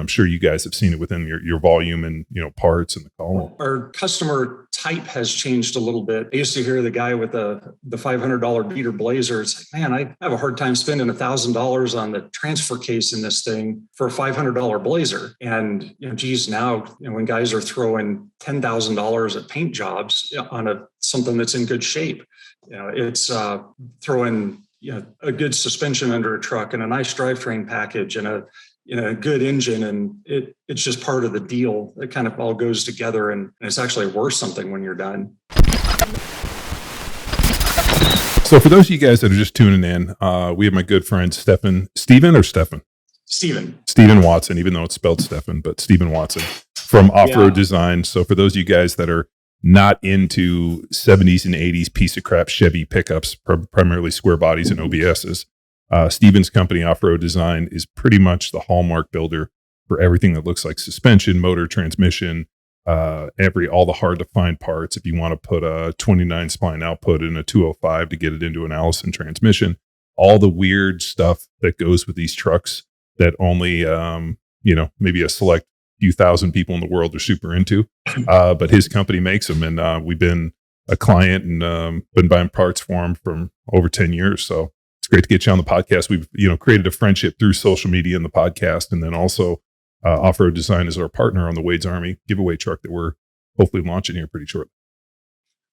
I'm sure you guys have seen it within your volume and, parts and the column. Our customer type has changed a little bit. I used to hear the guy with the $500 beater blazer. It's like, man, I have a hard time spending $1,000 on the transfer case in this thing for a $500 blazer. And, geez, now, when guys are throwing $10,000 at paint jobs on something that's in good shape, it's throwing a good suspension under a truck and a nice drivetrain package and a good engine, and it's just part of the deal. It kind of all goes together, and it's actually worth something when you're done. So for those of you guys that are just tuning in, we have my good friend Stephen Watson, even though it's spelled Stephen, but Stephen Watson from Offroad Design. So for those of you guys that are not into 70s and 80s piece of crap Chevy pickups, primarily square bodies and OBSs, Stephen's company, Offroad Design, is pretty much the hallmark builder for everything that looks like suspension, motor, transmission, all the hard to find parts. If you want to put a 29 spline output in a 205 to get it into an Allison transmission, all the weird stuff that goes with these trucks that only, maybe a select few thousand people in the world are super into. But his company makes them, and we've been a client and been buying parts for him from over 10 years. So it's great to get you on the podcast. We've, created a friendship through social media and the podcast. And then also Offroad Design is our partner on the Wade's Army giveaway truck that we're hopefully launching here pretty shortly.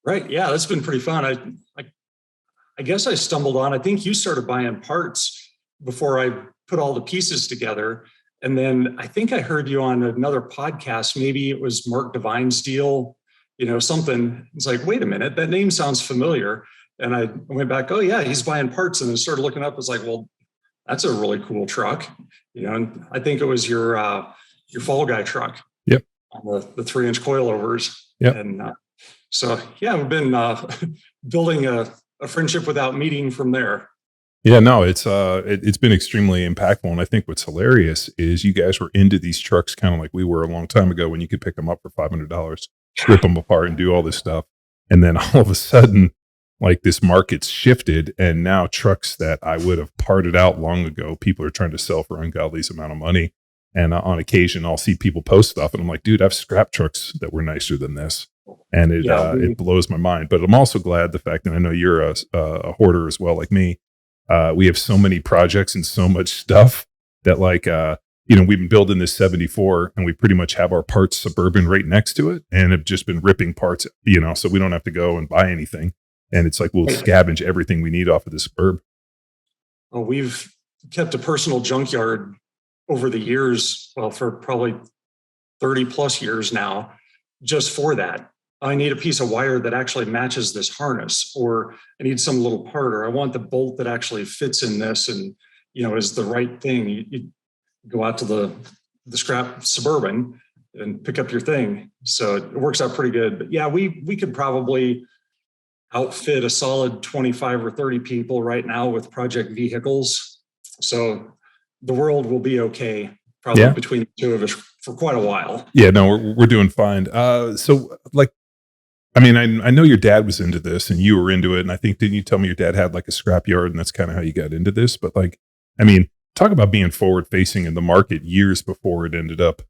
Right. Yeah, that's been pretty fun. I guess I stumbled on, I think you started buying parts before I put all the pieces together. And then I think I heard you on another podcast. Maybe it was Mark Devine's deal, something. It's like, wait a minute, that name sounds familiar. And I went back, oh yeah, he's buying parts, and then started looking up. It's like, well, that's a really cool truck, and I think it was your Fall Guy truck. Yep. On the 3-inch coilovers. Yep. And so, yeah, we've been building a friendship without meeting from there. Yeah, no, it's been extremely impactful. And I think what's hilarious is you guys were into these trucks kind of like we were a long time ago, when you could pick them up for $500, rip them apart and do all this stuff. And then all of a sudden, like, this market's shifted, and now trucks that I would have parted out long ago, people are trying to sell for ungodly amount of money. And on occasion, I'll see people post stuff, and I'm like, dude, I've scrapped trucks that were nicer than this. And it blows my mind. But I'm also glad the fact that I know you're a hoarder as well, like me. We have so many projects and so much stuff that, we've been building this 74, and we pretty much have our parts Suburban right next to it, and have just been ripping parts, so we don't have to go and buy anything. And it's like, we'll scavenge everything we need off of the Suburb. Well, we've kept a personal junkyard over the years, for probably 30 plus years now, just for that. I need a piece of wire that actually matches this harness, or I need some little part, or I want the bolt that actually fits in this and, is the right thing. You go out to the scrap Suburban and pick up your thing. So it works out pretty good. But yeah, we could probably outfit a solid 25 or 30 people right now with project vehicles. So the world will be okay, probably between the two of us for quite a while. Yeah, no, we're doing fine. I know your dad was into this and you were into it. And I think, didn't you tell me your dad had like a scrap yard, and that's kind of how you got into this? But talk about being forward facing in the market years before it ended up,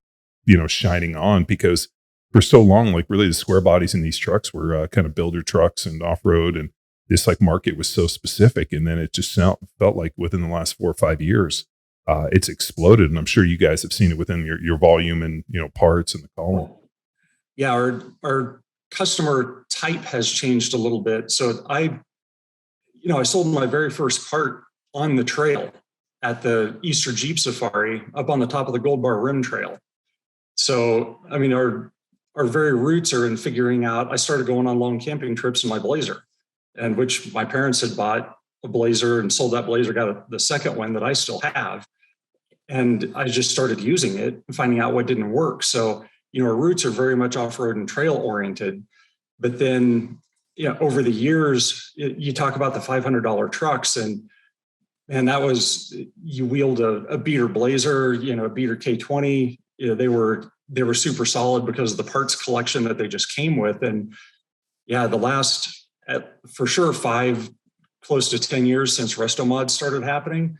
shining on, because for so long, really the square bodies in these trucks were kind of builder trucks and off-road, and this market was so specific. And then it just felt like within the last 4 or 5 years, it's exploded. And I'm sure you guys have seen it within your volume and, parts and the column. Yeah. Our customer type has changed a little bit. So I sold my very first part on the trail at the Easter Jeep Safari up on the top of the Gold Bar Rim Trail. So, our very roots are in figuring out, I started going on long camping trips in my Blazer, and which my parents had bought a Blazer and sold that Blazer, got the second one that I still have. And I just started using it and finding out what didn't work. So, our roots are very much off-road and trail oriented. But then, over the years, you talk about the $500 trucks, and that was, you wheeled a beater Blazer, a beater K20. They were super solid because of the parts collection that they just came with. And yeah, the last, for sure, 5, close to 10 years since resto mods started happening,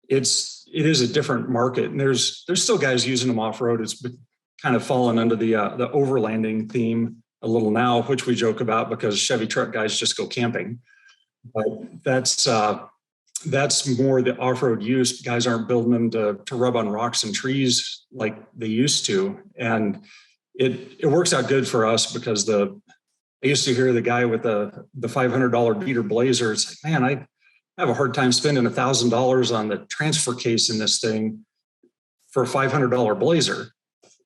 it's it is a different market, and there's still guys using them off road. It's kind of fallen under the overlanding theme a little now, which we joke about because Chevy truck guys just go camping. But that's more the off-road use. Guys aren't building them to rub on rocks and trees like they used to, and it works out good for us because I used to hear the guy with the $500 beater Blazer. It's like, man, I have a hard time spending $1,000 on the transfer case in this thing for a $500 Blazer.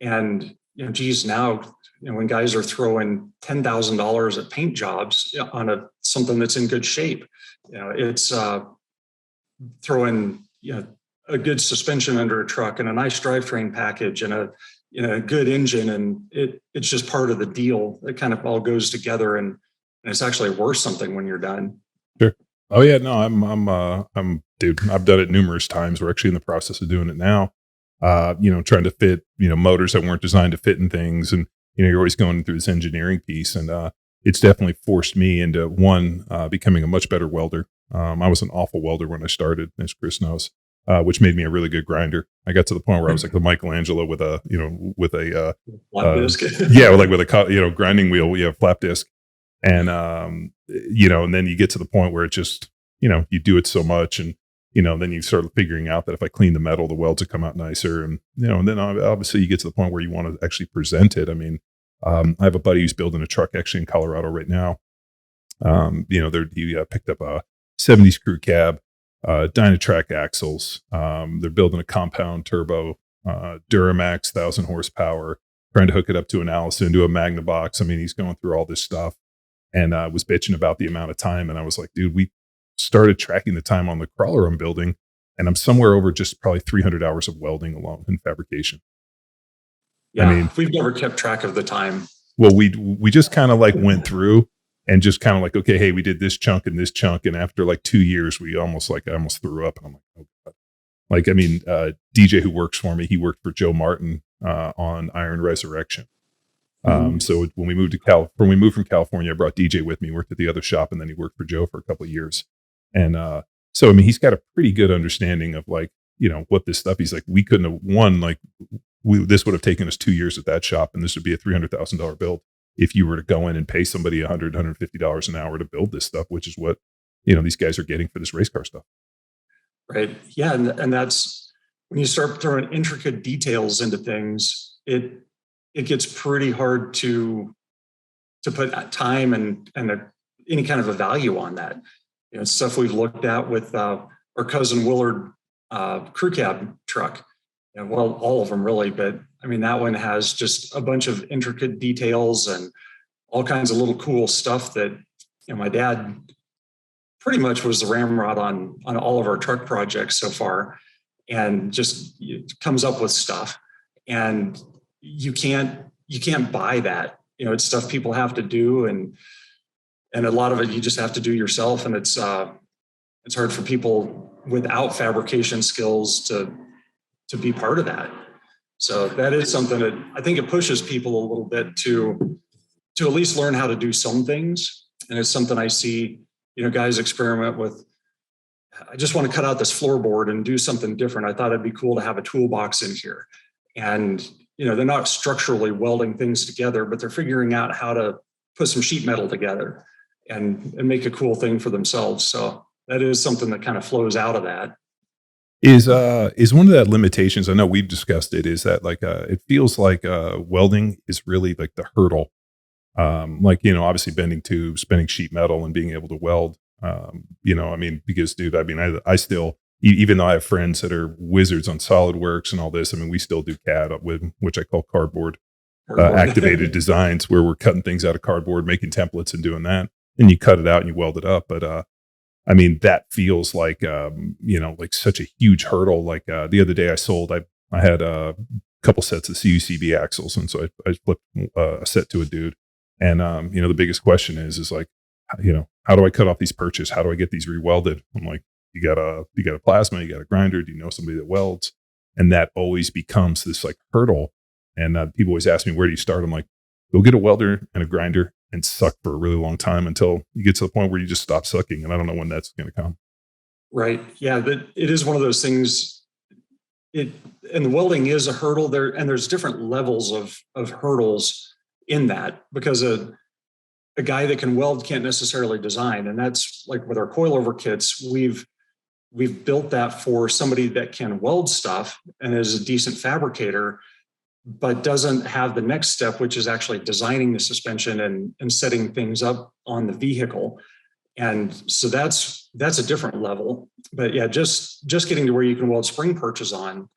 And, geez, now, when guys are throwing $10,000 at paint jobs on something that's in good shape, it's throwing, a good suspension under a truck and a nice drivetrain package and a good engine. And it's just part of the deal. It kind of all goes together, and it's actually worth something when you're done. Sure. Oh yeah, no, I'm dude. I've done it numerous times. We're actually in the process of doing it now. Trying to fit, motors that weren't designed to fit in things, and you're always going through this engineering piece, and it's definitely forced me into becoming a much better welder. I was an awful welder when I started, as Chris knows, which made me a really good grinder. I got to the point where I was like the Michelangelo with a flap disc. with a grinding wheel, flap disc. And, and then you get to the point where it just, you do it so much, and, then you start figuring out that if I clean the metal, the welds will come out nicer. And, and then obviously you get to the point where you want to actually present it. I mean, I have a buddy who's building a truck actually in Colorado right now. He picked up a 70s crew cab, Dynatrac axles. They're building a compound turbo, Duramax, 1,000 horsepower, trying to hook it up to an Allison, to a Magnavox. I mean, he's going through all this stuff. And I was bitching about the amount of time. And I was like, dude, we started tracking the time on the crawler I'm building, and I'm somewhere over just probably 300 hours of welding alone in fabrication. Yeah, I mean, we've never kept track of the time. Well, we just kind of like went through and just kind of like, okay, hey, we did this chunk and this chunk. And after like 2 years, I almost threw up. And I'm like, oh God. Like, I mean, DJ who works for me, he worked for Joe Martin on Iron Resurrection. So when we moved from California, I brought DJ with me, worked at the other shop, and then he worked for Joe for a couple of years. And so, I mean, he's got a pretty good understanding of like, what this stuff, he's like, we couldn't have won, like this would have taken us 2 years at that shop, and this would be a $300,000 build if you were to go in and pay somebody $150 an hour to build this stuff, which is what, these guys are getting for this race car stuff. Right. Yeah. And that's when you start throwing intricate details into things, it gets pretty hard to put time and any kind of a value on that. Stuff we've looked at with our cousin Willard crew cab truck. Well, all of them really, but I mean, that one has just a bunch of intricate details and all kinds of little cool stuff that, my dad pretty much was the ramrod on all of our truck projects so far, and just comes up with stuff, and you can't buy that. It's stuff people have to do, and a lot of it you just have to do yourself, and it's hard for people without fabrication skills to be part of that. So that is something that I think it pushes people a little bit to at least learn how to do some things. And it's something I see, guys experiment with. I just want to cut out this floorboard and do something different. I thought it'd be cool to have a toolbox in here. And, they're not structurally welding things together, but they're figuring out how to put some sheet metal together and make a cool thing for themselves. So that is something that kind of flows out of that. Is one of the limitations, I know we've discussed it, is that like it feels like welding is really like the hurdle. Obviously bending tubes, bending sheet metal, and being able to weld. Because dude, I still, even though I have friends that are wizards on SolidWorks and all this, I mean, we still do CAD with, which I call cardboard activated designs, where we're cutting things out of cardboard, making templates and doing that. And you cut it out and you weld it up. But that feels like, like such a huge hurdle. Like the other day I had a couple sets of CUCB axles. And so I flipped a set to a dude. And, the biggest question is like, how do I cut off these perches? How do I get these rewelded? I'm like, you got a plasma, you got a grinder. Do you know somebody that welds? And that always becomes this like hurdle. And people always ask me, where do you start? I'm like, go get a welder and a grinder and suck for a really long time until you get to the point where you just stop sucking. And I don't know when that's going to come. Right. Yeah. But it is one of those things. it, and the welding is a hurdle there, and there's different levels of hurdles in that, because a guy that can weld can't necessarily design. And that's like with our coilover kits, we've built that for somebody that can weld stuff and is a decent fabricator, but doesn't have the next step, which is actually designing the suspension and setting things up on the vehicle. And so that's a different level. But yeah, just getting to where you can weld spring perches on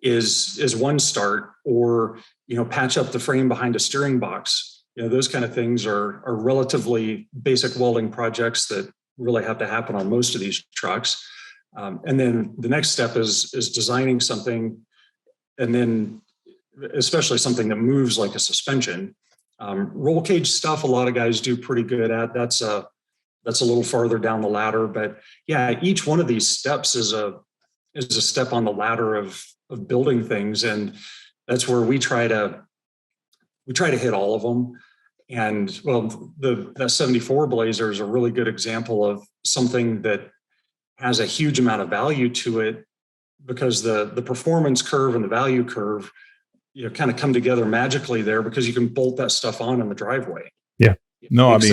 is one start, or, patch up the frame behind a steering box. Those kind of things are relatively basic welding projects that really have to happen on most of these trucks. And then the next step is designing something, and then especially something that moves like a suspension. Roll cage stuff, a lot of guys do pretty good at. That's a little farther down the ladder, but yeah, each one of these steps is a step on the ladder of building things, and that's where we try to hit all of them. And well, that 74 Blazer is a really good example of something that has a huge amount of value to it, because the performance curve and the value curve, kind of come together magically there, because you can bolt that stuff on in the driveway. Yeah. No, I mean,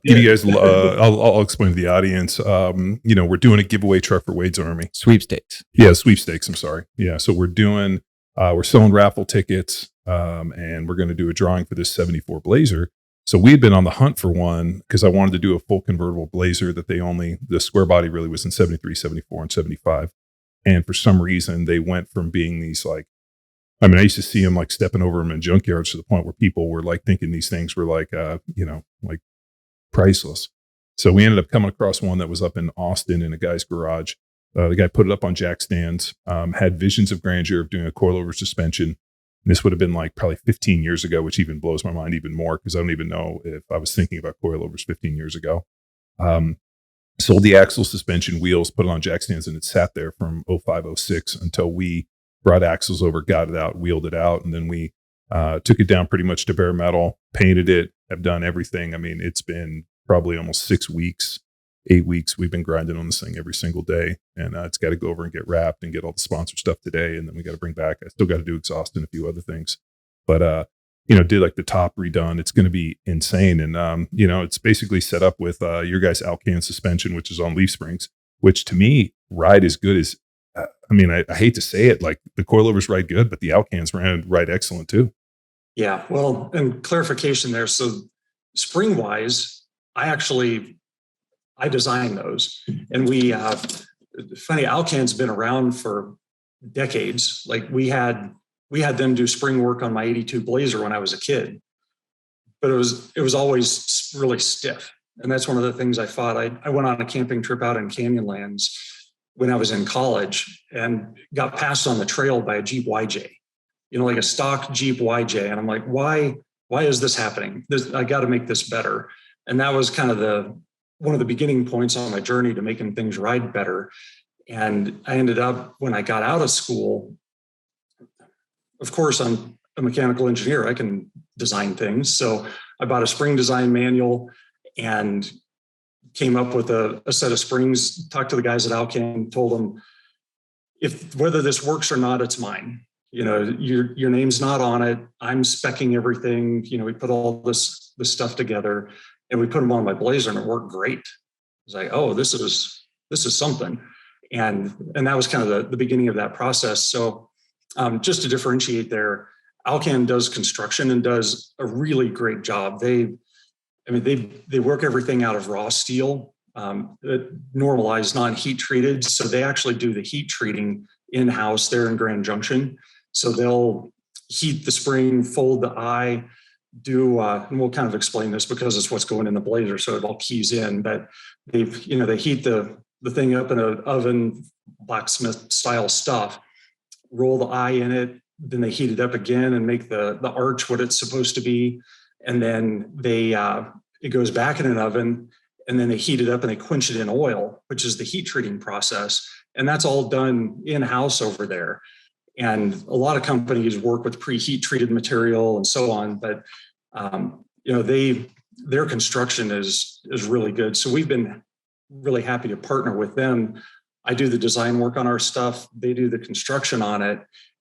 give you guys, I'll explain to the audience. We're doing a giveaway truck for Wade's Army. Sweepstakes. Yeah, sweepstakes. I'm sorry. Yeah. So we're selling raffle tickets, and we're going to do a drawing for this 74 Blazer. So we'd been on the hunt for one, because I wanted to do a full convertible Blazer that the square body really was in 73, 74, and 75. And for some reason, they went from being these I used to see them like stepping over them in junkyards, to the point where people were like thinking these things were like priceless. So we ended up coming across one that was up in Austin in a guy's garage. The guy put it up on jack stands, had visions of grandeur of doing a coilover suspension. And this would have been like probably 15 years ago, which even blows my mind even more, because I don't even know if I was thinking about coilovers 15 years ago. Sold the axle, suspension, wheels, put it on jack stands, and it sat there from 05, 06 until we brought axles over, got it out, wheeled it out, and then we took it down pretty much to bare metal, painted it, have done everything. I mean, it's been probably almost 6 weeks, 8 weeks. We've been grinding on this thing every single day, and it's got to go over and get wrapped and get all the sponsor stuff today, and then we got to bring back. I still got to do exhaust and a few other things, but did like the top redone. It's going to be insane, and it's basically set up with your guys' Alcan suspension, which is on leaf springs, which to me ride as good as. I hate to say it, like the coilovers ride good, but the Alcans ride excellent too. Yeah, well, and clarification there. So spring wise, I designed those, and funny, Alcan's been around for decades. Like we had them do spring work on my 82 Blazer when I was a kid, but it was always really stiff. And that's one of the things I fought. I went on a camping trip out in Canyonlands when I was in college, and got passed on the trail by a Jeep YJ, like a stock Jeep YJ. And I'm like, why is this happening? I got to make this better. And that was kind of one of the beginning points on my journey to making things ride better. And I ended up, when I got out of school, of course, I'm a mechanical engineer. I can design things. So I bought a spring design manual and came up with a set of springs, talked to the guys at Alcan, told them, whether this works or not, it's mine. Your name's not on it. I'm speccing everything. We put all this stuff together, and we put them on my Blazer, and it worked great. It's like, oh, this is something. And that was kind of the beginning of that process. So just to differentiate there, Alcan does construction and does a really great job. They work everything out of raw steel, normalized, non-heat treated. So they actually do the heat treating in-house there in Grand Junction. So they'll heat the spring, fold the eye, and we'll kind of explain this because it's what's going in the Blazer, so it all keys in. But they heat the thing up in an oven, blacksmith style stuff, roll the eye in it, then they heat it up again and make the arch what it's supposed to be. And then it goes back in an oven, and then they heat it up and they quench it in oil, which is the heat treating process. And that's all done in-house over there. And a lot of companies work with pre-heat treated material and so on, but their construction is really good. So we've been really happy to partner with them. I do the design work on our stuff. They do the construction on it.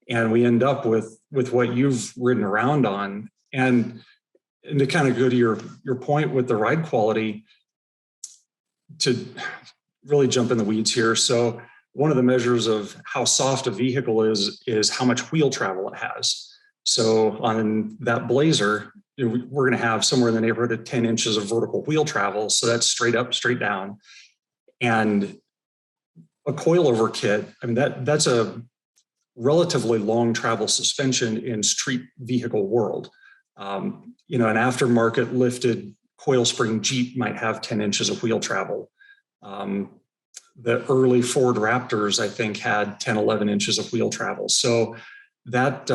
And we end up with what you've ridden around on. And to kind of go to your point with the ride quality, to really jump in the weeds here. So one of the measures of how soft a vehicle is how much wheel travel it has. So on that Blazer, we're going to have somewhere in the neighborhood of 10 inches of vertical wheel travel. So that's straight up, straight down. And a coilover kit, I mean, that's a relatively long travel suspension in street vehicle world. An aftermarket lifted coil spring Jeep might have 10 inches of wheel travel. The early Ford Raptors, I think, had 10, 11 inches of wheel travel. So that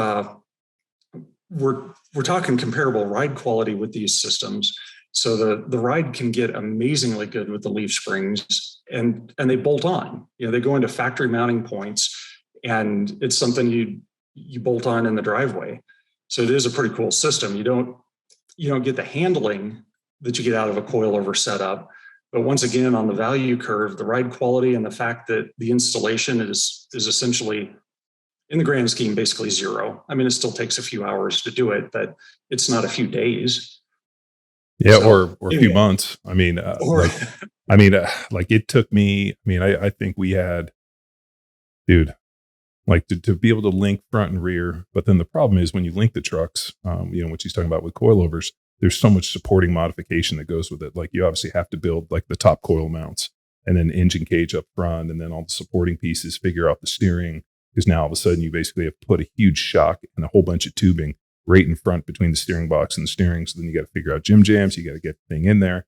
we're talking comparable ride quality with these systems. So the ride can get amazingly good with the leaf springs, and they bolt on. They go into factory mounting points, and it's something you bolt on in the driveway. So it is a pretty cool system. You don't get the handling that you get out of a coilover setup. But once again, on the value curve, the ride quality and the fact that the installation is essentially, in the grand scheme, basically zero. I mean, it still takes a few hours to do it, but it's not a few days. Yeah, so, or a few months. I mean, it took me. I mean, I think we had, dude, like to be able to link front and rear. But then the problem is when you link the trucks, what she's talking about with coilovers, there's so much supporting modification that goes with it. Like you obviously have to build like the top coil mounts and then engine cage up front, and then all the supporting pieces, figure out the steering, because now all of a sudden you basically have put a huge shock and a whole bunch of tubing right in front between the steering box and the steering. So then you got to figure out jim jams, you got to get the thing in there.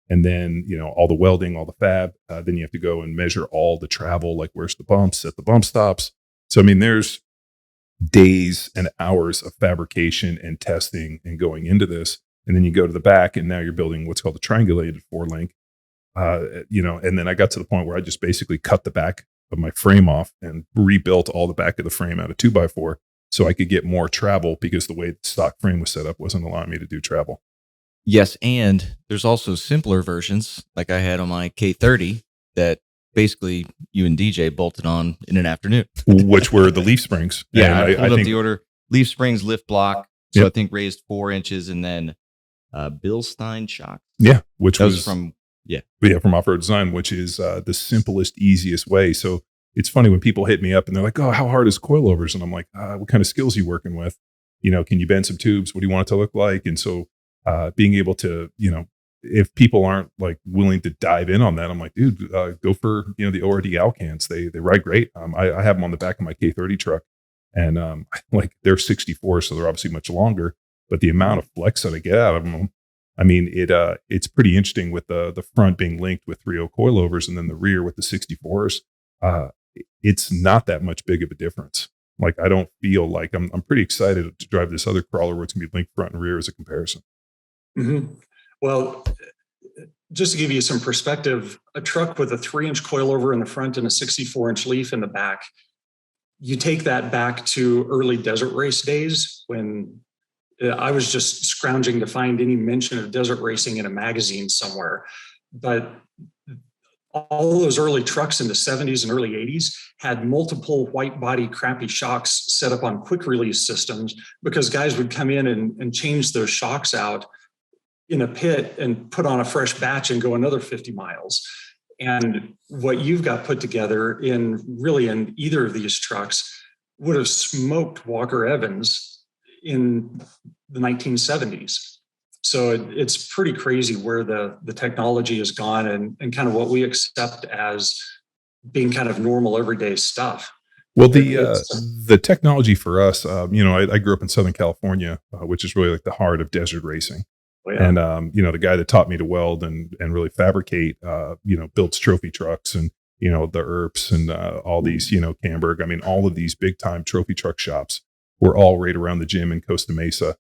And then, all the welding, all the fab, then you have to go and measure all the travel, like where's the bumps, at the bump stops. So, I mean, there's days and hours of fabrication and testing and going into this. And then you go to the back and now you're building what's called a triangulated 4-link, and then I got to the point where I just basically cut the back of my frame off and rebuilt all the back of the frame out of 2x4 so I could get more travel, because the way the stock frame was set up wasn't allowing me to do travel. Yes, and there's also simpler versions, like I had on my K30, that basically you and DJ bolted on in an afternoon. Which were the leaf springs. Yeah, I pulled up the order. Leaf springs, lift block, so I think raised 4 inches, and then Bilstein shock. Yeah, which was from from Offroad Design, which is the simplest, easiest way. So it's funny when people hit me up and they're like, "Oh, how hard is coilovers?" And I'm like, "What kind of skills are you working with? Can you bend some tubes? What do you want it to look like?" And so being able to, if people aren't like willing to dive in on that, I'm like, dude, go for the ORD Alcans. They ride great. I have them on the back of my K30 truck, and like they're 64, so they're obviously much longer. But the amount of flex that I get out of them, I mean, it's pretty interesting with the front being linked with 3.0 coilovers and then the rear with the 64s. It's not that much big of a difference. Like, I don't feel like I'm pretty excited to drive this other crawler where it's going to be linked front and rear as a comparison. Mm-hmm. Well, just to give you some perspective, a truck with a 3-inch coilover in the front and a 64-inch leaf in the back, you take that back to early desert race days when I was just scrounging to find any mention of desert racing in a magazine somewhere. But all those early trucks in the 70s and early 80s had multiple white body crappy shocks set up on quick release systems, because guys would come in and change those shocks out in a pit and put on a fresh batch and go another 50 miles. And what you've got put together in either of these trucks would have smoked Walker Evans in the 1970s. So it's pretty crazy where the technology has gone and kind of what we accept as being kind of normal everyday stuff. Well, the technology for us, I grew up in Southern California, which is really like the heart of desert racing. Oh, yeah. And, the guy that taught me to weld and really fabricate, builds trophy trucks and, the ERPs and all these, Camberg. I mean, all of these big time trophy truck shops were all right around the gym in Costa Mesa.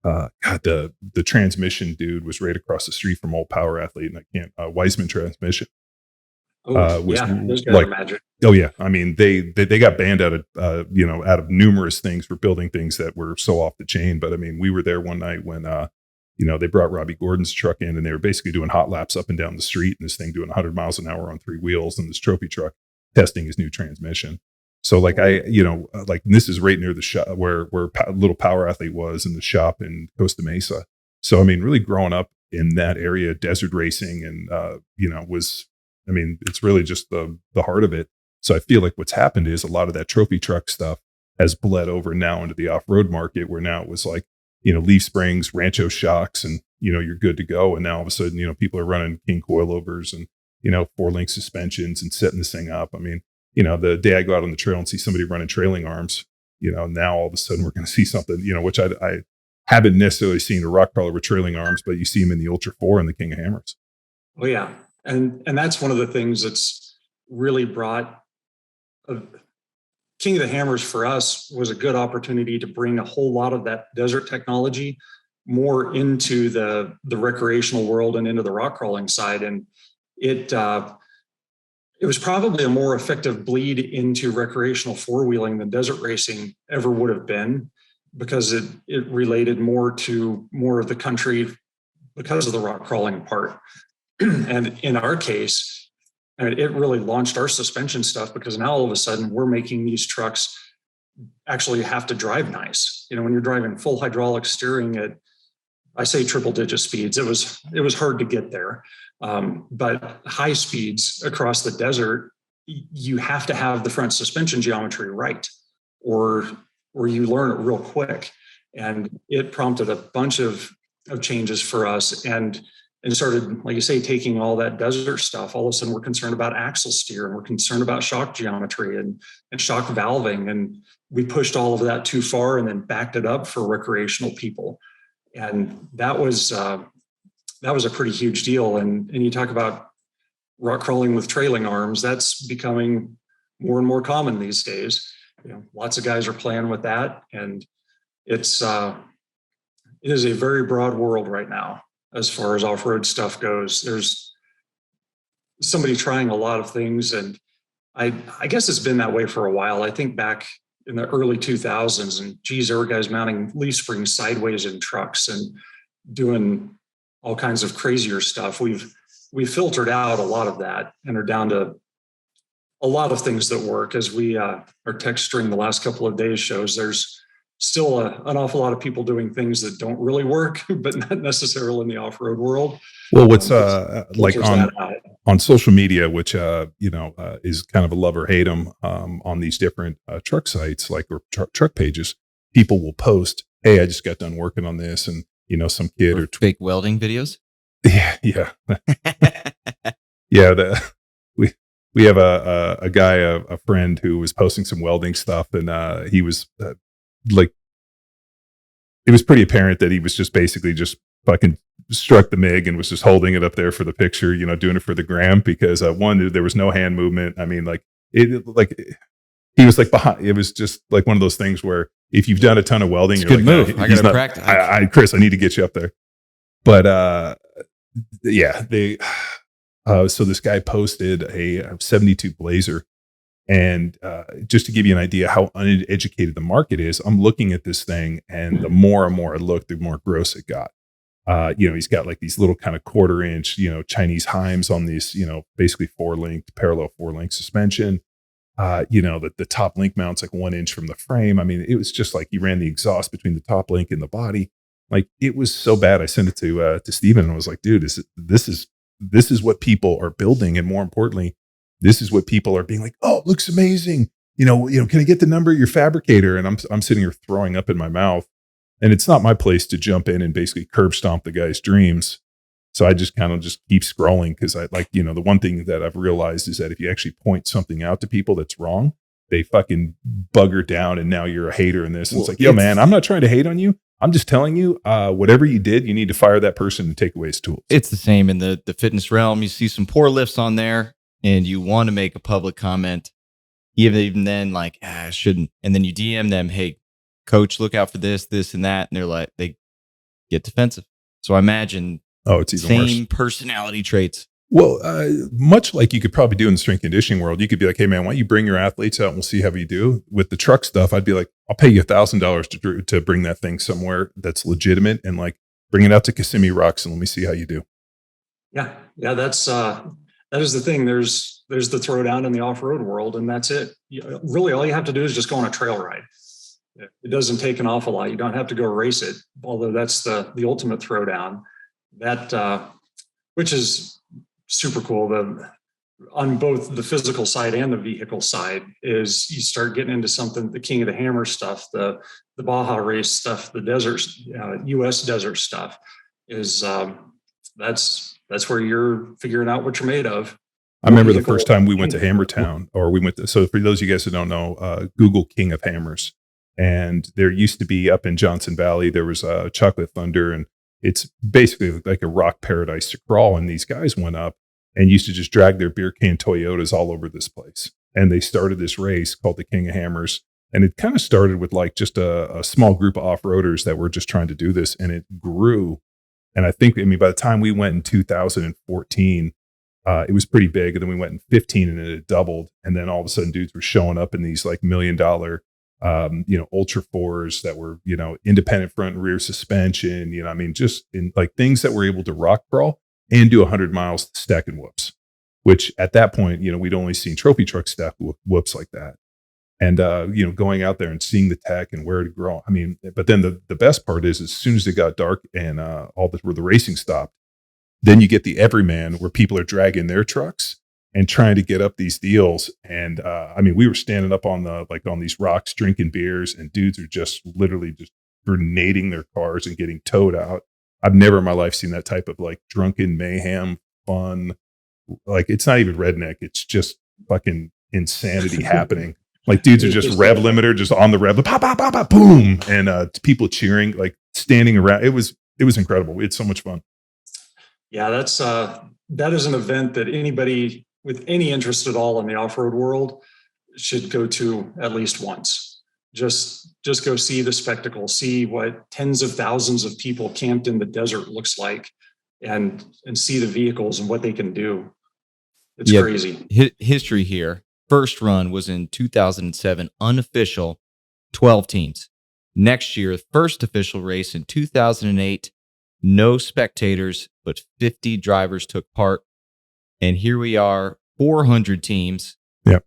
The transmission dude was right across the street from Old Power Athlete, and Wiseman Transmission. Those guys are magic. Oh yeah, I mean they got banned out of out of numerous things for building things that were so off the chain. But I mean, we were there one night when they brought Robbie Gordon's truck in, and they were basically doing hot laps up and down the street, and this thing doing 100 miles an hour on 3 wheels, and this trophy truck testing his new transmission. So like this is right near the shop where Little Power Athlete was in the shop in Costa Mesa. So, I mean, really growing up in that area, desert racing and, it's really just the heart of it. So I feel like what's happened is a lot of that trophy truck stuff has bled over now into the off-road market, where now it was like, leaf springs, Rancho shocks, and, you're good to go. And now all of a sudden, people are running King coilovers and, 4-link suspensions and setting this thing up. I mean, the day I go out on the trail and see somebody running trailing arms, now all of a sudden we're going to see something, which I haven't necessarily seen a rock crawler with trailing arms, but you see them in the Ultra 4 and the King of Hammers. Oh yeah. And that's one of the things that's really brought King of the Hammers for us was a good opportunity to bring a whole lot of that desert technology more into the recreational world and into the rock crawling side. And it was probably a more effective bleed into recreational four-wheeling than desert racing ever would have been, because it related more to more of the country because of the rock crawling part. And in our case, it really launched our suspension stuff, because now all of a sudden we're making these trucks actually have to drive nice. When you're driving full hydraulic steering at, I say triple digit speeds, it was hard to get there. But high speeds across the desert, you have to have the front suspension geometry right, or you learn it real quick. And it prompted a bunch of changes for us, and started, like you say, taking all that desert stuff. All of a sudden we're concerned about axle steer, and we're concerned about shock geometry and shock valving. And we pushed all of that too far and then backed it up for recreational people. And that was a pretty huge deal. And you talk about rock crawling with trailing arms, that's becoming more and more common these days. Lots of guys are playing with that, and it is a very broad world right now as far as off-road stuff goes. There's somebody trying a lot of things, and I guess it's been that way for a while. I think back in the early 2000s, and there were guys mounting leaf springs sideways in trucks and doing all kinds of crazier stuff. We've filtered out a lot of that and are down to a lot of things that work. As our text string the last couple of days shows, there's still an awful lot of people doing things that don't really work, but not necessarily in the off-road world. Well, what's like on social media, which is kind of a love or hate 'em on these different truck sites, like, or truck pages, people will post, "Hey, I just got done working on this," and some kid or fake welding videos. Yeah. Yeah. We have a guy, a friend, who was posting some welding stuff, and he was like, it was pretty apparent that he was just basically just fucking struck the MIG and was just holding it up there for the picture, doing it for the gram, because one, there was no hand movement. I mean, he was like behind. It was just like one of those things where if you've done a ton of welding, it's you're good like, move. I got to practice. Chris, I need to get you up there. But yeah, so this guy posted a 72 Blazer. And just to give you an idea how uneducated the market is, I'm looking at this thing, and the more and more I look, the more gross it got. He's got like these little kind of 1/4 inch, Chinese Heims on these, basically parallel 4-link suspension. The top link mount's like 1 inch from the frame. I mean, it was just like he ran the exhaust between the top link and the body. Like, it was so bad. I sent it to Steven, and I was like, dude, this is what people are building, and more importantly, this is what people are being like, oh, it looks amazing. Can I get the number of your fabricator? And I'm sitting here throwing up in my mouth, and it's not my place to jump in and basically curb stomp the guy's dreams. So I just kind of just keep scrolling, because I like, the one thing that I've realized is that if you actually point something out to people that's wrong, they fucking bugger down, and now you're a hater in this. And it's like, yo, man, I'm not trying to hate on you. I'm just telling you, whatever you did, you need to fire that person and take away his tools. It's the same in the fitness realm. You see some poor lifts on there, and you want to make a public comment, even then, like, I shouldn't. And then you DM them, hey, coach, look out for this, and that. And they're like, they get defensive. So I imagine it's even same worse. Personality traits. Well, much like you could probably do in the strength conditioning world, you could be like, hey, man, why don't you bring your athletes out and we'll see how you do. With the truck stuff, I'd be like, I'll pay you $1,000 to bring that thing somewhere that's legitimate, and like, bring it out to Kissimmee Rocks and let me see how you do. Yeah. That is the thing. There's the throwdown in the off-road world, and that's it. Really, all you have to do is just go on a trail ride. It doesn't take an awful lot. You don't have to go race it, although that's the ultimate throwdown. That which is super cool. On both the physical side and the vehicle side, is you start getting into something, the King of the Hammer stuff, the Baja race stuff, the desert, U.S. desert stuff is that's where you're figuring out what you're made of. I remember the first time we went to Hammertown, or we went to, so for those of you guys who don't know, Google King of Hammers. And there used to be up in Johnson Valley, there was a Chocolate Thunder, and it's basically like a rock paradise to crawl. And these guys went up and used to just drag their beer can Toyotas all over this place. And they started this race called the King of Hammers. And it kind of started with like just a small group of off-roaders that were just trying to do this. And it grew. And I mean, by the time we went in 2014, it was pretty big. And then we went in 15 and it had doubled. And then all of a sudden dudes were showing up in these like $1 million, Ultra 4s that were, independent front and rear suspension, I mean, just in like things that were able to rock crawl and do 100 miles stacking whoops, which at that point, we'd only seen trophy trucks stack whoops like that. And, going out there and seeing the tech and where to grow. I mean, but then the best part is as soon as it got dark and where the racing stopped, then you get the everyman where people are dragging their trucks and trying to get up these deals. And I mean, we were standing up on these rocks, drinking beers, and dudes are just literally just grenading their cars and getting towed out. I've never in my life seen that type of like drunken mayhem fun. Like it's not even redneck. It's just fucking insanity happening. Like dudes are just rev limiter, just on the rev, pop, pop, pop, pop, boom. And people cheering, like standing around. It was incredible. We had so much fun. Yeah, that is an event that anybody with any interest at all in the off-road world should go to at least once. Just go see the spectacle, see what tens of thousands of people camped in the desert looks like, and see the vehicles and what they can do. It's crazy. History here. First run was in 2007, unofficial, 12 teams. Next year, first official race in 2008, no spectators, but 50 drivers took part. And here we are, 400 teams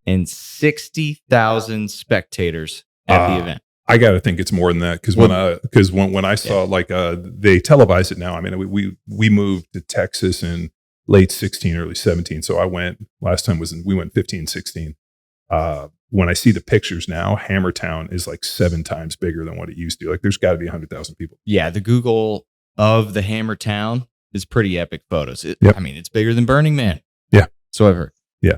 and 60,000 spectators at the event. I got to think it's more than that because when I saw they televise it now. I mean, we moved to Texas in late 16, early 17. So I went last time we went 15, 16. When I see the pictures now, Hammertown is like 7 times bigger than what it used to. Like there's got to be 100,000 people. Yeah, the Google of the Hammertown is pretty epic photos. I mean, it's bigger than Burning Man. Yeah. So I've heard. Yeah.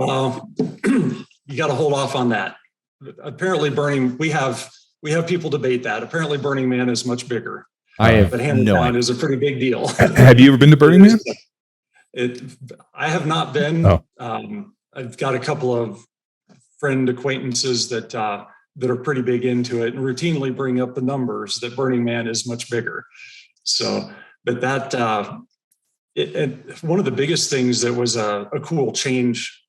You got to hold off on that. Apparently we have people debate that. Apparently Burning Man is much bigger. But Hammertown is a pretty big deal. Have you ever been to Burning Man? I have not been. Oh. I've got a couple of friend acquaintances that are pretty big into it and routinely bring up the numbers that Burning Man is much bigger. So, but that one of the biggest things that was a cool change.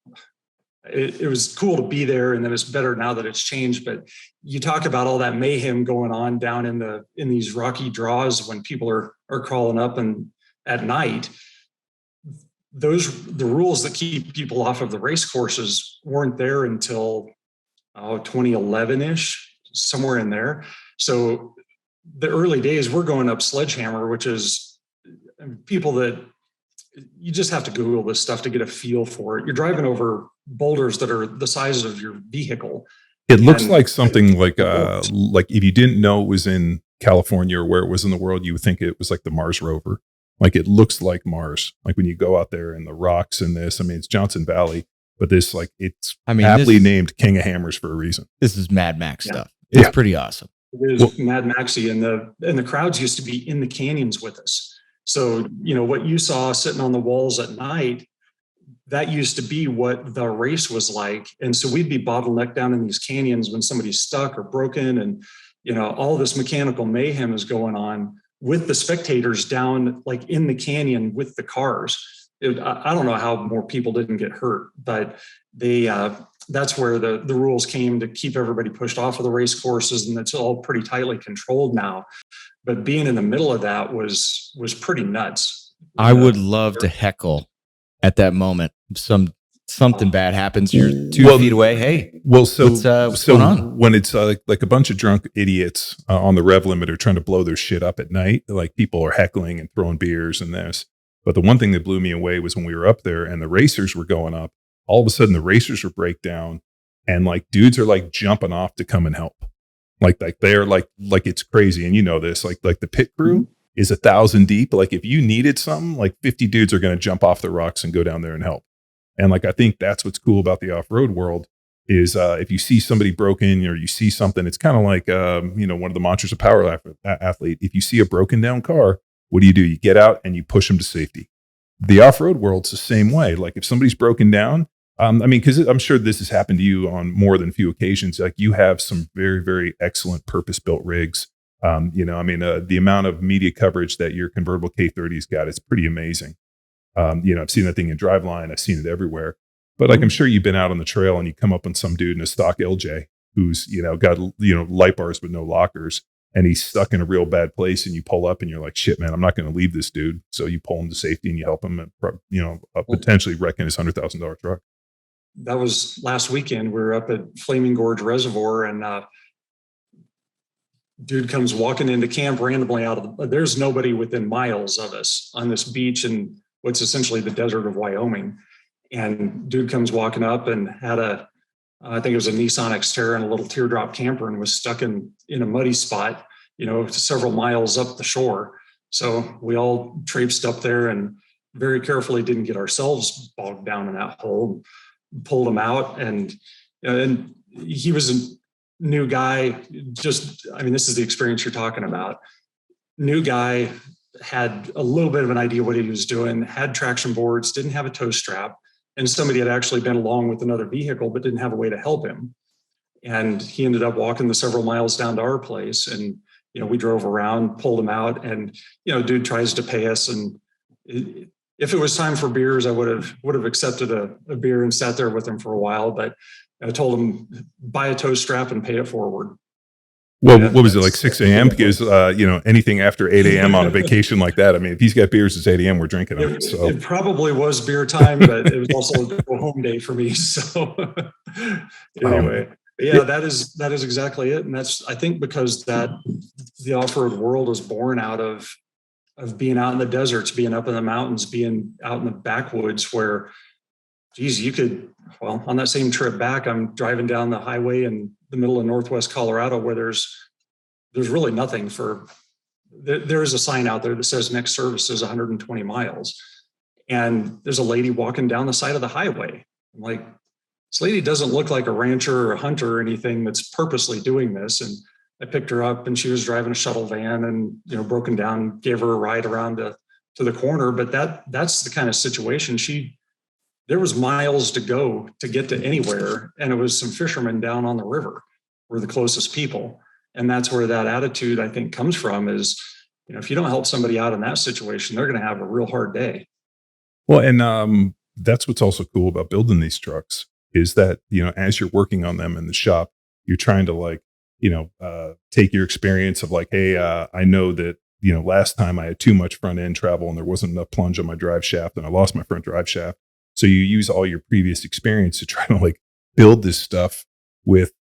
It was cool to be there, and then it's better now that it's changed. But you talk about all that mayhem going on down in these rocky draws when people are crawling up and at night. The rules that keep people off of the race courses weren't there until 2011-ish, somewhere in there. So the early days, we're going up Sledgehammer, which is people that you just have to Google this stuff to get a feel for it. You're driving over boulders that are the size of your vehicle. It looks like something like if you didn't know it was in California or where it was in the world, you would think it was like the Mars rover. Like it looks like Mars. Like when you go out there and the rocks and this, I mean, it's Johnson Valley, but it's aptly named King of Hammers for a reason. This is Mad Max stuff. It's pretty awesome. It is Mad Maxy, and the crowds used to be in the canyons with us. So, what you saw sitting on the walls at night, that used to be what the race was like. And so we'd be bottlenecked down in these canyons when somebody's stuck or broken, and, all this mechanical mayhem is going on with the spectators down like in the canyon with the cars. I don't know how more people didn't get hurt, but they that's where the rules came to keep everybody pushed off of the race courses, and it's all pretty tightly controlled now. But being in the middle of that was pretty nuts. I would love to heckle at that moment. Something bad happens. You're 2 feet away. Hey, what's going on? When it's like a bunch of drunk idiots on the rev limiter trying to blow their shit up at night, like people are heckling and throwing beers and this. But the one thing that blew me away was when we were up there and the racers were going up. All of a sudden, the racers would break down, and like dudes are like jumping off to come and help. Like they're like it's crazy, and you know this. Like the pit crew is 1,000 deep. Like if you needed something, like 50 dudes are going to jump off the rocks and go down there and help. And like I think that's what's cool about the off-road world is if you see somebody broken or you see something, it's kind of like one of the mantras of power athlete. If you see a broken down car, what do? You get out and you push them to safety. The off-road world's the same way. Like if somebody's broken down. Because I'm sure this has happened to you on more than a few occasions. Like you have some very, very excellent purpose-built rigs. The amount of media coverage that your convertible K30's got is pretty amazing. I've seen that thing in Driveline. I've seen it everywhere. But like I'm sure you've been out on the trail and you come up on some dude in a stock LJ who's got light bars but no lockers, and he's stuck in a real bad place, and you pull up and you're like, shit, man, I'm not going to leave this dude. So you pull him to safety and you help him, potentially wrecking his $100,000 truck. That was last weekend. We were up at Flaming Gorge Reservoir, and dude comes walking into camp randomly there's nobody within miles of us on this beach in what's essentially the desert of Wyoming. And dude comes walking up and had I think it was a Nissan Xterra and a little teardrop camper, and was stuck in a muddy spot, several miles up the shore. So we all traipsed up there and very carefully didn't get ourselves bogged down in that hole. Pulled him out, and he was a new guy. This is the experience you're talking about. New guy, had a little bit of an idea what he was doing, had traction boards, didn't have a tow strap, and somebody had actually been along with another vehicle but didn't have a way to help him. And he ended up walking the several miles down to our place, and we drove around, pulled him out, and dude tries to pay us, and if it was time for beers, I would have accepted a beer and sat there with him for a while. But I told him, buy a tow strap and pay it forward. Well, what was it, like 6 a.m.? Because, anything after 8 a.m. on a vacation like that, if he's got beers, it's 8 a.m., we're drinking them. So. It probably was beer time, but it was also a go home day for me. So anyway, that is exactly it. And that's, I think, because the off-road world is born out of being out in the deserts, being up in the mountains, being out in the backwoods where, geez, on that same trip back, I'm driving down the highway in the middle of Northwest Colorado where there's really nothing there is a sign out there that says next service is 120 miles. And there's a lady walking down the side of the highway. I'm like, this lady doesn't look like a rancher or a hunter or anything that's purposely doing this. And I picked her up, and she was driving a shuttle van and, broken down, gave her a ride around to the corner. But that's the kind of situation there was miles to go to get to anywhere. And it was some fishermen down on the river were the closest people. And that's where that attitude, I think, comes from is, if you don't help somebody out in that situation, they're going to have a real hard day. Well, and that's what's also cool about building these trucks is that, as you're working on them in the shop, you're trying to take your experience of like, hey, I know that, last time I had too much front end travel and there wasn't enough plunge on my drive shaft and I lost my front drive shaft. So you use all your previous experience to try to build this stuff with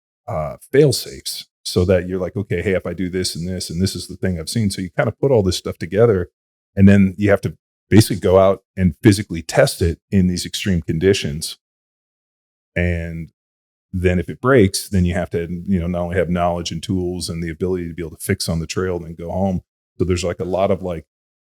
fail safes so that you're like, okay, hey, if I do this and this is the thing I've seen. So you kind of put all this stuff together, and then you have to basically go out and physically test it in these extreme conditions. And then if it breaks, then you have to, not only have knowledge and tools and the ability to be able to fix on the trail and then go home. So there's a lot of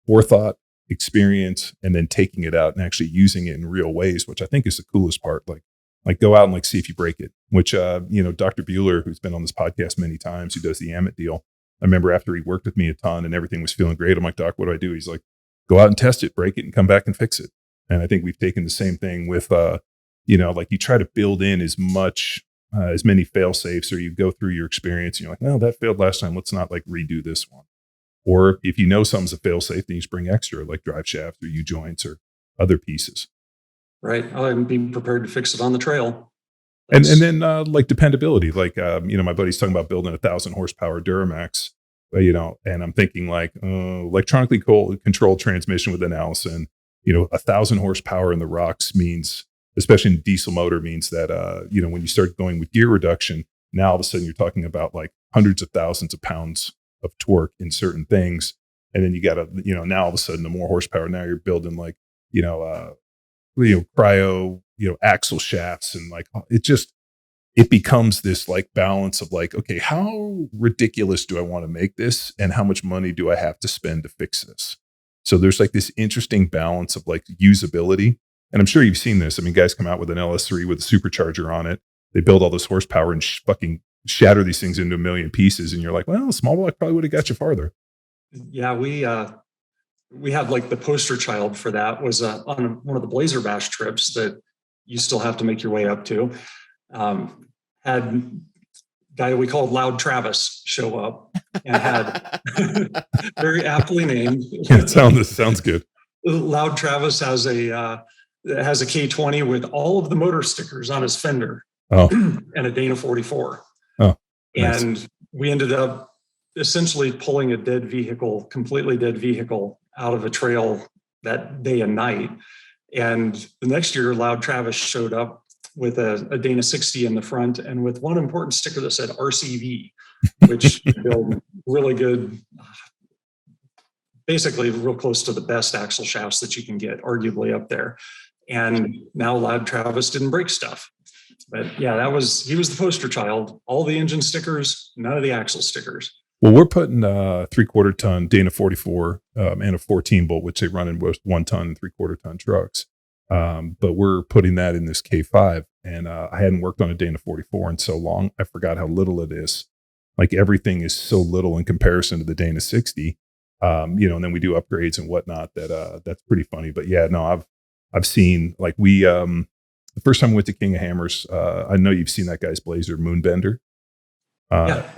forethought, experience, and then taking it out and actually using it in real ways, which I think is the coolest part. Like go out and see if you break it, which, Dr. Bueller, who's been on this podcast many times, who does the Amit deal. I remember after he worked with me a ton and everything was feeling great, I'm like, Doc, what do I do? He's like, go out and test it, break it, and come back and fix it. And I think we've taken the same thing with, you try to build in as many fail safes, or you go through your experience and you're like, no, that failed last time. Let's not redo this one. Or if something's a fail safe, then you just bring extra, like drive shafts or U-joints or other pieces. Right. And be prepared to fix it on the trail. And then like dependability, like my buddy's talking about building 1,000 horsepower Duramax, and I'm thinking like electronically controlled transmission with an Allison, 1,000 horsepower in the rocks means, especially in diesel motor, means that when you start going with gear reduction, now all of a sudden you're talking about like hundreds of thousands of pounds of torque in certain things, and then you got to now all of a sudden the more horsepower, now you're building like cryo axle shafts, and like it becomes this like balance of like, okay, how ridiculous do I want to make this, and how much money do I have to spend to fix this? So there's like this interesting balance of like usability, and I'm sure you've seen this. I mean, guys come out with an LS3 with a supercharger on it, they build all this horsepower and fucking shatter these things into a million pieces, and you're like, well, a small block probably would have got you farther. Yeah, we have like the poster child for that was on one of the Blazer Bash trips that you still have to make your way up to. Had a guy we called Loud Travis show up and had very aptly named. Yeah, sounds good. Loud Travis has a K20 with all of the motor stickers on his fender, and a Dana 44. Oh, nice. And we ended up essentially pulling a completely dead vehicle out of a trail that day and night. And the next year, Loud Travis showed up with a Dana 60 in the front and with one important sticker that said RCV, which build really good, basically real close to the best axle shafts that you can get, arguably up there. And now Loud Travis didn't break stuff. But yeah, he was the poster child. All the engine stickers, none of the axle stickers. Well, we're putting 3/4 ton Dana 44 and a 14 bolt, which they run in 1 ton and 3/4 ton trucks. But we're putting that in this K5, and I hadn't worked on a Dana 44 in so long. I forgot how little it is. Like everything is so little in comparison to the Dana 60. And then we do upgrades and whatnot. That's pretty funny. But yeah, no, I've seen like the first time we went to King of Hammers. I know you've seen that guy's Blazer Moonbender.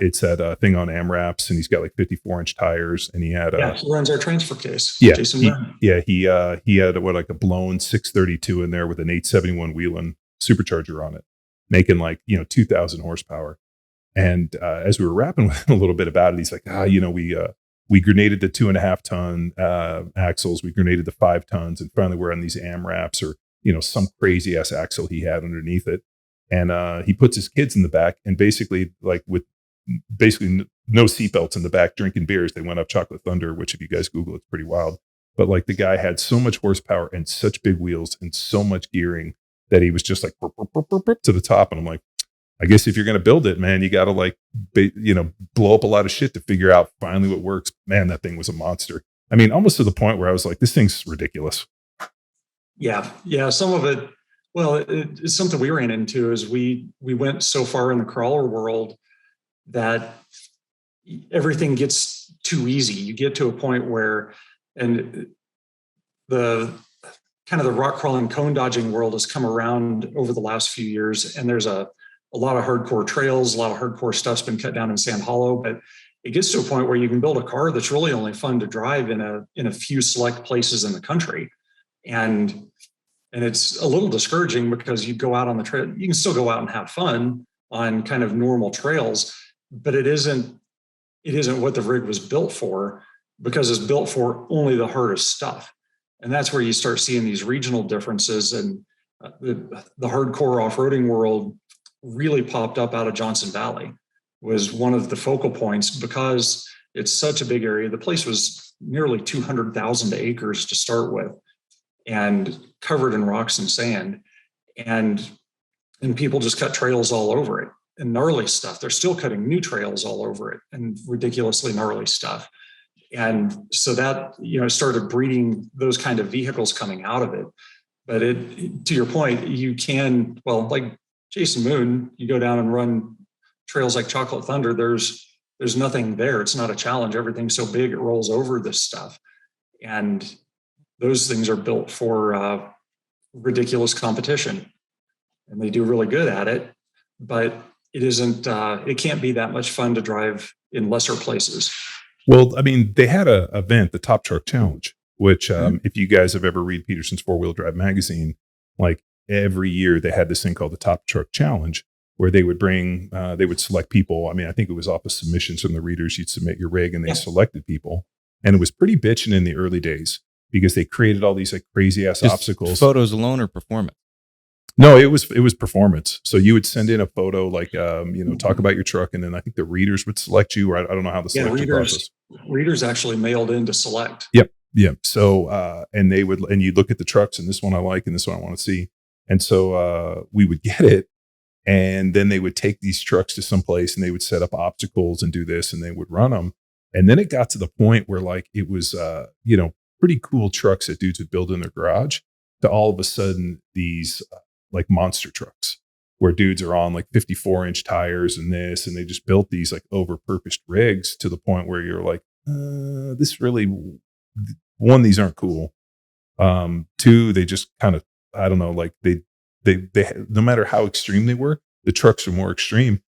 It's that thing on AMRAPs, and he's got like 54-inch tires, and he had he runs our transfer case. Yeah, Jason he had like a blown 632 in there with an 871 Whelen supercharger on it, making like 2,000 horsepower. And as we were rapping with him a little bit about it, he's like, we grenaded the 2.5 ton axles, we grenaded the 5 tons, and finally we're on these AMRAPs or some crazy ass axle he had underneath it. And he puts his kids in the back, and basically with no seatbelts in the back, drinking beers, they went up Chocolate Thunder, which if you guys Google, it's pretty wild. But like the guy had so much horsepower and such big wheels and so much gearing that he was just like burp, burp, burp, burp, burp, to the top. And I'm like, I guess if you're going to build it, man, you got to blow up a lot of shit to figure out finally what works. Man, that thing was a monster. I mean, almost to the point where I was like, this thing's ridiculous. Yeah. Some of it. Well, it's something we ran into is we went so far in the crawler world that everything gets too easy. You get to a point where, and the kind of the rock crawling, cone dodging world has come around over the last few years, and there's a lot of hardcore trails, a lot of hardcore stuff's been cut down in Sand Hollow, but it gets to a point where you can build a car that's really only fun to drive in a few select places in the country. And it's a little discouraging because you go out on the trail, you can still go out and have fun on kind of normal trails, but it isn't what the rig was built for, because it's built for only the hardest stuff. And that's where you start seeing these regional differences. And the hardcore off-roading world really popped up out of Johnson Valley, was one of the focal points because it's such a big area. The place was nearly 200,000 acres to start with, and covered in rocks and sand, and people just cut trails all over it, and gnarly stuff. They're still cutting new trails all over it, and ridiculously gnarly stuff. And so that started breeding those kind of vehicles coming out of it. But to your point, you can, well, like Jason Moon, you go down and run trails like Chocolate Thunder. There's nothing there. It's not a challenge. Everything's so big it rolls over this stuff, and those things are built for ridiculous competition, and they do really good at it, but it can't be that much fun to drive in lesser places. Well, I mean, they had an event, the Top Truck Challenge, which if you guys have ever read Peterson's 4-Wheel Drive magazine, like every year they had this thing called the Top Truck Challenge, where they would bring, they would select people. I mean, I think it was off of submissions from the readers. You'd submit your rig and they selected people. And it was pretty bitching in the early days because they created all these like crazy ass obstacles. Photos alone or performance? No, it was performance. So you would send in a photo, like, talk about your truck. And then I think the readers would select you, or I don't know how the selection process. Readers actually mailed in to select. Yep. Yeah. So, and you look at the trucks, and this one I like, and this one I want to see. And so, we would get it. And then they would take these trucks to some place and they would set up obstacles and do this, and they would run them. And then it got to the point where like, it was, pretty cool trucks that dudes would build in their garage, to all of a sudden these like monster trucks where dudes are on like 54-inch tires and this, and they just built these like over-purposed rigs to the point where you're like, this really, one, these aren't cool. Two, they just kind of, I don't know, like they no matter how extreme they were, the trucks were more extreme.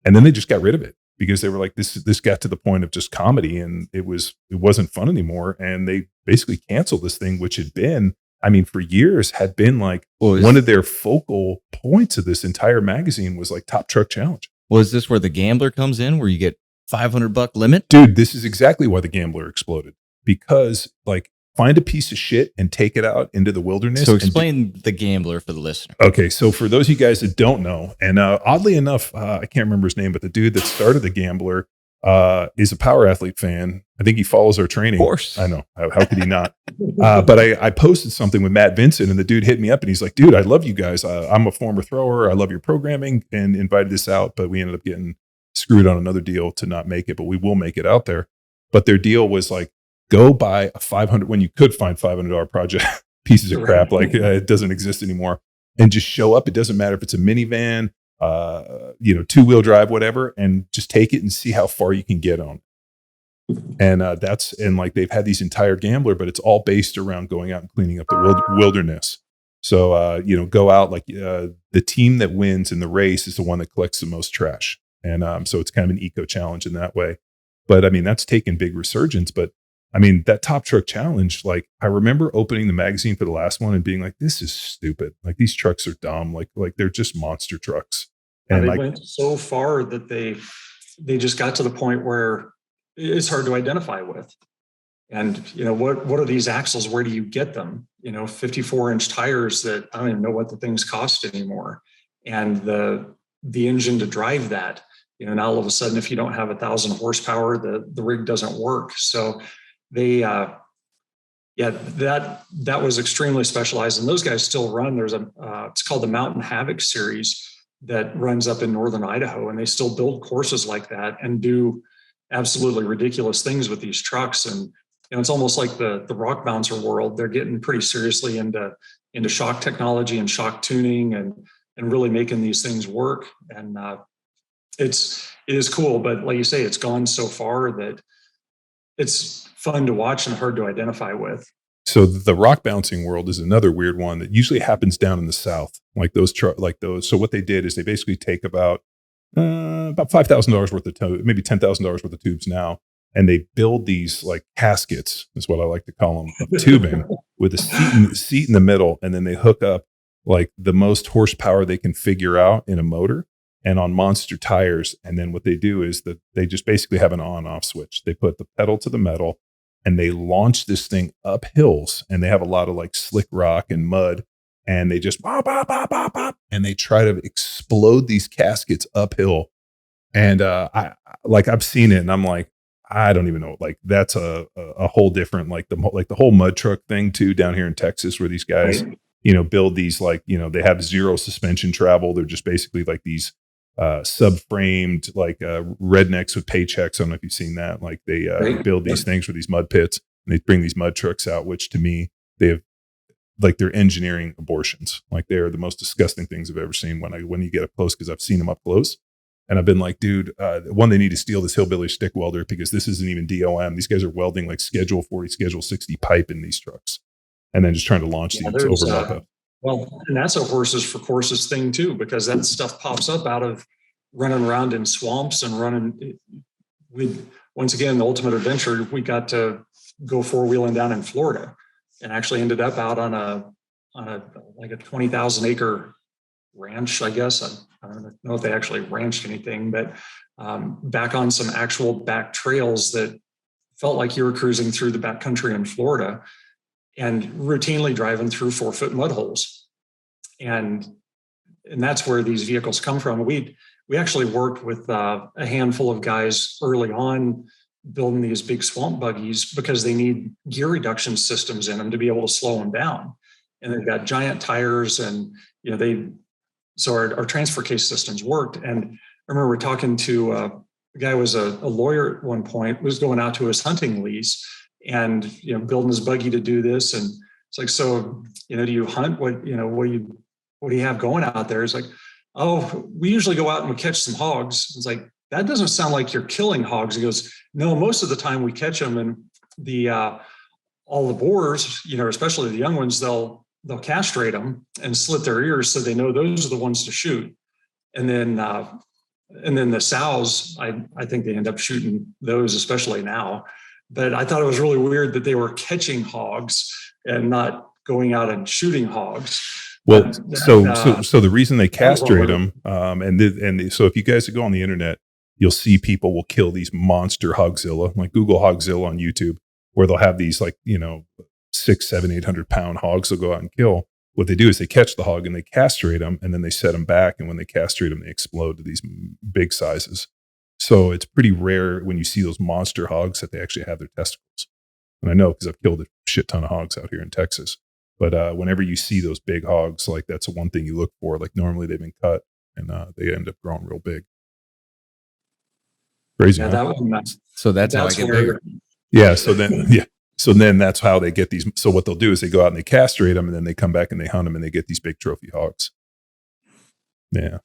And then they just got rid of it because they were like, this got to the point of just comedy, and it wasn't fun anymore. And they basically canceled this thing, which had been, I mean, for years had been like one of their focal points of this entire magazine was like Top Truck Challenge. Well, is this where the Gambler comes in, where you get $500 limit? Dude, this is exactly why the Gambler exploded, because like, find a piece of shit and take it out into the wilderness. So explain the Gambler for the listener. Okay, so for those of you guys that don't know, and oddly enough, I can't remember his name, but the dude that started the Gambler is a Power Athlete fan. I think he follows our training. Of course. I know. How could he not? But I posted something with Matt Vincent, and the dude hit me up and he's like, dude, I love you guys. I'm a former thrower. I love your programming, and invited this out, but we ended up getting screwed on another deal to not make it, but we will make it out there. But their deal was like, go buy a $500, when you could find $500 project pieces of crap, like it doesn't exist anymore, and just show up. It doesn't matter if it's a minivan, 2-wheel drive, whatever, and just take it and see how far you can get on. And and like they've had these entire Gambler, but it's all based around going out and cleaning up the wilderness. So, go out, like the team that wins in the race is the one that collects the most trash. And so it's kind of an eco challenge in that way. But I mean, that's taken big resurgence. But I mean, that Top Truck Challenge, like I remember opening the magazine for the last one and being like, this is stupid. Like these trucks are dumb. Like they're just monster trucks. And they went so far that they just got to the point where it's hard to identify with. And, what are these axles? Where do you get them? 54-inch tires that I don't even know what the things cost anymore. And the engine to drive that, now all of a sudden, if you don't have 1,000 horsepower, the rig doesn't work. So they, that was extremely specialized, and those guys still run. There's it's called the Mountain Havoc series that runs up in northern Idaho, and they still build courses like that and do absolutely ridiculous things with these trucks. And it's almost like the rock bouncer world. They're getting pretty seriously into shock technology and shock tuning and really making these things work. And it is cool, but like you say, it's gone so far that it's fun to watch and hard to identify with. So the rock bouncing world is another weird one that usually happens down in the South, like those. So what they did is they basically take about $5,000 worth of maybe $10,000 worth of tubes now, and they build these like caskets, is what I like to call them, of tubing with a seat in the middle, and then they hook up like the most horsepower they can figure out in a motor and on monster tires. And then what they do is that they just basically have an on-off switch. They put the pedal to the metal and they launch this thing up hills, and they have a lot of like slick rock and mud, and they just bop, bop, bop, bop, bop, and they try to explode these caskets uphill. And I've seen it, and I'm like, I don't even know. Like that's a whole different, like the whole mud truck thing too down here in Texas, where these guys, build these they have zero suspension travel. They're just basically like these sub-framed rednecks with paychecks. I don't know if you've seen that. Like they build these things for these mud pits, and they bring these mud trucks out, which to me, they have like they're engineering abortions. Like they're the most disgusting things I've ever seen when you get up close, because I've seen them up close. And I've been like, dude, one, they need to steal this hillbilly stick welder, because this isn't even DOM. These guys are welding like Schedule 40, Schedule 60 pipe in these trucks, and then just trying to launch these over mud. Well, and that's a horses for courses thing too, because that stuff pops up out of running around in swamps and running with, once again, the ultimate adventure. We got to go 4-wheeling down in Florida and actually ended up out on on a 20,000 acre ranch, I guess. I don't know if they actually ranched anything, but back on some actual back trails that felt like you were cruising through the backcountry in Florida, and routinely driving through 4-foot mud holes. And that's where these vehicles come from. We actually worked with a handful of guys early on building these big swamp buggies because they need gear reduction systems in them to be able to slow them down. And they've got giant tires, and so our transfer case systems worked. And I remember talking to the guy was a lawyer at one point, was going out to his hunting lease and building his buggy to do this. And it's like, so do you hunt? What do you have going out there? It's like, oh, we usually go out and we catch some hogs. It's like, that doesn't sound like you're killing hogs. He goes, no, most of the time we catch them, and all the boars, especially the young ones, they'll castrate them and slit their ears so they know those are the ones to shoot. And then the sows, I think they end up shooting those, especially now. But I thought it was really weird that they were catching hogs and not going out and shooting hogs. Well, so the reason they castrate them, so if you guys go on the internet, you'll see people will kill these monster hogzilla, like Google hogzilla on YouTube, where they'll have these 600, 700, 800 pound hogs they'll go out and kill. What they do is they catch the hog and they castrate them, and then they set them back. And when they castrate them, they explode to these big sizes. So it's pretty rare when you see those monster hogs that they actually have their testicles. And I know because I've killed a shit ton of hogs out here in Texas. But whenever you see those big hogs, that's one thing you look for. Like normally they've been cut and they end up growing real big. Crazy. Yeah, huh? that one. So that's how I get bigger. Yeah. So then that's how they get these. So what they'll do is they go out and they castrate them, and then they come back and they hunt them, and they get these big trophy hogs. Yeah.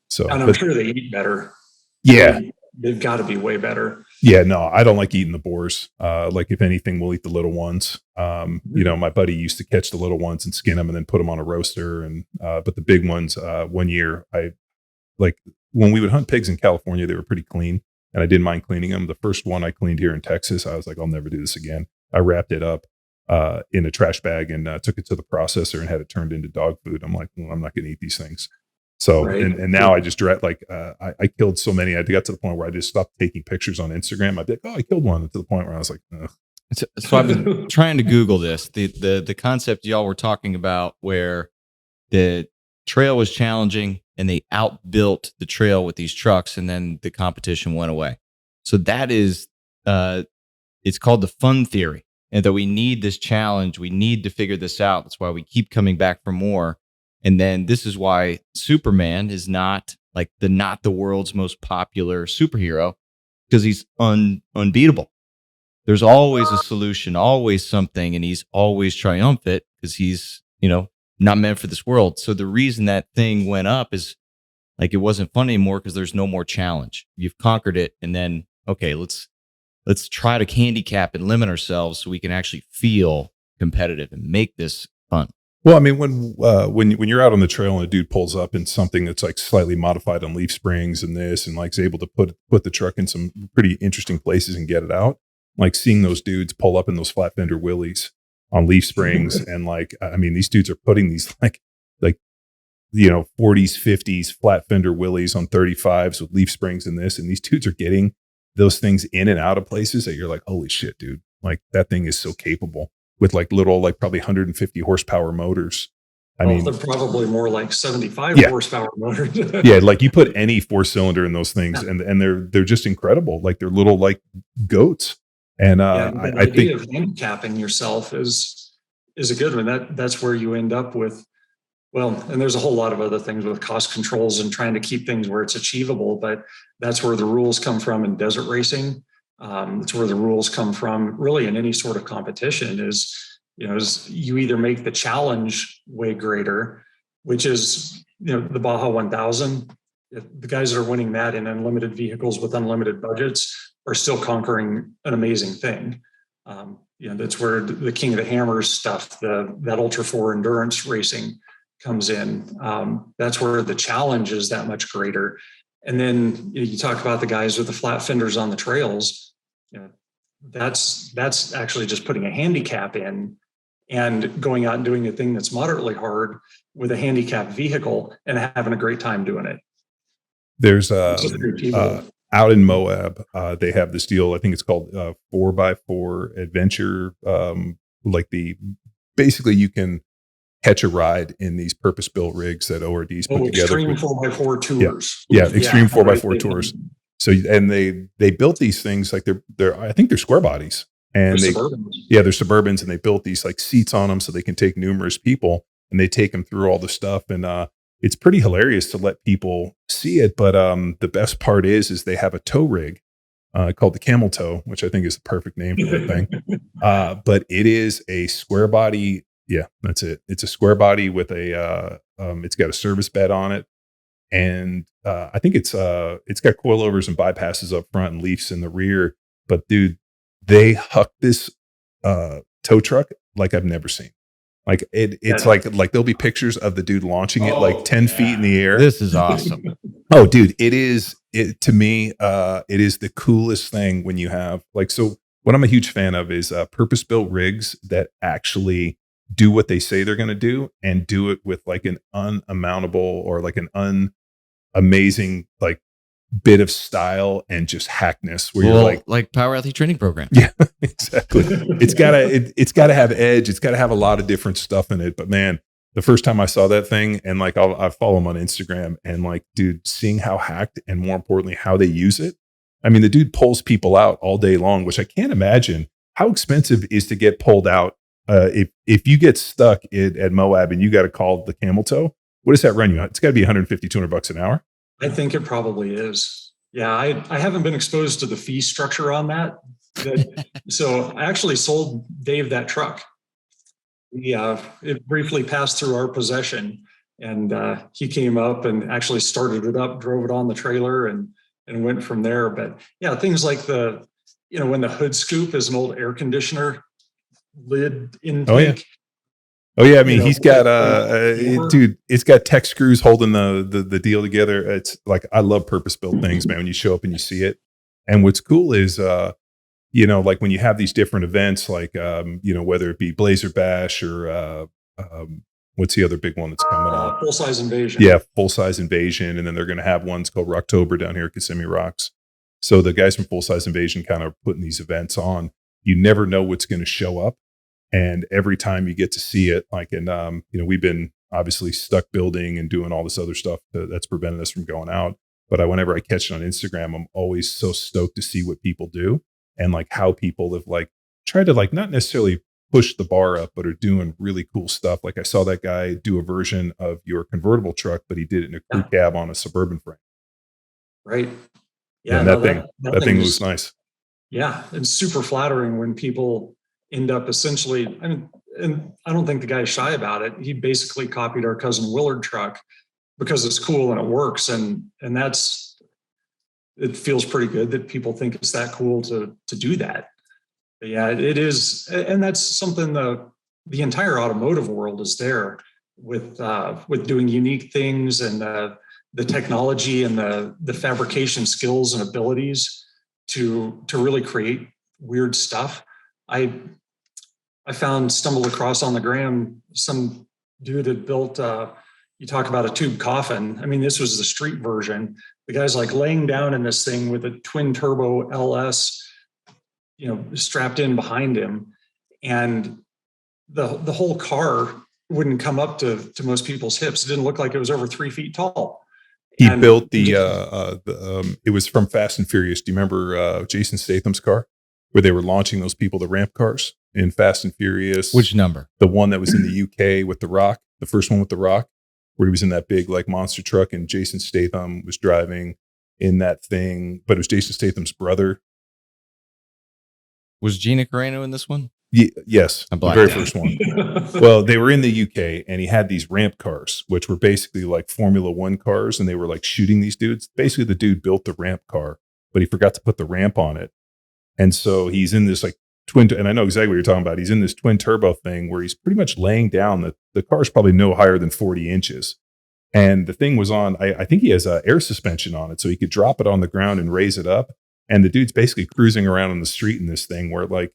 So and I'm sure they eat better. Yeah. They've got to be way better. Yeah, no, I don't like eating the boars. If anything, we'll eat the little ones. My buddy used to catch the little ones and skin them and then put them on a roaster. And but the big ones, one year, when we would hunt pigs in California, they were pretty clean, and I didn't mind cleaning them. The first one I cleaned here in Texas, I was like, I'll never do this again. I wrapped it up in a trash bag and took it to the processor and had it turned into dog food. I'm like, well, I'm not going to eat these things. So, right. and now I just direct, I killed so many, I got to the point where I just stopped taking pictures on Instagram. I'd be like, oh, I killed one, to the point where I was like, ugh. So I've been trying to Google this, the concept y'all were talking about where the trail was challenging and they outbuilt the trail with these trucks, and then the competition went away. So that is, it's called the fun theory, and that we need this challenge. We need to figure this out. That's why we keep coming back for more. And then this is why Superman is not the world's most popular superhero, because he's unbeatable. There's always a solution, always something, and he's always triumphant because he's, not meant for this world. So the reason that thing went up is it wasn't fun anymore because there's no more challenge. You've conquered it, and then okay, let's try to handicap and limit ourselves so we can actually feel competitive and make this fun. Well, I mean, when you're out on the trail and a dude pulls up in something that's slightly modified on leaf springs and this, and is able to put the truck in some pretty interesting places and get it out, seeing those dudes pull up in those flat fender Willys on leaf springs, and these dudes are putting these 40s, 50s flat fender Willys on 35s with leaf springs and this, and these dudes are getting those things in and out of places that you're like, holy shit, dude! That thing is so capable. With little, probably 150 horsepower motors. I mean, they're probably more like 75 horsepower motors. Yeah, you put any 4-cylinder in those things, and they're just incredible. They're little goats. And the idea of handicapping yourself is a good one. That's where you end up with. Well, and there's a whole lot of other things with cost controls and trying to keep things where it's achievable. But that's where the rules come from in desert racing. It's where the rules come from really in any sort of competition is you either make the challenge way greater, which is, the Baja 1000, the guys that are winning that in unlimited vehicles with unlimited budgets are still conquering an amazing thing. That's where the King of the Hammers stuff, that Ultra 4 endurance racing comes in. That's where the challenge is that much greater. And then you talk about the guys with the flat fenders on the trails. That's actually just putting a handicap in, and going out and doing a thing that's moderately hard with a handicapped vehicle and having a great time doing it. There's out in Moab, they have this deal. I think it's called 4x4 Adventure. Basically you can catch a ride in these purpose-built rigs that ORD's put together. Extreme 4x4 tours. Yeah, extreme 4x4 tours. So, and they built these things like I think they're square bodies, and they're Suburbans, and they built these like seats on them so they can take numerous people, and they take them through all the stuff, and it's pretty hilarious to let people see it. But the best part is they have a tow rig called the Camel Toe, which I think is the perfect name for that thing. But it is a square body. Yeah, that's it. It's a square body with it's got a service bed on it. And I think it's got coilovers and bypasses up front and leafs in the rear. But dude, they huck this tow truck like I've never seen. Like it's like there'll be pictures of the dude launching it like 10 feet in the air. This is awesome. Oh, dude, to me, it is the coolest thing when you have so what I'm a huge fan of is purpose-built rigs that actually do what they say they're going to do and do it with like an unamountable or like an amazing like bit of style and just hackness where you're like Power Athlete Training Program. Yeah, exactly. It's gotta have edge. It's gotta have a lot of different stuff in it. But man, the first time I saw that thing, and like I follow him on Instagram, and like, dude, seeing how hacked and more importantly how they use it. I mean, the dude pulls people out all day long, which I can't imagine how expensive it is to get pulled out. If you get stuck at Moab and you got to call the Camel Toe, what does that run you? It's got to be $150, $200 an hour. I think it probably is. Yeah, I haven't been exposed to the fee structure on that. So I actually sold Dave that truck. It briefly passed through our possession, and he came up and actually started it up, drove it on the trailer, and went from there. But yeah, things like when the hood scoop is an old air conditioner lid intake. Oh yeah, I mean, he's got dude, it's got tech screws holding the deal together. It's like, I love purpose-built things, man, when you show up and you see it. And what's cool is like when you have these different events, like whether it be Blazer Bash or what's the other big one that's coming on? Full Size Invasion. Yeah, Full Size Invasion. And then they're going to have ones called Rocktober down here at Kissimmee Rocks. So the guys from Full Size Invasion kind of putting these events on. You never know what's going to show up. And every time you get to see it, we've been obviously stuck building and doing all this other stuff that's prevented us from going out. But whenever I catch it on Instagram, I'm always so stoked to see what people do and like how people have like tried to like not necessarily push the bar up, but are doing really cool stuff. Like I saw that guy do a version of your convertible truck, but he did it in a crew cab on a Suburban frame. Right. Yeah. And that thing was nice. Yeah. It's super flattering when people end up essentially, and I don't think the guy's shy about it. He basically copied our cousin Willard truck because it's cool and it works. And it feels pretty good that people think it's that cool to do that. But yeah, it is. And that's something the entire automotive world is there with doing unique things and the technology and the fabrication skills and abilities to really create weird stuff. I stumbled across on the gram some dude had built you talk about a tube coffin. I mean, this was the street version. The guy's like laying down in this thing with a twin turbo LS, strapped in behind him, and the whole car wouldn't come up to most people's hips. It didn't look like it was over 3 feet tall. He built it was from Fast and Furious. Do you remember Jason Statham's car where they were launching those people, the ramp cars in Fast and Furious? Which number? The one that was in the UK with The Rock, the first one with The Rock, where he was in that big like monster truck and Jason Statham was driving in that thing, but it was Jason Statham's brother. Was Gina Carano in this one? Yes, the very first one. Well, they were in the UK and he had these ramp cars, which were basically like Formula One cars, and they were like shooting these dudes. Basically, the dude built the ramp car, but he forgot to put the ramp on it. And so he's in this like twin, and I know exactly what you're talking about. He's in this twin turbo thing where he's pretty much laying down. The car's probably no higher than 40 inches. And the thing was on, I think he has air suspension on it, so he could drop it on the ground and raise it up. And the dude's basically cruising around on the street in this thing where like,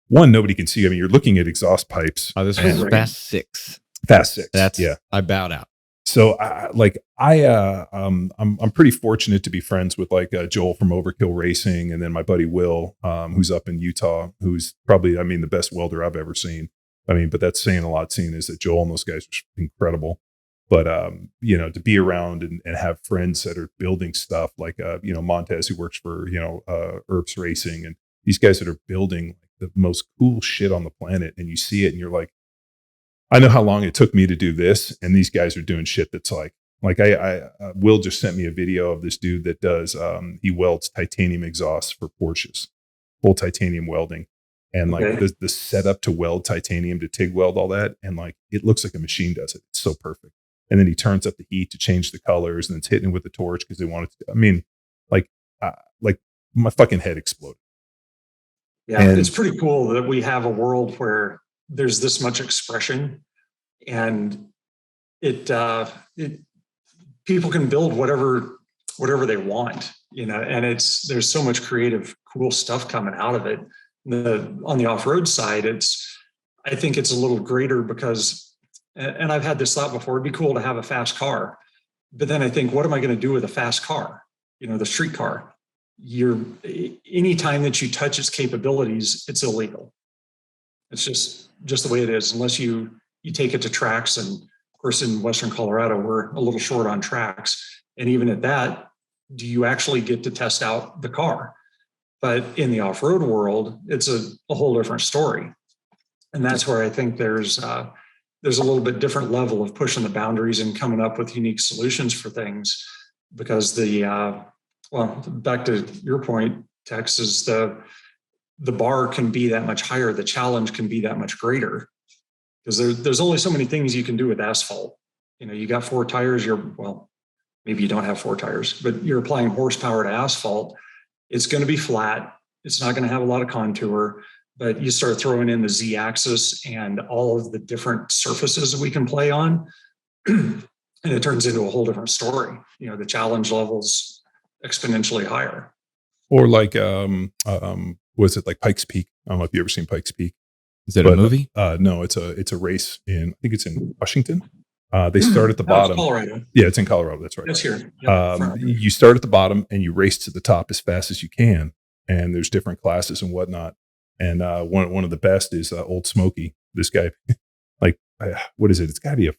one, nobody can see. I mean, you're looking at exhaust pipes. Oh, this was Right. Fast 6. Fast 6. That's yeah. I bowed out. So I'm pretty fortunate to be friends with like Joel from Overkill Racing, and then my buddy Will, who's up in Utah, who's probably, I mean, the best welder I've ever seen. I mean, but that's saying a lot, seeing is that Joel and those guys are incredible. But you know, to be around and have friends that are building stuff like you know, Montez, who works for, you know, Earps Racing, and these guys that are building like the most cool shit on the planet, and you see it and you're like, I know how long it took me to do this, and these guys are doing shit that's like I Will just sent me a video of this dude that does he welds titanium exhausts for Porsches, full titanium welding, and like the setup to weld titanium, to TIG weld all that, and like it looks like a machine does it. It's so perfect. And then he turns up the heat to change the colors, and it's hitting with the torch because they want it to. I mean, like my fucking head exploded. Yeah, and it's pretty cool that we have a world where there's this much expression, and it people can build whatever they want, you know, and there's so much creative, cool stuff coming out of it. On the off-road side, I think it's a little greater because, and I've had this thought before, it'd be cool to have a fast car, but then I think, what am I going to do with a fast car? You know, the street car. Anytime that you touch its capabilities, it's illegal. It's just the way it is, unless you take it to tracks. And of course, in Western Colorado, we're a little short on tracks. And even at that, do you actually get to test out the car? But in the off-road world, it's a whole different story. And that's where I think there's a little bit different level of pushing the boundaries and coming up with unique solutions for things, because well, back to your point, Tex, is the bar can be that much higher. The challenge can be that much greater, because there's only so many things you can do with asphalt. You know, you got 4 tires, well, maybe you don't have 4 tires, but you're applying horsepower to asphalt. It's going to be flat. It's not going to have a lot of contour, but you start throwing in the Z-axis and all of the different surfaces that we can play on, and it turns into a whole different story. You know, the challenge level's exponentially higher. Or like, was it like Pikes Peak? I don't know if you've ever seen Pikes Peak. Is that a movie? No, it's a race I think it's in Washington. They start at the bottom. Colorado. Yeah, it's in Colorado. That's right. That's here. You start at the bottom and you race to the top as fast as you can. And there's different classes and whatnot. And one of the best is Old Smoky. This guy, like, what is it? It's got to be a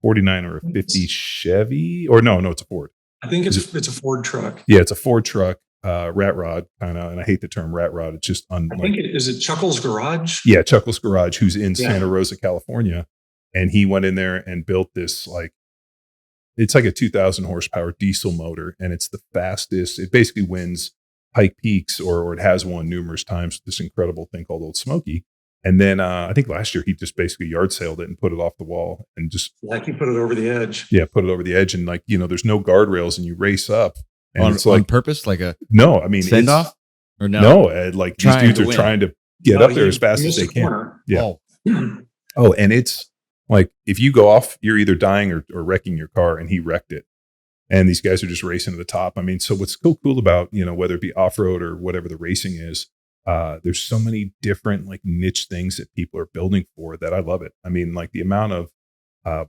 49 or a 50 Chevy, or no, it's a Ford. I think it's a Ford truck. Yeah, it's a Ford truck, rat rod kind of, and I hate the term rat rod. It's just is it Chuckles Garage? Yeah, Chuckles Garage, who's in Santa Rosa, California, and he went in there and built this it's like a 2,000 horsepower diesel motor, and it's the fastest. It basically wins Pike Peaks, or it has won numerous times. This incredible thing called Old Smoky. And then I think last year he just basically yard sailed it and put it off the wall and just he put it over the edge. Yeah, put it over the edge, and like, you know, there's no guardrails, and you race up, and it's like on purpose, like a no. I mean, send off or no? Like these dudes are trying to get up there as fast as they can. Corner. Yeah. Oh, and it's like if you go off, you're either dying or wrecking your car, and he wrecked it. And these guys are just racing to the top. I mean, so what's so cool about, you know, whether it be off-road or whatever the racing is, there's so many different like niche things that people are building for that I love it. I mean, like the amount of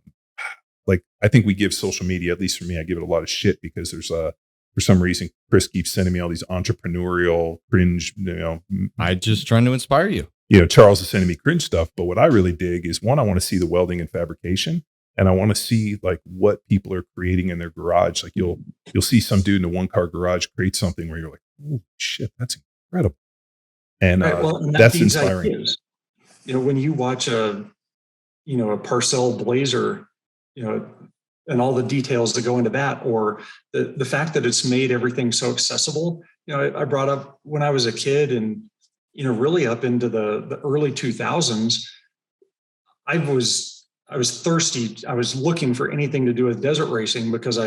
like, I think we give social media, at least for me, I give it a lot of shit because there's for some reason Chris keeps sending me all these entrepreneurial cringe, you know. I just trying to inspire you. You know, Charles is sending me cringe stuff, but what I really dig is, one, I want to see the welding and fabrication, and I want to see like what people are creating in their garage. Like you'll see some dude in a 1-car garage create something where you're like, oh shit, that's incredible. And, and that's inspiring. Ideas. You know, when you watch a Parcel Blazer, you know, and all the details that go into that, or the fact that it's made everything so accessible. You know, I brought up when I was a kid, and, you know, really up into the early 2000s, I was thirsty. I was looking for anything to do with desert racing because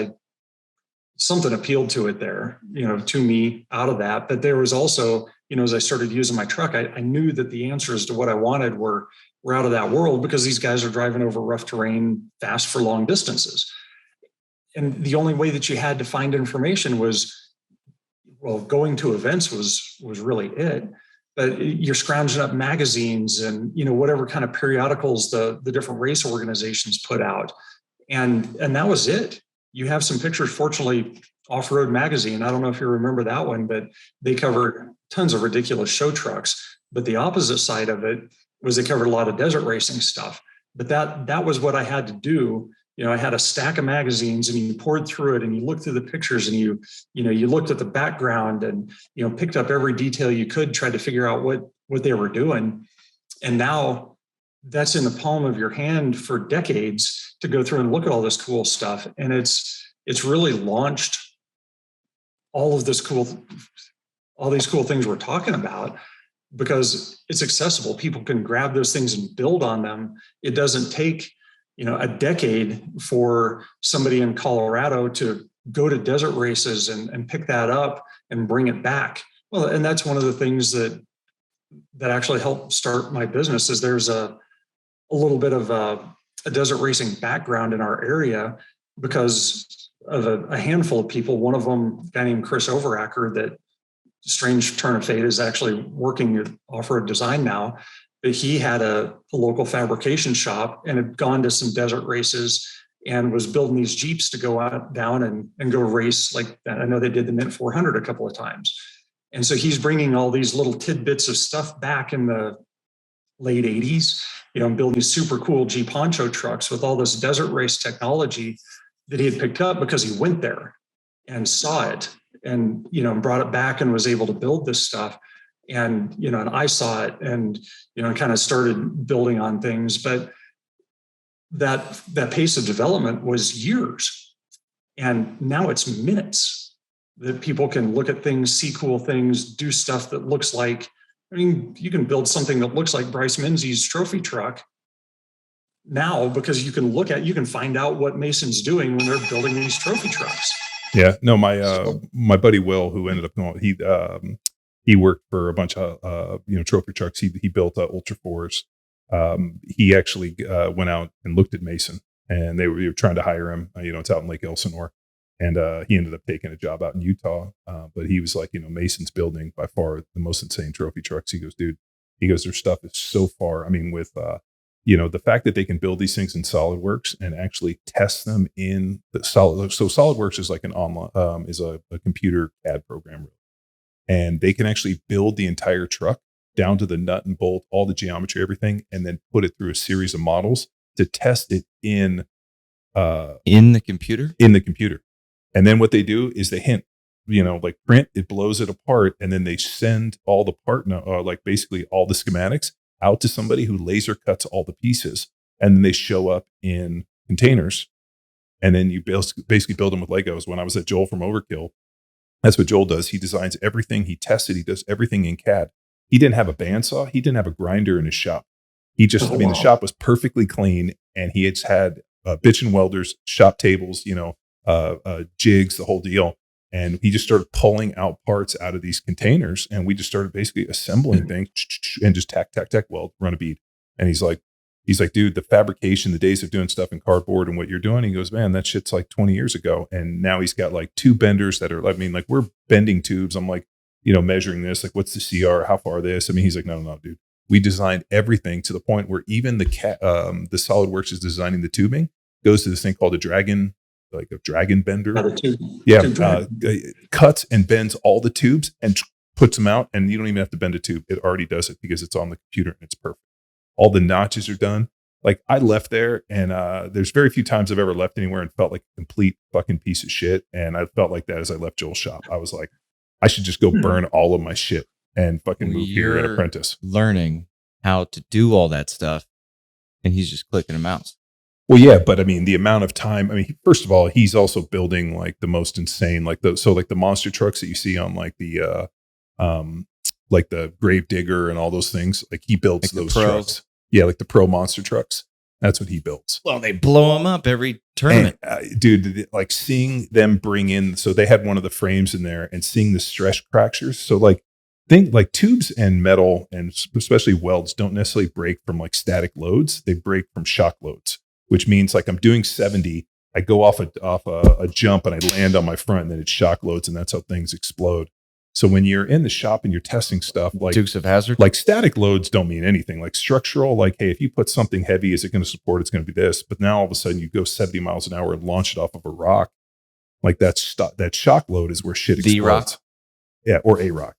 something appealed to it there, you know, to me out of that. But there was also, you know, as I started using my truck, I knew that the answers to what I wanted were out of that world, because these guys are driving over rough terrain fast for long distances. And the only way that you had to find information was, well, going to events was really it. but you're scrounging up magazines and, whatever kind of periodicals the different race organizations put out. And that was it. You have some pictures, fortunately, Offroad magazine. I don't know if you remember that one, but they covered tons of ridiculous show trucks. But the opposite side of it was they covered a lot of desert racing stuff. But that was what I had to do. I had a stack of magazines, and you poured through it, and you looked through the pictures, and you looked at the background, and picked up every detail you could, tried to figure out what they were doing. And now that's in the palm of your hand for decades to go through and look at all this cool stuff. And it's really launched all these cool things we're talking about, because it's accessible. People can grab those things and build on them. It doesn't take a decade for somebody in Colorado to go to desert races and pick that up and bring it back. Well, and that's one of the things that actually helped start my business, is there's a little bit of a desert racing background in our area because of a handful of people. One of them, a guy named Chris Overacker, that, strange turn of fate, is actually working at Offroad Design now. But he had a local fabrication shop and had gone to some desert races and was building these Jeeps to go out down and go race. Like, I know they did the Mint 400 a couple of times. And so he's bringing all these little tidbits of stuff back in the late 80s, building these super cool Jeep Honcho trucks with all this desert race technology that he had picked up because he went there and saw it and, brought it back and was able to build this stuff. And, and I saw it and, kind of started building on things. But that pace of development was years. And now it's minutes that people can look at things, see cool things, do stuff that looks like, you can build something that looks like Bryce Menzies' trophy truck now, because you can find out what Mason's doing when they're building these trophy trucks. Yeah, no, my buddy Will, who ended up going, he worked for a bunch of trophy trucks. He built Ultra 4s. He actually went out and looked at Mason, and they were trying to hire him. It's out in Lake Elsinore, and he ended up taking a job out in Utah. But he was like, Mason's building by far the most insane trophy trucks. He goes, dude, their stuff is so far. I mean, with the fact that they can build these things in SolidWorks and actually test them in the Solid. So SolidWorks is like an online, is a computer CAD program, really. And they can actually build the entire truck down to the nut and bolt, all the geometry, everything, and then put it through a series of models to test it in the computer. And then what they do is they like print, it blows it apart, and then they send all the like basically all the schematics out to somebody who laser cuts all the pieces, and then they show up in containers, and then you basically build them with Legos. When I was at Joel from Overkill, that's what Joel does. He designs everything. He tests it. He does everything in CAD. He didn't have a bandsaw. He didn't have a grinder in his shop. He just, the shop was perfectly clean, and he had bitchin' welders, shop tables, jigs, the whole deal. And he just started pulling out parts out of these containers, and we just started basically assembling things and just tack, weld, run a bead. And he's like, dude, the fabrication, the days of doing stuff in cardboard and what you're doing, he goes, man, that shit's like 20 years ago. And now he's got like two benders that are, like we're bending tubes. I'm like, measuring this, like, what's the CR? How far this? I mean, he's like, no, dude. We designed everything to the point where even the SolidWorks is designing the tubing, goes to this thing called a dragon bender. Cuts and bends all the tubes and puts them out, and you don't even have to bend a tube. It already does it because it's on the computer and it's perfect. All the notches are done. Like, I left there, and there's very few times I've ever left anywhere and felt like a complete fucking piece of shit. And I felt like that as I left Joel's shop. I was like, I should just go burn all of my shit and fucking move here and apprentice. Learning how to do all that stuff, and he's just clicking a mouse. Well, yeah, but I mean, the amount of time. I mean, first of all, he's also building like the most insane, like the monster trucks that you see on like the Grave Digger and all those things. Like, he builds like those trucks. Yeah, like the pro monster trucks. That's what he builds. Well, they blow them up every tournament. And, dude, like seeing them bring in, so they had one of the frames in there, and seeing the stress fractures. So like, think like tubes and metal, and especially welds, don't necessarily break from like static loads. They break from shock loads, which means like I'm doing 70, I go off a jump and I land on my front, and then it shock loads, and that's how things explode. So when you're in the shop and you're testing stuff like Dukes of Hazzard. like static loads don't mean anything. Like structural, like, hey, if you put something heavy, is it going to support? It's going to be this. But now all of a sudden you go 70 miles an hour and launch it off of a rock. Like that shock load is where shit explodes. D-rock. Yeah, or a rock.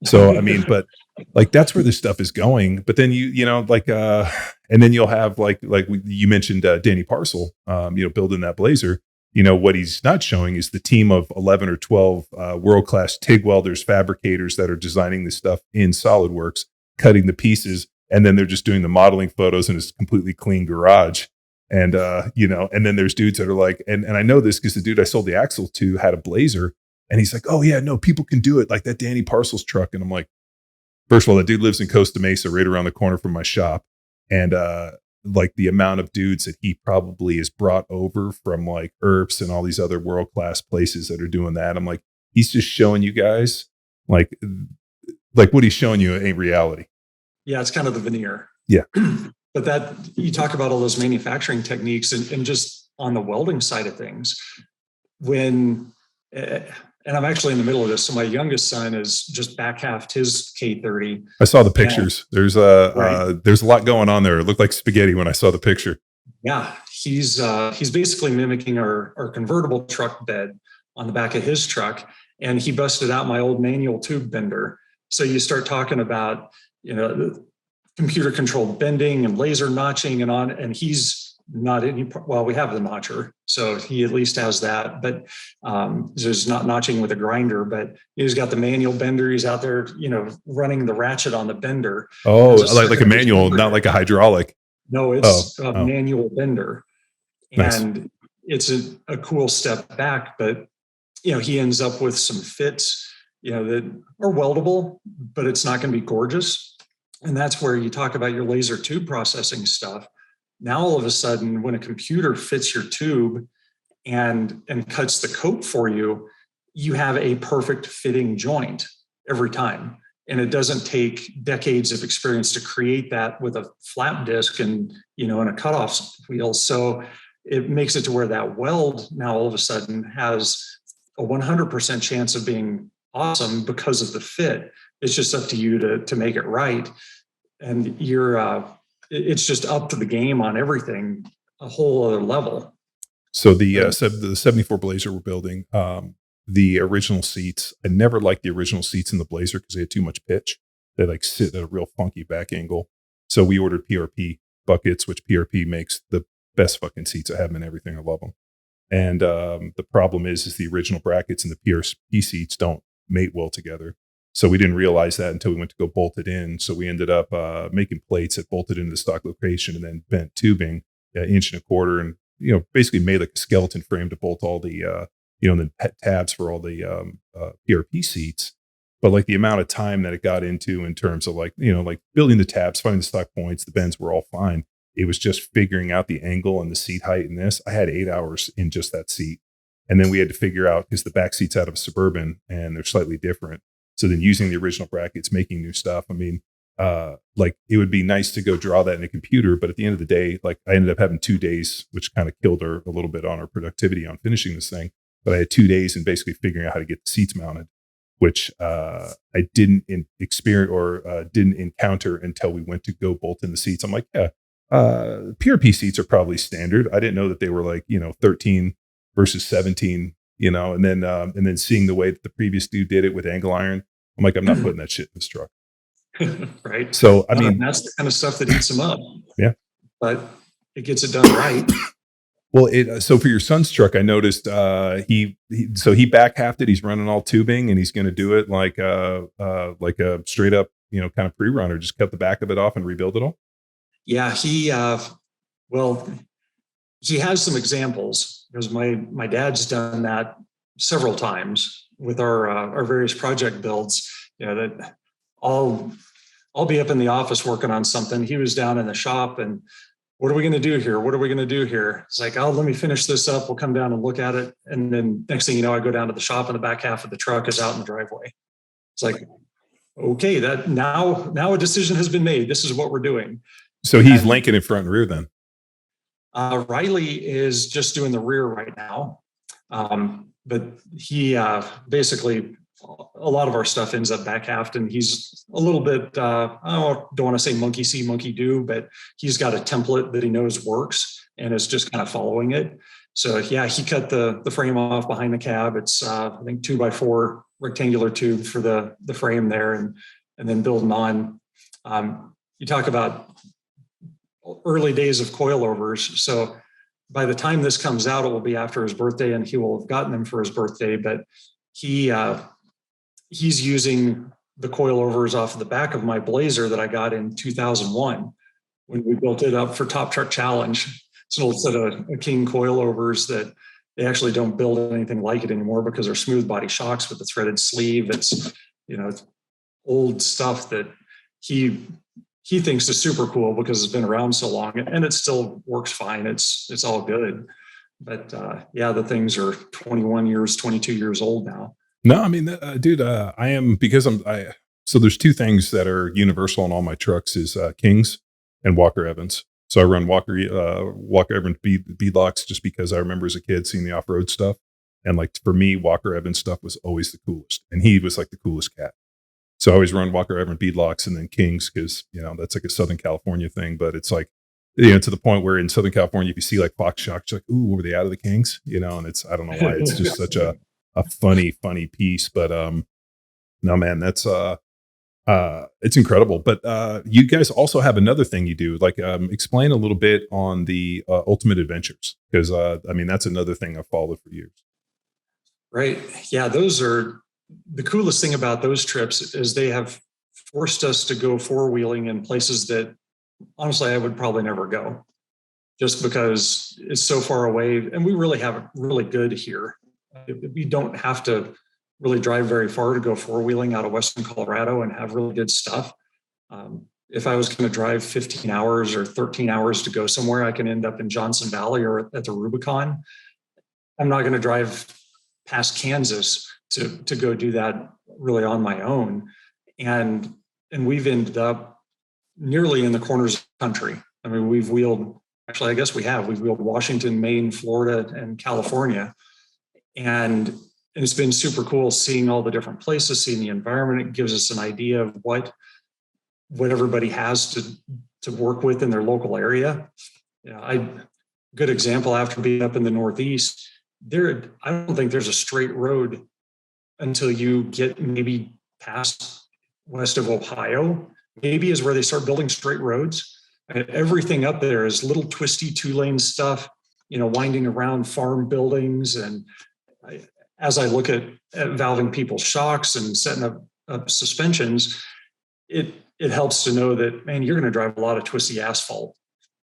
So I mean, but like that's where this stuff is going. But then you know, like and then you'll have like you mentioned Danny Parcel, building that Blazer. You know, what he's not showing is the team of 11 or 12 world-class TIG welders, fabricators that are designing this stuff in SolidWorks, cutting the pieces, and then they're just doing the modeling photos in this completely clean garage. And, and then there's dudes that are like, and I know this because the dude I sold the axle to had a Blazer, and he's like, oh yeah, no, people can do it. Like that Danny Parcel's truck. And I'm like, first of all, that dude lives in Costa Mesa, right around the corner from my shop. And, like the amount of dudes that he probably has brought over from like ERPs and all these other world-class places that are doing that. I'm like, he's just showing you guys like what he's showing you ain't reality. Yeah. It's kind of the veneer. Yeah. But that you talk about all those manufacturing techniques and just on the welding side of things, when, and I'm actually in the middle of this. So my youngest son is just back halved his K30. I saw the pictures. There's a lot going on there. It looked like spaghetti when I saw the picture. Yeah, he's basically mimicking our convertible truck bed on the back of his truck, and he busted out my old manual tube bender. So you start talking about computer controlled bending and laser notching and he's not any, well, we have the notcher, so he at least has that, but there's not notching with a grinder, but he's got the manual bender. He's out there, running the ratchet on the bender. Oh, like a manual, not like a hydraulic. No, it's a manual bender. Nice. And it's a cool step back, but he ends up with some fits, that are weldable, but it's not going to be gorgeous. And that's where you talk about your laser tube processing stuff. Now, all of a sudden, when a computer fits your tube and cuts the coat for you, you have a perfect fitting joint every time. And it doesn't take decades of experience to create that with a flap disc and a cutoff wheel. So it makes it to where that weld now all of a sudden has a 100% chance of being awesome because of the fit. It's just up to you to make it right. And it's just up to the game on everything, a whole other level. So the 74 Blazer we're building, the original seats, I never liked the original seats in the Blazer because they had too much pitch. They like sit at a real funky back angle. So we ordered PRP buckets, which PRP makes the best fucking seats. I have them and everything. I love them. And the problem is the original brackets and the PRP seats don't mate well together. So we didn't realize that until we went to go bolt it in. So we ended up making plates that bolted into the stock location and then bent tubing, 1.25 inches, and basically made like a skeleton frame to bolt all the the tabs for all the PRP seats. But like the amount of time that it got into in terms of like building the tabs, finding the stock points, the bends were all fine. It was just figuring out the angle and the seat height in this. I had 8 hours in just that seat, and then we had to figure out because the back seat's out of a Suburban and they're slightly different. So then using the original brackets, making new stuff. I mean, like it would be nice to go draw that in a computer, but at the end of the day, like I ended up having 2 days, which kind of killed a little bit on our productivity on finishing this thing. But I had 2 days in basically figuring out how to get the seats mounted, which I didn't experience or didn't encounter until we went to go bolt in the seats. I'm like, yeah, PRP seats are probably standard. I didn't know that they were like 13 versus 17. And then seeing the way that the previous dude did it with angle iron, I'm like, I'm not putting that shit in this truck. Right. So, I mean, that's the kind of stuff that eats them up. Yeah. But it gets it done right. Well, so for your son's truck, I noticed he back halved it. He's running all tubing and he's going to do it like a straight up, kind of pre-runner, just cut the back of it off and rebuild it all. Yeah. He has some examples because my dad's done that several times with our various project builds. That I'll be up in the office working on something. He was down in the shop and what are we going to do here? What are we going to do here? It's like, oh, let me finish this up. We'll come down and look at it. And then next thing you know, I go down to the shop and the back half of the truck is out in the driveway. It's like, okay, that now a decision has been made. This is what we're doing. So he's linking in front and rear then. Riley is just doing the rear right now. But he basically a lot of our stuff ends up back halved, and he's a little bit, I don't want to say monkey see, monkey do, but he's got a template that he knows works and is just kind of following it. So yeah, he cut the frame off behind the cab. It's I think 2x4 rectangular tube for the frame there, and then building on. You talk about early days of coilovers. So by the time this comes out, it will be after his birthday, and he will have gotten them for his birthday. But he's using the coilovers off of the back of my Blazer that I got in 2001 when we built it up for Top Truck Challenge. It's an old set of King coilovers that they actually don't build anything like it anymore because they're smooth body shocks with the threaded sleeve. It's, it's old stuff that he thinks is super cool because it's been around so long, and it still works fine. It's all good. But yeah, the things are 21 years, 22 years old now. No, I mean, dude, I am, because so there's two things that are universal in all my trucks is Kings and Walker Evans. So I run Walker Evans beadlocks just because I remember as a kid seeing the off-road stuff. And like, for me, Walker Evans stuff was always the coolest. And he was like the coolest cat. So I always run Walker Evans beadlocks and then Kings because, that's like a Southern California thing. But it's like, to the point where in Southern California, if you see like Fox shocks, you're like, ooh, were they out of the Kings? And it's, I don't know why, it's just such a funny piece. But no, man, that's it's incredible. But you guys also have another thing you do, like explain a little bit on the Ultimate Adventures, because that's another thing I've followed for years. Right. Yeah, those are the coolest thing about those trips is they have forced us to go four-wheeling in places that honestly I would probably never go, just because it's so far away, and we really have it really good here. We don't have to really drive very far to go four-wheeling out of Western Colorado and have really good stuff. If I was going to drive 15 hours or 13 hours to go somewhere, I can end up in Johnson Valley or at the Rubicon. I'm not going to drive past Kansas to go do that really on my own. And we've ended up nearly in the corners of the country. I mean, we've wheeled Washington, Maine, Florida, and California. And it's been super cool seeing all the different places, seeing the environment. It gives us an idea of what everybody has to work with in their local area. Good example, after being up in the Northeast, I don't think there's a straight road until you get maybe past west of Ohio, maybe is where they start building straight roads. And everything up there is little twisty 2-lane stuff, winding around farm buildings. And as I look at valving people's shocks and setting up suspensions, it helps to know that, man, you're going to drive a lot of twisty asphalt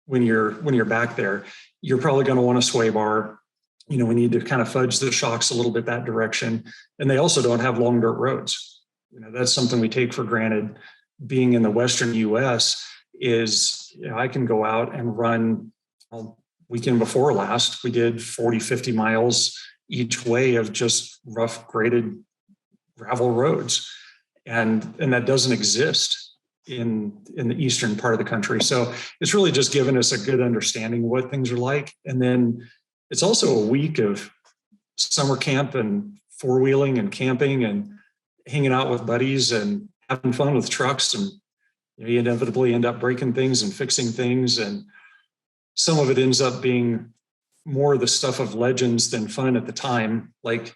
when you're back there. You're probably going to want a sway bar. We need to kind of fudge the shocks a little bit that direction. And they also don't have long dirt roads. That's something we take for granted. Being in the Western US is, I can go out and run, weekend before last, we did 40, 50 miles each way of just rough graded gravel roads. And that doesn't exist in the eastern part of the country. So it's really just given us a good understanding of what things are like. And then it's also a week of summer camp and four-wheeling and camping and hanging out with buddies and having fun with trucks. And you inevitably end up breaking things and fixing things. And some of it ends up being more the stuff of legends than fun at the time. Like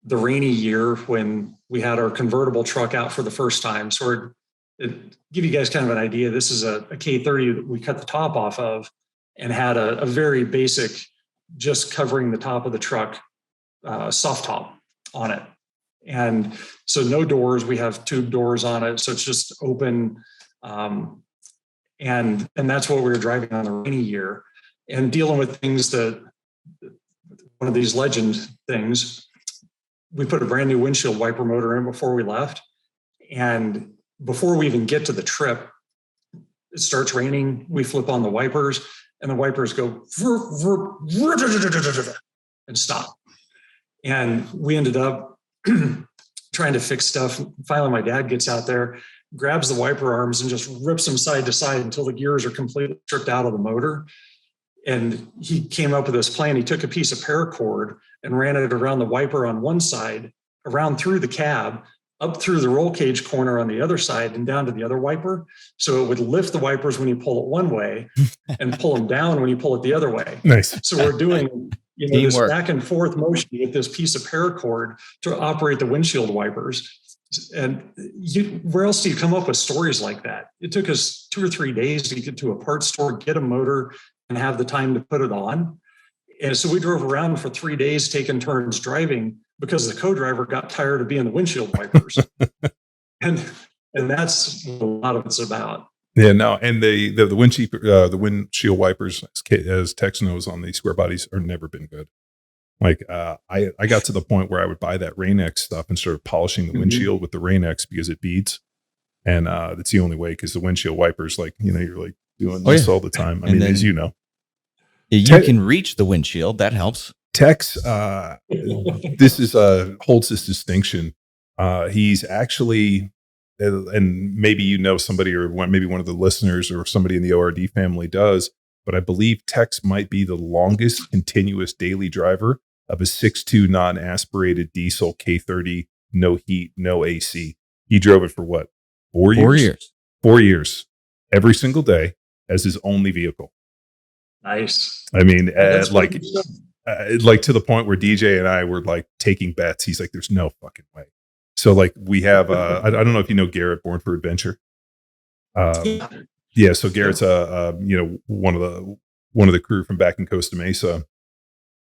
the rainy year when we had our convertible truck out for the first time. So give you guys kind of an idea. This is a K30 that we cut the top off of and had a very basic, just covering the top of the truck, soft top on it. And so no doors, we have tube doors on it. So it's just open. And that's what we were driving on the rainy year and dealing with things that one of these legend things, we put a brand new windshield wiper motor in before we left. And before we even get to the trip, it starts raining. We flip on the wipers and the wipers go and stop. And we ended up trying to fix stuff. Finally, my dad gets out there, grabs the wiper arms and just rips them side to side until the gears are completely stripped out of the motor. And he came up with this plan. He took a piece of paracord and ran it around the wiper on one side, around through the cab, up through the roll cage corner on the other side and down to the other wiper. So it would lift the wipers when you pull it one way and pull them down when you pull it the other way. Nice. So we're doing this back and forth motion with this piece of paracord to operate the windshield wipers. And where else do you come up with stories like that? It took us 2 or 3 days to get to a parts store, get a motor, and have the time to put it on. And so we drove around for 3 days, taking turns driving, because the co-driver got tired of being the windshield wipers. and that's what a lot of it's about. Yeah, no, and the windshield wipers, as Tex knows, on the square bodies are never been good. Like I got to the point where I would buy that Rain-X stuff and start polishing the windshield with the Rain-X because it beads, and that's the only way, because the windshield wipers, like you're like doing this all the time. I mean, as you know, you can reach the windshield. That helps. Tex, this is holds this distinction. He's actually, and maybe somebody, or maybe one of the listeners or somebody in the ORD family does, but I believe Tex might be the longest continuous daily driver of a 6.2 non-aspirated diesel K30, no heat, no AC. He drove it for what? 4 years? 4 years. 4 years. Every single day as his only vehicle. Nice. I mean, like to the point where DJ and I were like taking bets. He's like, there's no fucking way. So like we have, I don't know if you know Garrett, Born for Adventure. Yeah. So Garrett's one of the crew from back in Costa Mesa,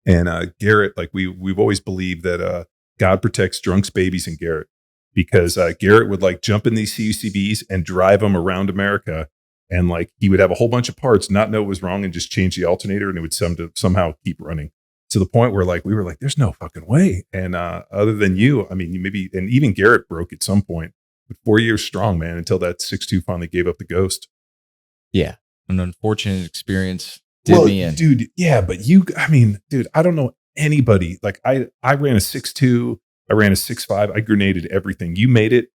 and Garrett, like we've always believed that God protects drunks, babies, and Garrett, because Garrett would like jump in these CUCBs and drive them around America. And like he would have a whole bunch of parts, not know what was wrong, and just change the alternator, and it would somehow keep running. To the point where like we were like, there's no fucking way. And other than you, I mean, you maybe, and even Garrett broke at some point, but 4 years strong, man, until that 6.2 finally gave up the ghost. Yeah, an unfortunate experience did me in, dude. Yeah, but dude, I don't know anybody. Like I ran a 6.2, I ran a 6.5, I grenaded everything. You made it,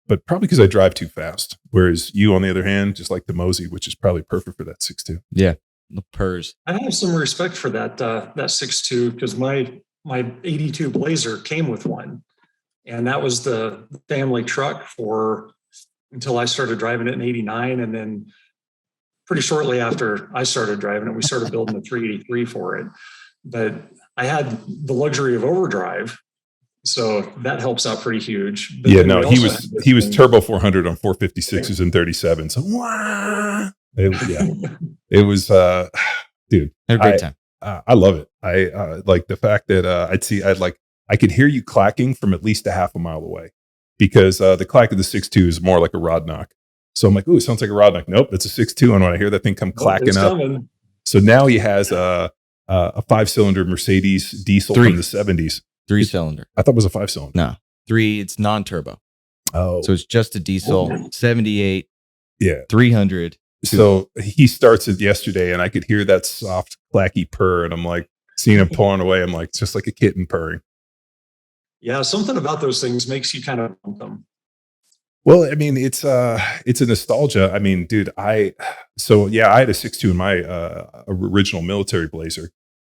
but probably because I drive too fast. Whereas you, on the other hand, just like the Mosey, which is probably perfect for that 6.2. Yeah. The purrs. I have some respect for that 6.2, because my 82 Blazer came with one, and that was the family truck until I started driving it in 89, and then pretty shortly after I started driving it, we started building the 383 for it. But I had the luxury of overdrive, so that helps out pretty huge. But yeah, no, he was turbo 400 on 456s and 37. So it was dude, had a great time. I love it. I like the fact that I could hear you clacking from at least a half a mile away, because the clack of the 6.2 is more like a rod knock. So I'm like, ooh, it sounds like a rod knock. Nope, it's a 6.2. And when I hear that thing come clacking up, so now he has a 5-cylinder Mercedes diesel from the 70s. 3-cylinder. I thought it was a 5-cylinder. No, 3. It's non-turbo. Oh, so it's just a diesel. 78. Yeah, 300. So he starts it yesterday, and I could hear that soft, clacky purr, and I'm like, seeing him pulling away, I'm like, it's just like a kitten purring. Yeah, something about those things makes you kind of want them. Well, I mean, it's a nostalgia. I mean, dude, I had a 6.2 in my original military Blazer,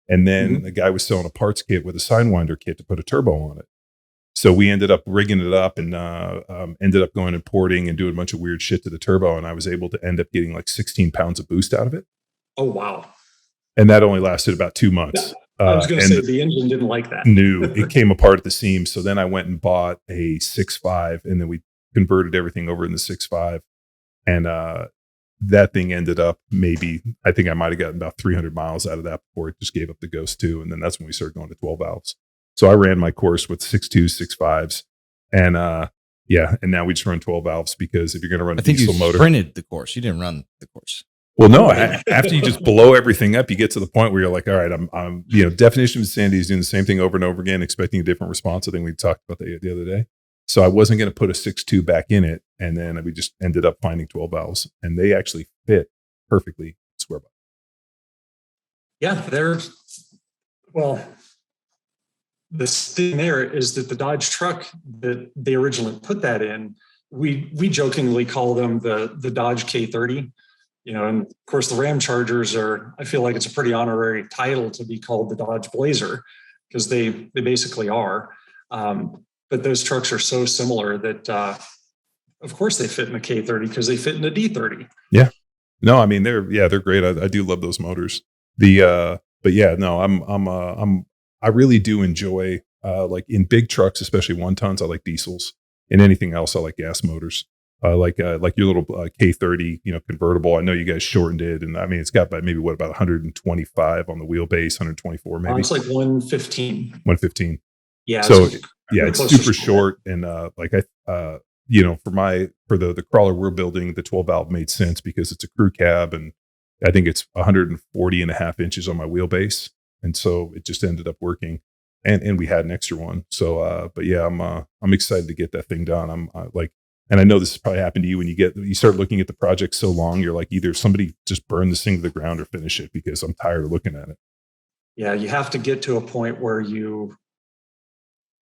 and then the guy was selling a parts kit with a Sidewinder kit to put a turbo on it. So we ended up rigging it up, and ended up going and porting and doing a bunch of weird shit to the turbo. And I was able to end up getting like 16 pounds of boost out of it. Oh, wow. And that only lasted about 2 months. I was going to say the engine didn't like that. No, it came apart at the seams. So then I went and bought a 6.5, and then we converted everything over in the 6.5. And that thing ended up I think I might have gotten about 300 miles out of that before it just gave up the ghost too. And then that's when we started going to 12 valves. So I ran my course with 6.2s, 6.5s, and and now we just run 12 valves, because if you're going to run a diesel motor, sprinted the course. You didn't run the course. Well, no. After you just blow everything up, you get to the point where you're like, all right, I'm definition of insanity is doing the same thing over and over again, expecting a different response. I think we talked about that the other day. So I wasn't going to put a 6.2 back in it, and then we just ended up finding 12 valves, and they actually fit perfectly square body. Yeah, the thing there is that the Dodge truck that they originally put that in, we jokingly call them the Dodge K30, and of course the Ram Chargers I feel like it's a pretty honorary title to be called the Dodge Blazer, because they basically are. but those trucks are so similar that, of course, they fit in a K30 because they fit in a D30. Yeah. No, I mean they're great. I do love those motors. But yeah, no, I really do enjoy like in big trucks, especially 1 tons. I like diesels, and anything else I like gas motors. Like your little K30, convertible. I know you guys shortened it, and I mean it's got maybe about 125 on the wheelbase, 124 maybe. It's like 115. 115. Yeah. So yeah, it's super short, and for the crawler we're building, the 12 valve made sense because it's a crew cab, and I think it's 140 and a half inches on my wheelbase, and so it just ended up working. And we had an extra one. So, but yeah, I'm excited to get that thing done. And I know this has probably happened to you when you start looking at the project so long, you're like, either somebody just burn this thing to the ground or finish it because I'm tired of looking at it. Yeah, you have to get to a point where a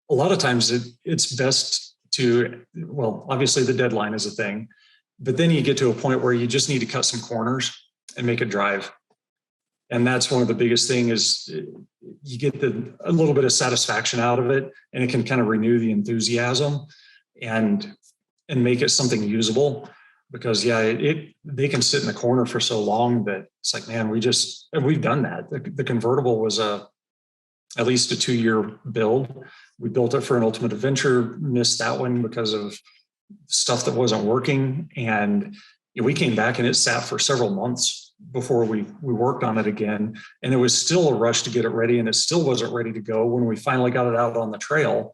lot of times it's best to, well, obviously the deadline is a thing, but then you get to a point where you just need to cut some corners and make it drive. And that's one of the biggest things is you get a little bit of satisfaction out of it, and it can kind of renew the enthusiasm and make it something usable. Because they can sit in the corner for so long that it's like, man, we've done that. The convertible was at least a 2-year build. We built it for an Ultimate Adventure, missed that one because of stuff that wasn't working. And we came back and it sat for several months before we worked on it again. And it was still a rush to get it ready, and it still wasn't ready to go. When we finally got it out on the trail,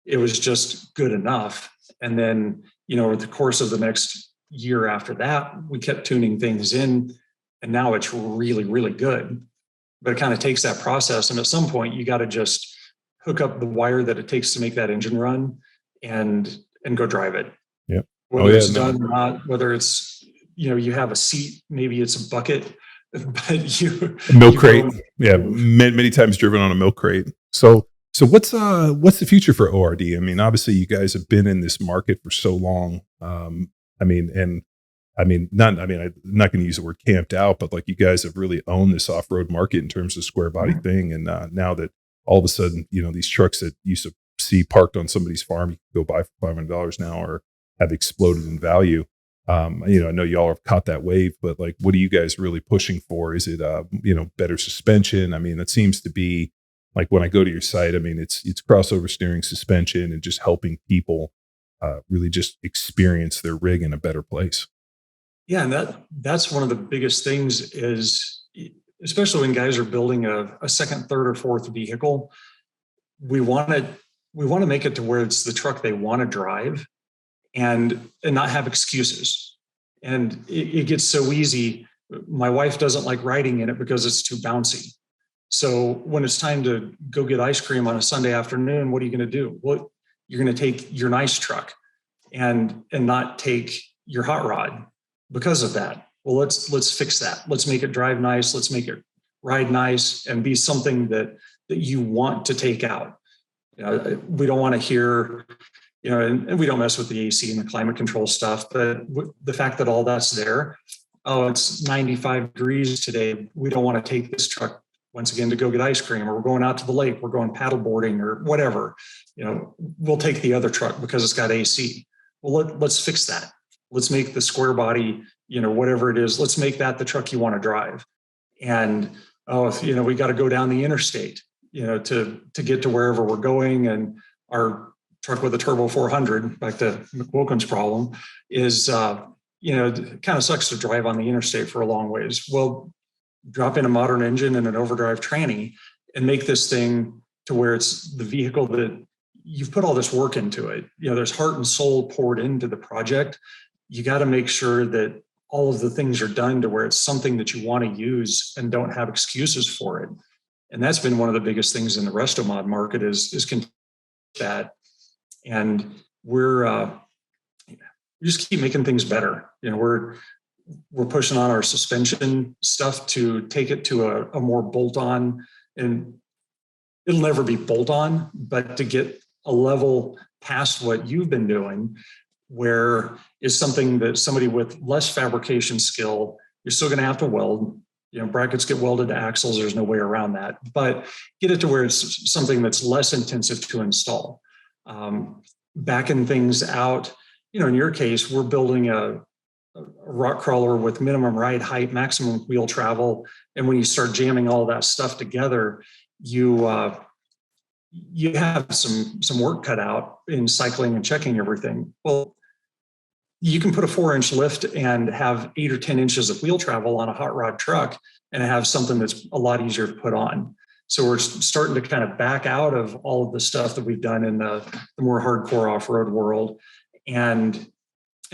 it was just good enough. And then, over the course of the next year after that, we kept tuning things in, and now it's really, really good. But it kind of takes that process. And at some point, you got to just hook up the wire that it takes to make that engine run and go drive it. Yeah. Whether it's done or not, whether it's, you have a seat, maybe it's a bucket, but a milk crate. Yeah. Many times driven on a milk crate. So what's the future for ORD? I mean, obviously you guys have been in this market for so long. I'm not going to use the word camped out, but like you guys have really owned this off-road market in terms of square body thing. And now that all of a sudden, these trucks that you used to see parked on somebody's farm, you can go buy for $500 now, or have exploded in value. I know y'all have caught that wave, but like, what are you guys really pushing for? Is it, better suspension? I mean, that seems to be like when I go to your site, I mean, it's crossover steering, suspension, and just helping people really just experience their rig in a better place. Yeah, and that's one of the biggest things is, especially when guys are building a second, third, or fourth vehicle, we want to make it to where it's the truck they want to drive, and not have excuses. And it gets so easy. My wife doesn't like riding in it because it's too bouncy. So when it's time to go get ice cream on a Sunday afternoon, what are you going to do? Well, you're going to take your nice truck and not take your hot rod because of that. Well, let's fix that. Let's make it drive nice. Let's make it ride nice and be something that you want to take out. We don't want to hear, and we don't mess with the AC and the climate control stuff, but the fact that all that's there, it's 95 degrees today. We don't want to take this truck once again to go get ice cream, or we're going out to the lake, we're going paddle boarding or whatever. We'll take the other truck because it's got AC. Well, let's fix that. Let's make the square body, whatever it is, let's make that the truck you want to drive. And, we got to go down the interstate, to get to wherever we're going. And our truck with a turbo 400, back to McWilkin's problem, is, it kind of sucks to drive on the interstate for a long ways. Well, drop in a modern engine and an overdrive tranny and make this thing to where it's the vehicle that you've put all this work into it. There's heart and soul poured into the project. You got to make sure that all of the things are done to where it's something that you want to use and don't have excuses for it. And that's been one of the biggest things in the resto mod market is that. And we just keep making things better. We're pushing on our suspension stuff to take it to a more bolt-on, and it'll never be bolt-on, but to get a level past what you've been doing, where is something that somebody with less fabrication skill, you're still going to have to weld. Brackets get welded to axles. There's no way around that, but get it to where it's something that's less intensive to install. backing things out. In your case, we're building a rock crawler with minimum ride height, maximum wheel travel. And when you start jamming all that stuff together, you have some work cut out in cycling and checking everything. Well, you can put a 4-inch lift and have 8 or 10 inches of wheel travel on a hot rod truck and have something that's a lot easier to put on. So we're starting to kind of back out of all of the stuff that we've done in the more hardcore off-road world and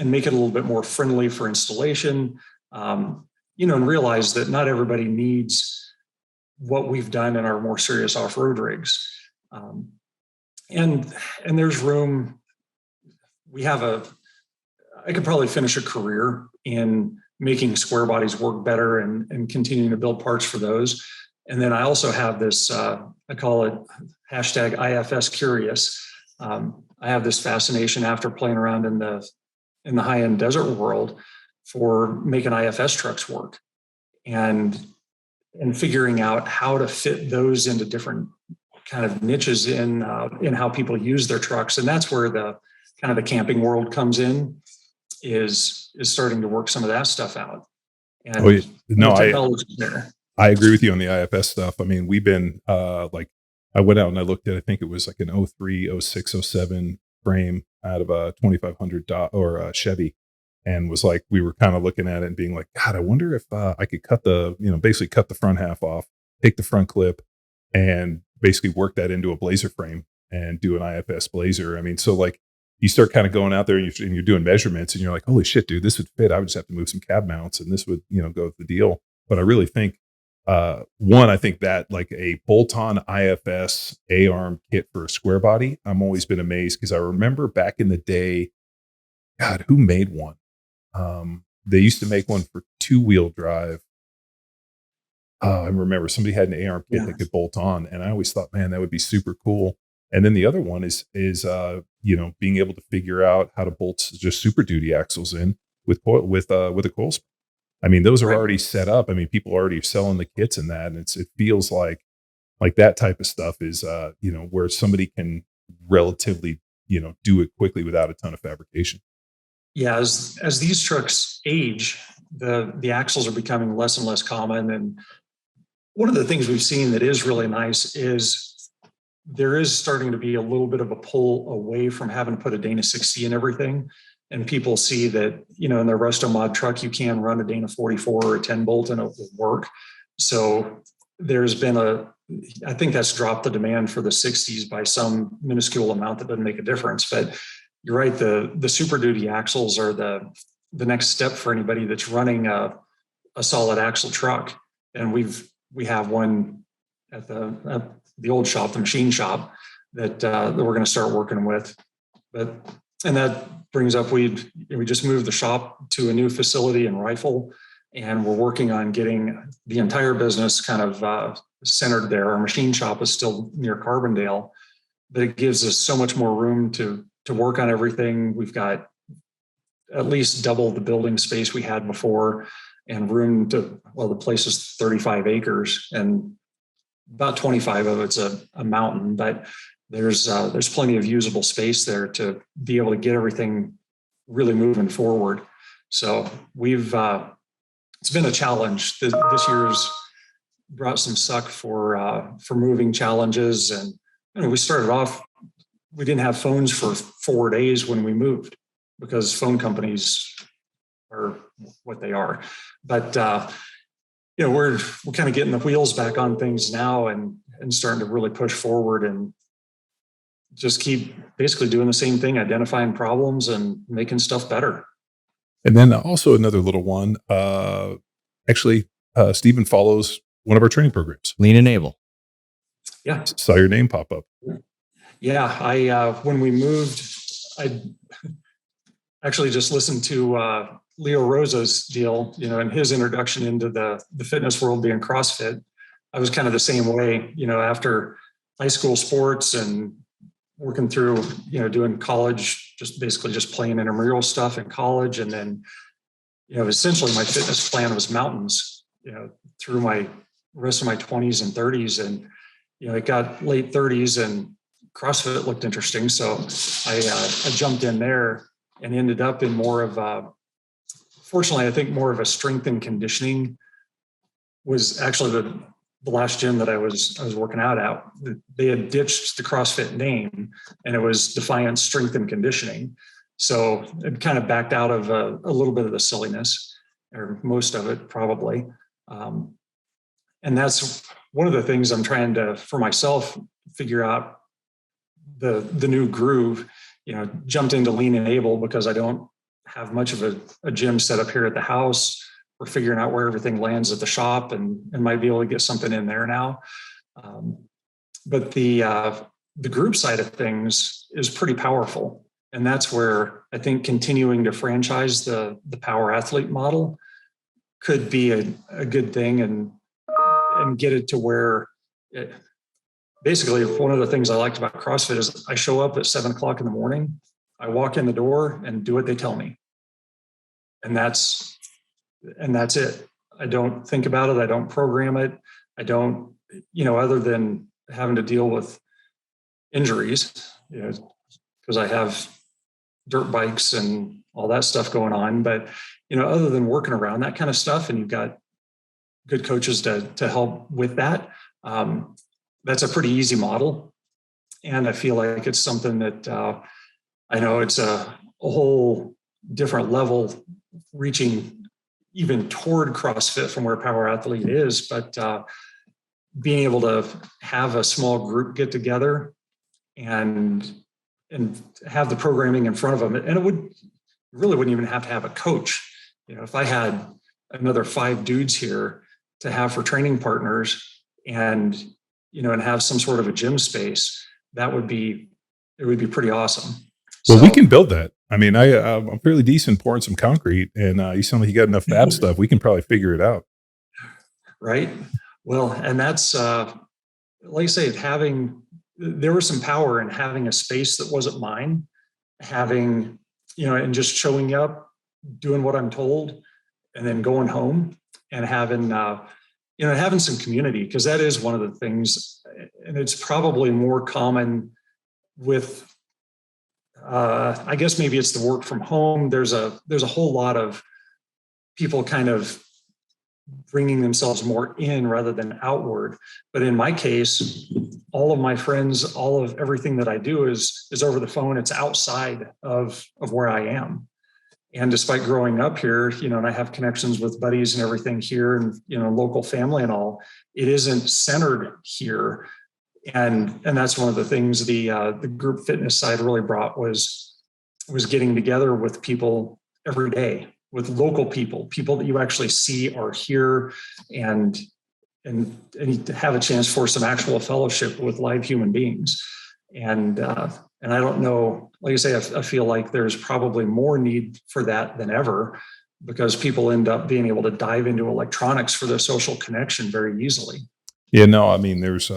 make it a little bit more friendly for installation, and realize that not everybody needs what we've done in our more serious off-road rigs. And there's room. I could probably finish a career in making square bodies work better and continuing to build parts for those. And then I also have this, I call it hashtag IFS curious. I have this fascination after playing around in the high-end desert world for making IFS trucks work and figuring out how to fit those into different kind of niches in how people use their trucks. And that's where the kind of the camping world comes in, is starting to work some of that stuff out. And I agree with you on the IFS stuff. I mean, we've been I went out and I looked at, I think it was like an 03, 06, 07 frame out of a 2500 or a Chevy, and was like, we were kind of looking at it and being like, God, I wonder if I could basically cut the front half off, take the front clip, and basically work that into a blazer frame and do an IFS blazer. I mean, so like you start kind of going out there and you're doing measurements and you're like, holy shit, dude, this would fit. I would just have to move some cab mounts and this would, go with the deal. But I really think, I think that like a bolt-on IFS A-arm kit for a square body, I'm always been amazed because I remember back in the day, God, who made one? They used to make one for 2-wheel drive. I remember somebody had an A-arm kit that could bolt on, and I always thought, man, that would be super cool. And then the other one is being able to figure out how to bolt just Super Duty axles in with a coil spring. I mean, those are already set up. I mean, people are already selling the kits in that, and it feels like that type of stuff is where somebody can relatively do it quickly without a ton of fabrication. Yeah, as these trucks age, the axles are becoming less and less common. And one of the things we've seen that is really nice is there is starting to be a little bit of a pull away from having to put a Dana 60 in everything. And people see that, in their Resto Mod truck, you can run a Dana 44 or a 10 bolt and it will work. So there's been I think that's dropped the demand for the 60s by some minuscule amount that doesn't make a difference. But you're right, the Super Duty axles are the next step for anybody that's running a solid axle truck. And we have one at the old shop, the machine shop, that we're going to start working with. And that brings up, we just moved the shop to a new facility in Rifle, and we're working on getting the entire business kind of centered there. Our machine shop is still near Carbondale, but it gives us so much more room to work on everything. We've got at least double the building space we had before, and room the place is 35 acres and about 25 of it's a mountain, but there's plenty of usable space there to be able to get everything really moving forward. So it's been a challenge. This year's brought some suck for moving challenges. And we started off, we didn't have phones for 4 days when we moved because phone companies are what they are. But we're kind of getting the wheels back on things now and starting to really push forward and just keep basically doing the same thing, identifying problems and making stuff better. And then also another little one, Stephen follows one of our training programs. Lean Enable. Yeah. Saw your name pop up. Yeah. I when we moved, I actually just listened to Leo Rosa's deal, and his introduction into the fitness world being CrossFit. I was kind of the same way, after high school sports and working through, doing college, just playing intramural stuff in college. And then, essentially my fitness plan was mountains, through my rest of my 20s and 30s. And, it got late 30s and CrossFit looked interesting. So I jumped in there and ended up in more of fortunately, I think more of a strength and conditioning was actually the last gym that I was working out at. They had ditched the CrossFit name and it was Defiance Strength and Conditioning. So it kind of backed out of a little bit of the silliness, or most of it probably. And that's one of the things I'm trying to, for myself, figure out the new groove. Jumped into Lean and Able because I don't have much of a gym set up here at the house. We're figuring out where everything lands at the shop and might be able to get something in there now. But the group side of things is pretty powerful. And that's where I think continuing to franchise the power athlete model could be a good thing and get it to where basically one of the things I liked about CrossFit is I show up at 7:00 in the morning, I walk in the door and do what they tell me. And that's it. I don't think about it. I don't program it. I don't, other than having to deal with injuries, because I have dirt bikes and all that stuff going on. But, other than working around that kind of stuff, and you've got good coaches to help with that, that's a pretty easy model. And I feel like it's something that I know it's a whole different level reaching even toward CrossFit from where Power Athlete is, but being able to have a small group get together and have the programming in front of them. And it really wouldn't even have to have a coach. If I had another 5 dudes here to have for training partners and have some sort of a gym space, it would be pretty awesome. Well, we can build that. I mean, I'm fairly decent pouring some concrete, and you sound like you got enough fab stuff. We can probably figure it out. Right. Well, and that's, like I say, there was some power in having a space that wasn't mine, having, and just showing up, doing what I'm told, and then going home and having, having some community, because that is one of the things, and it's probably more common with, I guess maybe it's the work from home. There's a whole lot of people kind of bringing themselves more in rather than outward. But in my case, all of my friends, all of everything that I do is over the phone. It's outside of where I am. And despite growing up here, and I have connections with buddies and everything here and, local family and all, it isn't centered here. And that's one of the things the group fitness side really brought was getting together with people every day, with local people that you actually see are here and have a chance for some actual fellowship with live human beings. And I don't know, like I say, I feel like there's probably more need for that than ever, because people end up being able to dive into electronics for their social connection very easily. Yeah, no, I mean, there's,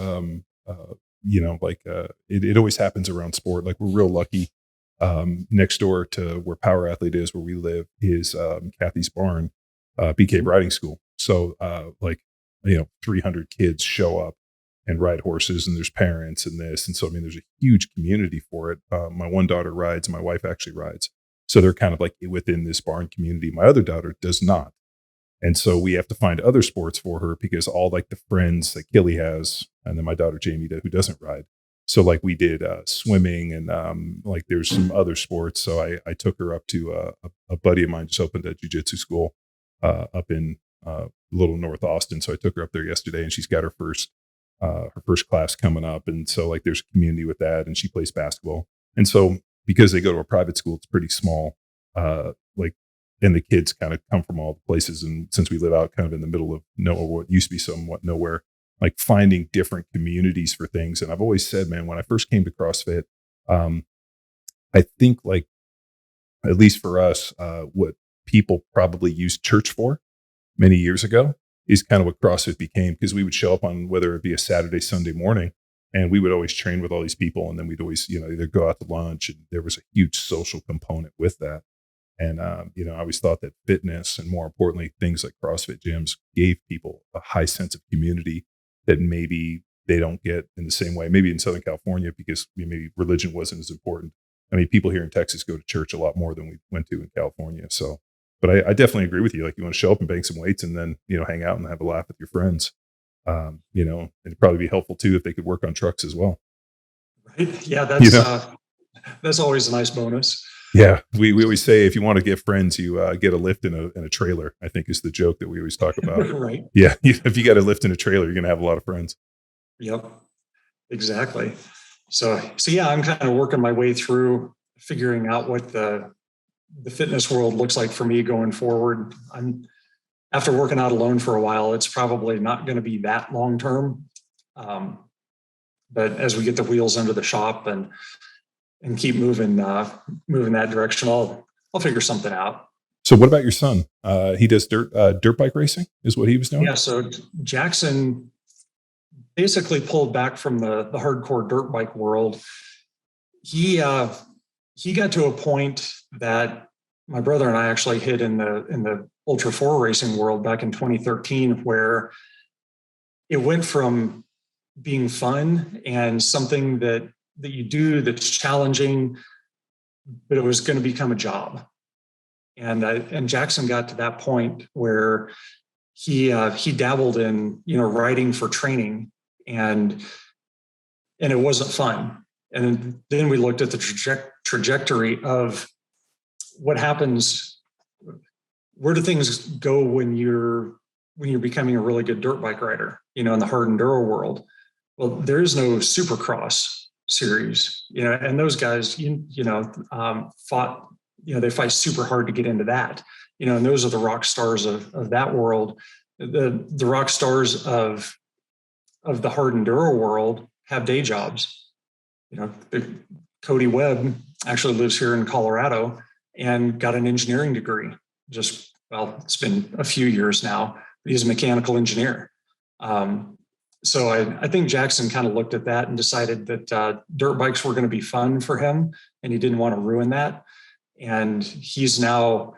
it always happens around sport. Like, we're real lucky. Next door to where Power Athlete is, where we live, is Kathy's barn, BK riding school. So 300 kids show up and ride horses, and there's parents and this. And so, I mean, there's a huge community for it. My one daughter rides, my wife actually rides. So they're kind of like within this barn community. My other daughter does not. And so we have to find other sports for her, because all like the friends that Kelly has, and then my daughter Jamie, who doesn't ride. So like we did swimming, and there's some other sports. So I took her up to a buddy of mine just opened a jiu-jitsu school up in Little North Austin. So I took her up there yesterday, and she's got her first class coming up. And so like there's a community with that, and she plays basketball. And so because they go to a private school, it's pretty small. And the kids kind of come from all the places. And since we live out kind of in the middle of nowhere, what used to be somewhat nowhere, like finding different communities for things. And I've always said, man, when I first came to CrossFit, I think like, at least for us, what people probably used church for many years ago is kind of what CrossFit became, because we would show up on whether it be a Saturday, Sunday morning, and we would always train with all these people. And then we'd always, either go out to lunch, and there was a huge social component with that. And, I always thought that fitness, and more importantly, things like CrossFit gyms, gave people a high sense of community that maybe, they don't get in the same way. Maybe in Southern California, because maybe religion wasn't as important. I mean, people here in Texas go to church a lot more than we went to in California. So, but I definitely agree with you. Like, you want to show up and bank some weights and then, hang out and have a laugh with your friends. It'd probably be helpful too if they could work on trucks as well. Right. Yeah. That's always a nice bonus. Yeah. We always say, if you want to get friends, you get a lift in a trailer, I think is the joke that we always talk about. Right. Yeah. If you got a lift in a trailer, you're going to have a lot of friends. Yep. Exactly. So yeah, I'm kind of working my way through figuring out what the fitness world looks like for me going forward. After working out alone for a while, it's probably not going to be that long term. But as we get the wheels under the shop and keep moving that direction, I'll figure something out. So what about your son? He does dirt bike racing is what he was doing? Yeah. So Jackson basically pulled back from the hardcore dirt bike world. He got to a point that my brother and I actually hit in the Ultra 4 racing world back in 2013, where it went from being fun and something that you do that's challenging, but it was going to become a job. And Jackson got to that point where he dabbled in riding for training, and it wasn't fun. And then we looked at the trajectory of what happens. Where do things go when you're becoming a really good dirt bike rider, in the hard enduro world? Well, there is no Supercross series, and those guys, fought, they fight super hard to get into that, and those are the rock stars of that world. The rock stars of the hard enduro world have day jobs. Cody Webb actually lives here in Colorado and got an engineering degree. It's been a few years now, but he's a mechanical engineer. So I think Jackson kind of looked at that and decided that dirt bikes were going to be fun for him, and he didn't want to ruin that. And he's now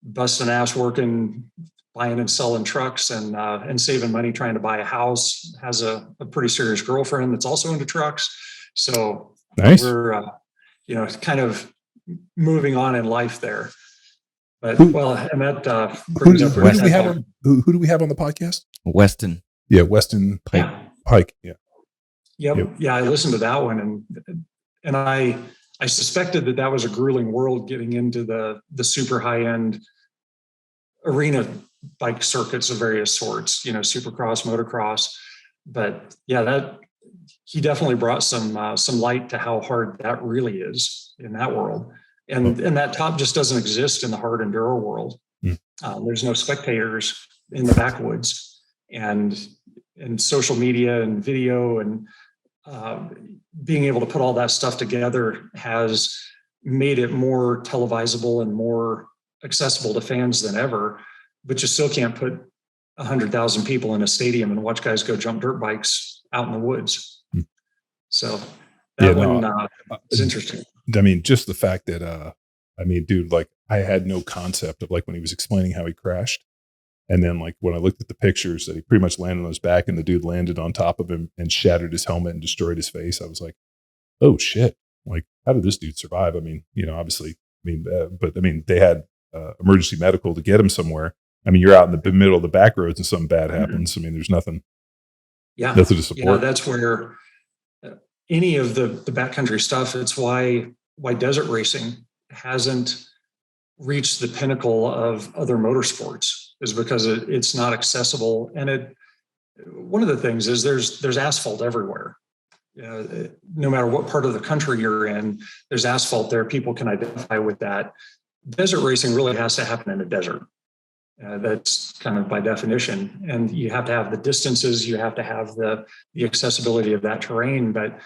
busting ass working, buying and selling trucks, and saving money trying to buy a house. Has a pretty serious girlfriend that's also into trucks. So nice. We're kind of moving on in life there. But and that brings up who do we have on the podcast? Weston. Yeah, Weston Pike. Yeah. Yep. Yeah, I listened to that one, and I suspected that was a grueling world, getting into the super high end arena bike circuits of various sorts, supercross, motocross. But yeah, that he definitely brought some light to how hard that really is in that world. And that top just doesn't exist in the hard enduro world. There's no spectators in the backwoods, and social media and video and being able to put all that stuff together has made it more televisable and more accessible to fans than ever. But you still can't put 100,000 people in a stadium and watch guys go jump dirt bikes out in the woods. So that is interesting. I mean, just the fact that, dude, like, I had no concept of, like, when he was explaining how he crashed. And then, like, when I looked at the pictures that he pretty much landed on his back and the dude landed on top of him and shattered his helmet and destroyed his face, I was like, oh shit. Like, how did this dude survive? I mean, obviously, they had emergency medical to get him somewhere. I mean, you're out in the middle of the back roads and something bad happens. I mean, there's nothing. Yeah. Nothing to support. Yeah, that's where any of the backcountry stuff, it's why desert racing hasn't reached the pinnacle of other motorsports, is because it's not accessible. And one of the things is there's asphalt everywhere. No matter what part of the country you're in, there's asphalt there. People can identify with that. Desert racing really has to happen in a desert. That's kind of by definition. And you have to have the distances, you have to have the accessibility of that terrain. But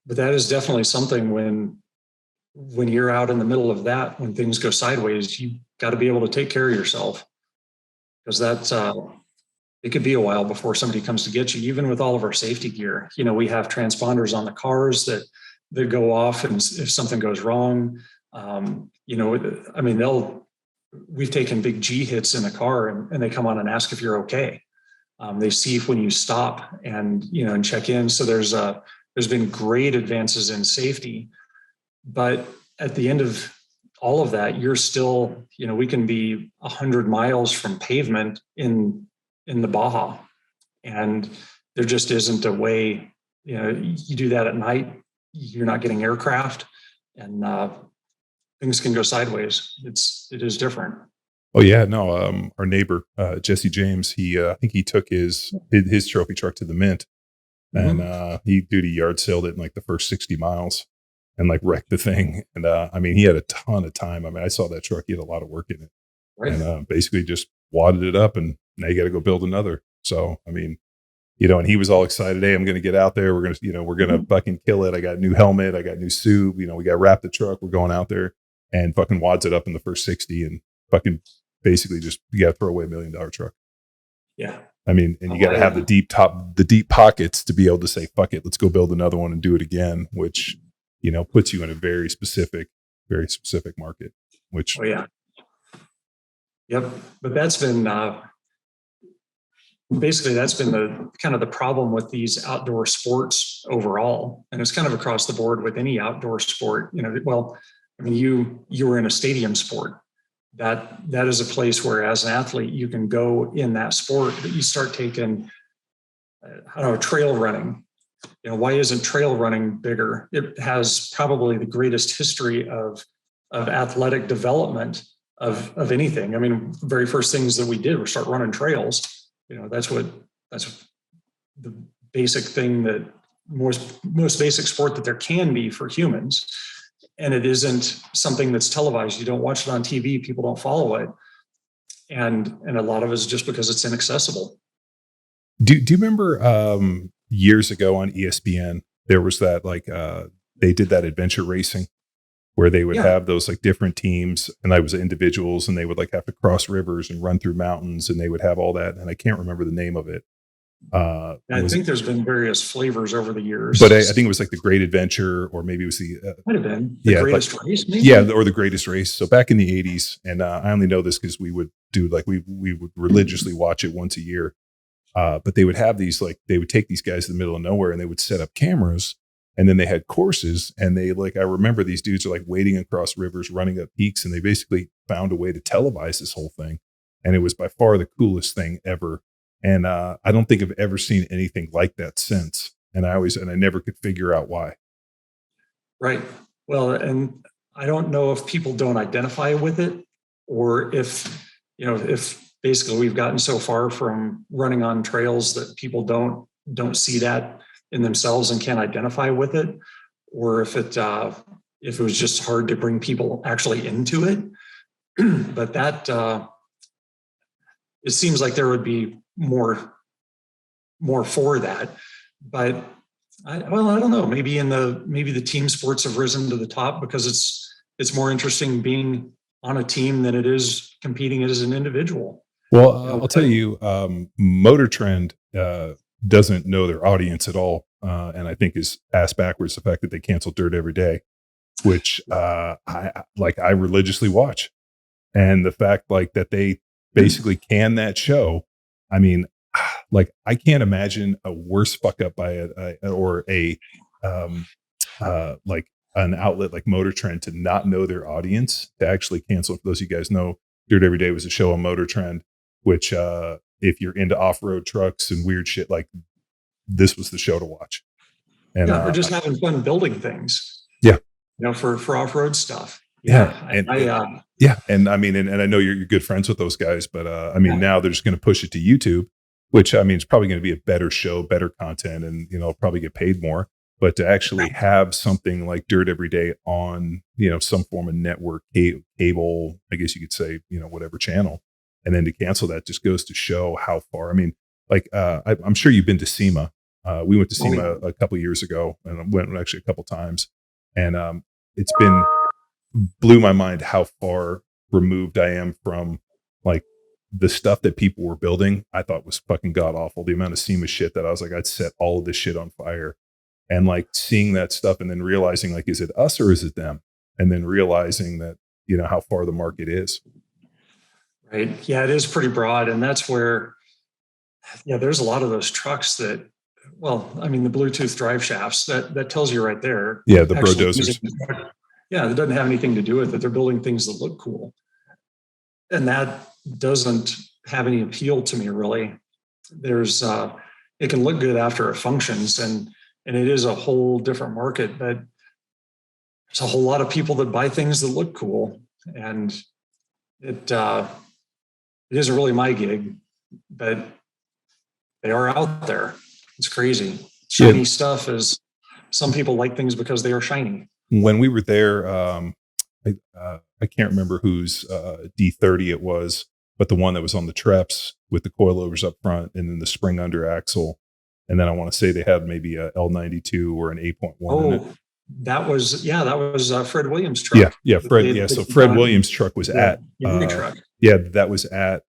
that is definitely something when you're out in the middle of that, when things go sideways, you got to be able to take care of yourself. Because it could be a while before somebody comes to get you, even with all of our safety gear. We have transponders on the cars that go off, and if something goes wrong, we've taken big G hits in the car, and they come on and ask if you're okay. They see when you stop and check in. So there's been great advances in safety, but at the end of all of that, you're still, we can be 100 miles from pavement in the Baja, and there just isn't a way. You do that at night, you're not getting aircraft, and things can go sideways. It is different. Oh yeah, no. Our neighbor Jesse James, I think he took his trophy truck to the Mint, and he yard sailed it in like the first 60 miles, and like wrecked the thing. And I mean, he had a ton of time. I mean, I saw that truck; he had a lot of work in it, right. And basically just wadded it up, and now you got to go build another. So I mean, and he was all excited. Hey, I'm going to get out there. We're going to fucking kill it. I got a new helmet. I got a new suit. We got to wrap the truck. We're going out there and fucking wads it up in the first 60 and fucking basically just, you got to throw away $1 million truck. Yeah. I mean, and you got to have the deep pockets to be able to say, fuck it, let's go build another one and do it again, which, puts you in a very specific market, which. Oh yeah. Yep. But that's been, basically that's been the kind of the problem with these outdoor sports overall. And it's kind of across the board with any outdoor sport, well, I mean, you were in a stadium sport. That is a place where, as an athlete, you can go in that sport, but you start taking, trail running. Why isn't trail running bigger? It has probably the greatest history of athletic development of anything. I mean, the very first things that we did were start running trails. That's the basic thing, that most basic sport that there can be for humans. And it isn't something that's televised. You don't watch it on TV. People don't follow it. And a lot of it is just because it's inaccessible. Do you remember years ago on ESPN, there was that they did that adventure racing where they would have those like different teams, and I was individuals, and they would like have to cross rivers and run through mountains, and they would have all that. And I can't remember the name of it. I think there's been various flavors over the years, but I think it was like the Great Adventure, or maybe it was the might have been the Greatest Race, maybe? Yeah, or the Greatest Race. So back in the 80s, and I only know this because we would do we would religiously watch it once a year. But they would have these, they would take these guys to the middle of nowhere, and they would set up cameras, and then they had courses, and they I remember these dudes are wading across rivers, running up peaks, and they basically found a way to televise this whole thing, and it was by far the coolest thing ever. And I don't think I've ever seen anything like that since. And I never could figure out why. Right. Well, and I don't know if people don't identify with it, or if basically we've gotten so far from running on trails that people don't see that in themselves and can't identify with it, or if it was just hard to bring people actually into it. But that it seems like there would be more for that. But I don't know. Maybe the team sports have risen to the top because it's more interesting being on a team than it is competing as an individual. Well, I'll tell you, Motor Trend doesn't know their audience at all, and I think is ass backwards the fact that they cancel Dirt Every Day, which I religiously watch, and the fact that they basically can that show. I mean, I can't imagine a worse fuck up by an outlet like Motor Trend to not know their audience, to actually cancel. For those of you guys know, Dirt Every Day was a show on Motor Trend, which if you're into off-road trucks and weird shit, this was the show to watch. And we're just having fun building things. Yeah. For off-road stuff. Yeah. And I mean, and I know you're good friends with those guys, but now they're just going to push it to YouTube, which I mean, it's probably going to be a better show, better content, and probably get paid more. But to actually have something like Dirt Every Day on, some form of network, cable, I guess you could say, whatever channel, and then to cancel that just goes to show how far. I mean, I'm sure you've been to SEMA. We went to SEMA a couple of years ago, and I went actually a couple times, and it's been blew my mind how far removed I am from the stuff that people were building. I thought was fucking god awful. The amount of SEMA shit that I was I'd set all of this shit on fire, and seeing that stuff and then realizing is it us or is it them? And then realizing that, how far the market is. Right. Yeah, it is pretty broad. And that's where Yeah, there's a lot of those trucks that, well, I mean, the Bluetooth drive shafts, that tells you right there. Yeah, the Actually, Brodozers. yeah, that doesn't have anything to do with it. They're building things that look cool. And that doesn't have any appeal to me, really. There's it can look good after it functions, and it is a whole different market, but there's a whole lot of people that buy things that look cool, and it isn't really my gig, but they are out there. It's crazy. Shiny stuff is, some people like things because they are shiny. When we were there, I can't remember whose D30 it was, but the one that was on the Treps with the coilovers up front and then the spring under axle. And then I want to say they had maybe a L92 or an 8.1 in it. That was Fred Williams' truck. Yeah, Fred. So Fred Williams' truck was at truck. Yeah, that was at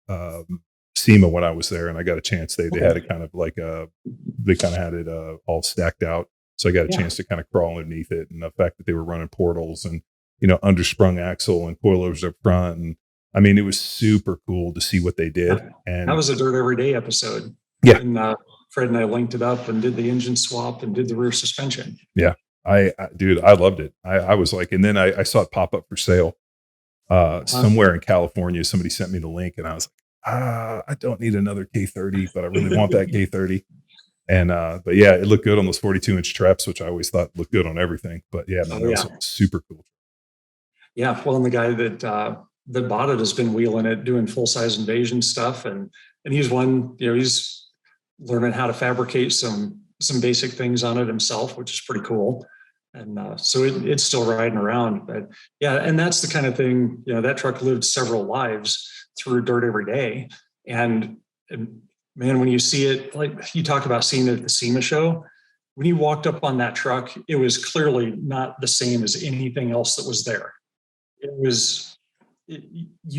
SEMA when I was there, and I got a chance. They had it kind of like they kind of had it all stacked out, so I got a chance to kind of crawl underneath it. And the fact that they were running portals and undersprung axle and coilovers up front, and I mean, it was super cool to see what they did. And that was a Dirt Every Day episode. Yeah, and Fred and I linked it up and did the engine swap and did the rear suspension. Yeah. Dude, I loved it. I was like, and then I saw it pop up for sale somewhere in California. Somebody sent me the link, and I was like, I don't need another K30, but I really want that K30. And but yeah, it looked good on those 42-inch Treps, which I always thought looked good on everything. But yeah, man, that was super cool. Yeah, well, and the guy that bought it has been wheeling it, doing full size invasion stuff, and he's he's learning how to fabricate some basic things on it himself, which is pretty cool. And so it's still riding around. But yeah, and that's the kind of thing, that truck lived several lives through Dirt Every Day. And man, when you see it, like you talk about seeing it at the SEMA show, when you walked up on that truck, it was clearly not the same as anything else that was there. You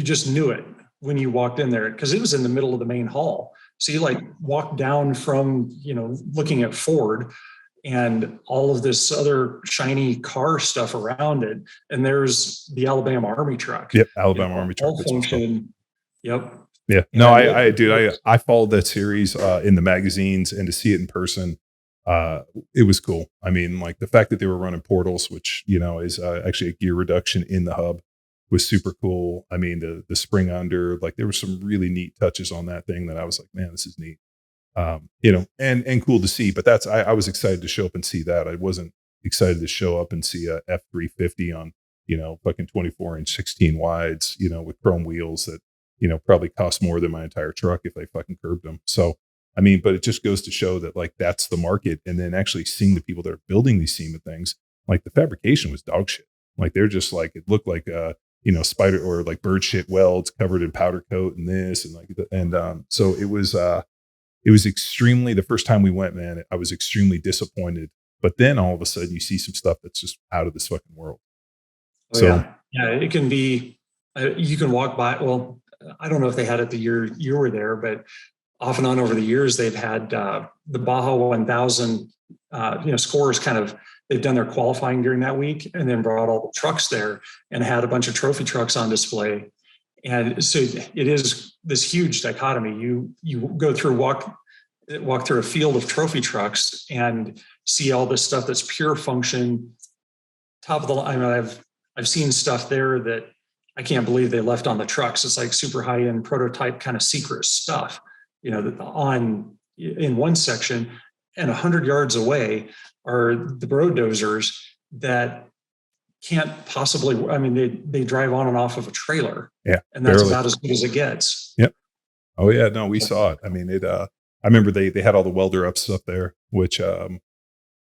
just knew it when you walked in there, because it was in the middle of the main hall. So you like walk down from, looking at Ford and all of this other shiny car stuff around it. And there's the Alabama Army truck. Yep. Alabama Army truck. Function. Yep. Yeah. No, I followed that series in the magazines, and to see it in person, it was cool. I mean, like the fact that they were running portals, which, is actually a gear reduction in the hub, was super cool. I mean, the spring under, like there were some really neat touches on that thing that I was like, man, this is neat. And cool to see. But I was excited to show up and see that. I wasn't excited to show up and see a F350 on, fucking 24-inch 16 wides, with chrome wheels that, probably cost more than my entire truck if they fucking curbed them. So, I mean, but it just goes to show that like that's the market. And then actually seeing the people that are building these SEMA things, like the fabrication was dog shit. Like they're just like, it looked like spider or like bird shit welds covered in powder coat and this and like, so it was extremely, the first time we went, man, I was extremely disappointed. But then all of a sudden you see some stuff that's just out of this fucking world. Yeah, it can be, you can walk by. Well, I don't know if they had it the year you were there, but off and on over the years, they've had the Baja 1000, scores kind of, they've done their qualifying during that week and then brought all the trucks there and had a bunch of trophy trucks on display. And so it is this huge dichotomy. You go through, walk through a field of trophy trucks and see all this stuff that's pure function, top of the line. I mean, I've seen stuff there that I can't believe they left on the trucks. It's like super high end prototype kind of secret stuff, on in one section, and 100 yards away are the Brodozers that can't possibly, I mean, they drive on and off of a trailer. Yeah. And that's barely about as good as it gets. Yep. Oh yeah. No, we saw it. I mean, I remember they had all the welder ups up there, which,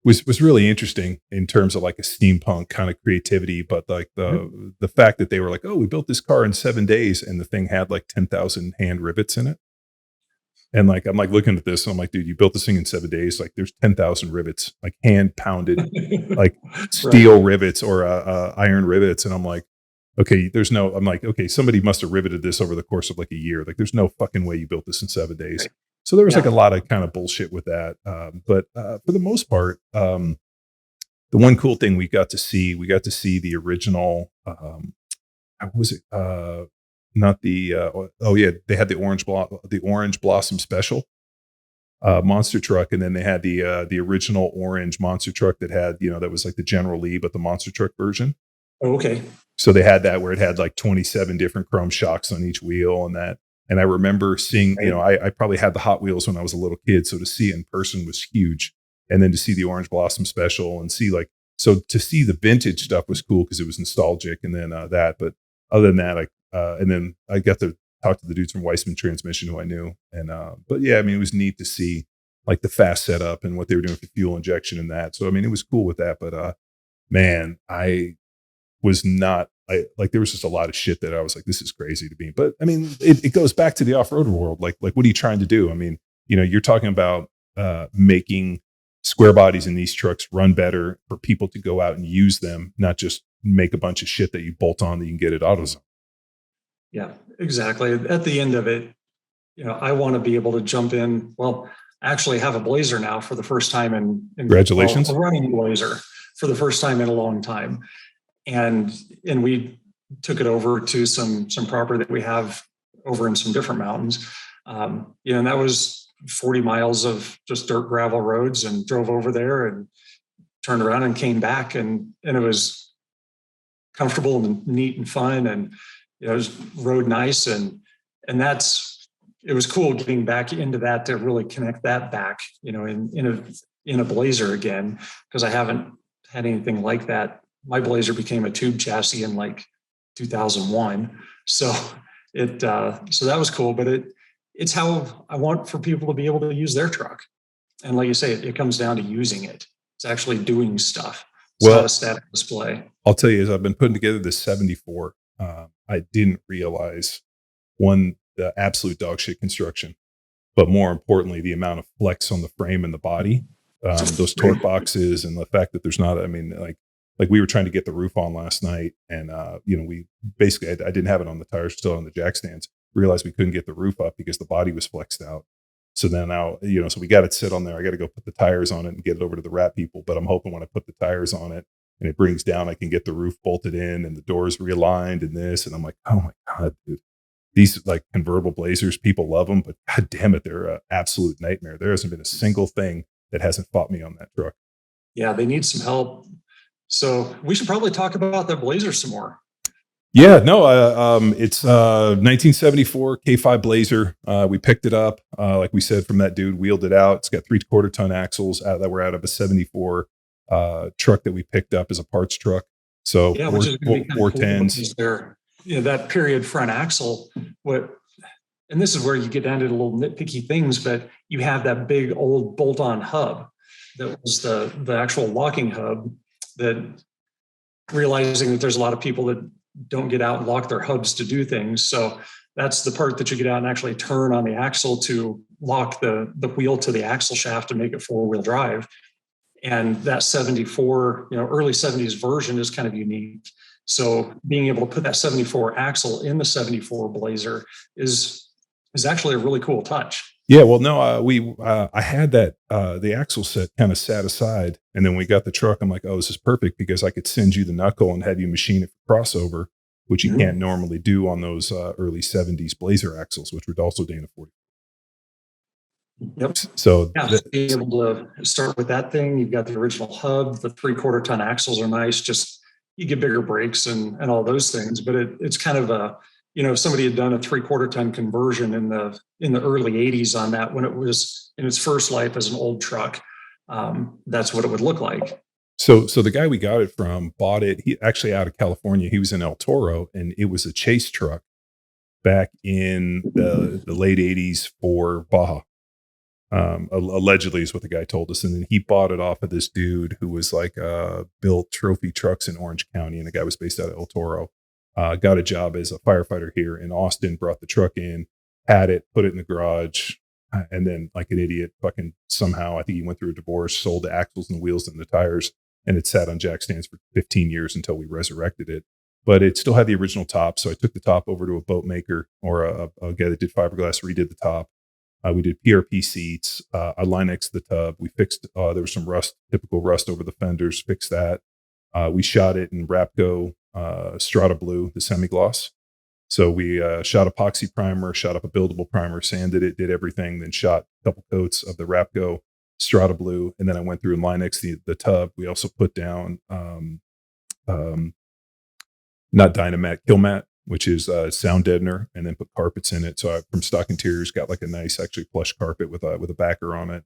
was really interesting in terms of like a steampunk kind of creativity, but like the fact that they were like, oh, we built this car in 7 days and the thing had like 10,000 hand rivets in it. And like, I'm like looking at this and I'm like, dude, you built this thing in 7 days. Like there's 10,000 rivets, like hand pounded, like steel rivets or iron rivets. And I'm like, okay, okay, somebody must have riveted this over the course of like a year. Like there's no fucking way you built this in 7 days. Right. So there was like a lot of kind of bullshit with that. But for the most part, the one cool thing we got to see the original, how was it? Not the, they had the orange blossom special. monster truck, and then they had the original orange monster truck that had, that was like the General Lee, but the monster truck version. Oh, okay. So they had that where it had like 27 different chrome shocks on each wheel and that. And I remember seeing, I probably had the Hot Wheels when I was a little kid. So to see it in person was huge. And then to see the Orange Blossom Special and see so to see the vintage stuff was cool because it was nostalgic. And then that, but other than that, and then I got to talk to the dudes from Weissman Transmission who I knew. And, but yeah, I mean, it was neat to see like the fast setup and what they were doing for fuel injection and that. So, I mean, it was cool with that, but, man, I was not, there was just a lot of shit that I was like, this is crazy to me. But I mean, it goes back to the off-road world. Like, what are you trying to do? I mean, you're talking about, making square bodies in these trucks run better for people to go out and use them, not just make a bunch of shit that you bolt on that you can get at AutoZone. Yeah, exactly. At the end of it, I want to be able to jump in. Well, I actually have a Blazer now for the first time in Congratulations. A running Blazer for the first time in a long time. And we took it over to some property that we have over in some different mountains. And that was 40 miles of just dirt gravel roads, and drove over there and turned around and came back, and it was comfortable and neat and fun, and it was rode nice, and it was cool getting back into that to really connect that back, in a Blazer again, because I haven't had anything like that. My Blazer became a tube chassis in like 2001, so so that was cool. But it's how I want for people to be able to use their truck, and like you say, it comes down to using it. It's actually doing stuff. It's not a static display. I'll tell you, as I've been putting together this 74, I didn't realize the absolute dog shit construction, but more importantly, the amount of flex on the frame and the body, those torque boxes, and the fact that there's not, I mean, like we were trying to get the roof on last night, and we basically, I didn't have it on the tires, still on the jack stands. Realized we couldn't get the roof up because the body was flexed out. So then now, so we got it sit on there. I got to go put the tires on it and get it over to the wrap people. But I'm hoping when I put the tires on it and it brings down, I can get the roof bolted in and the doors realigned and this. And I'm like, oh my God, dude. These like convertible Blazers, people love them, but God damn it, they're an absolute nightmare. There hasn't been a single thing that hasn't fought me on that truck. Yeah, they need some help. So we should probably talk about that Blazer some more. Yeah, no, it's 1974 K5 Blazer. We picked it up, like we said, from that dude, wheeled it out. It's got 3/4 ton axles that were out of a 74 truck that we picked up as a parts truck. So yeah, which is 410s. Cool, that period front axle. And this is where you get down to the little nitpicky things, but you have that big old bolt-on hub that was the actual locking hub. That realizing that there's a lot of people that don't get out and lock their hubs to do things. So that's the part that you get out and actually turn on the axle to lock the wheel to the axle shaft to make it 4-wheel drive. And that 74, early 70s version is kind of unique. So being able to put that 74 axle in the 74 Blazer is actually a really cool touch. Yeah, well, no, I had that the axle set kind of sat aside, and then we got the truck. I'm like, oh, this is perfect because I could send you the knuckle and have you machine it for crossover, which you can't normally do on those early 70s Blazer axles, which were also Dana 40. Yep. So being able to start with that thing, you've got the original hub. The 3/4 ton axles are nice. Just you get bigger brakes and all those things, but it's kind of a if somebody had done a 3/4 ton conversion in the early 80s on that when it was in its first life as an old truck, that's what it would look like. So the guy we got it from bought it. He actually out of California. He was in El Toro, and it was a chase truck back in the late 80s for Baja. Allegedly is what the guy told us. And then he bought it off of this dude who was like built trophy trucks in Orange County, and the guy was based out of El Toro. Got a job as a firefighter here in Austin, brought the truck in, had it, put it in the garage, and then like an idiot, fucking somehow, I think he went through a divorce, sold the axles and the wheels and the tires, and it sat on jack stands for 15 years until we resurrected it. But it still had the original top. So I took the top over to a boat maker or a guy that did fiberglass, redid the top. We did PRP seats. I Linexed the tub. We fixed, there was some rust, typical rust over the fenders, fixed that. We shot it in Rapco Strata Blue, the semi-gloss. So we shot epoxy primer, shot up a buildable primer, sanded it, did everything, then shot a couple coats of the Rapco Strata Blue, and then I went through and Linex the tub. We also put down not Dynamat, Killmat, which is sound deadener, and then put carpets in it. So I, from Stock Interiors, got like a nice actually plush carpet with a backer on it.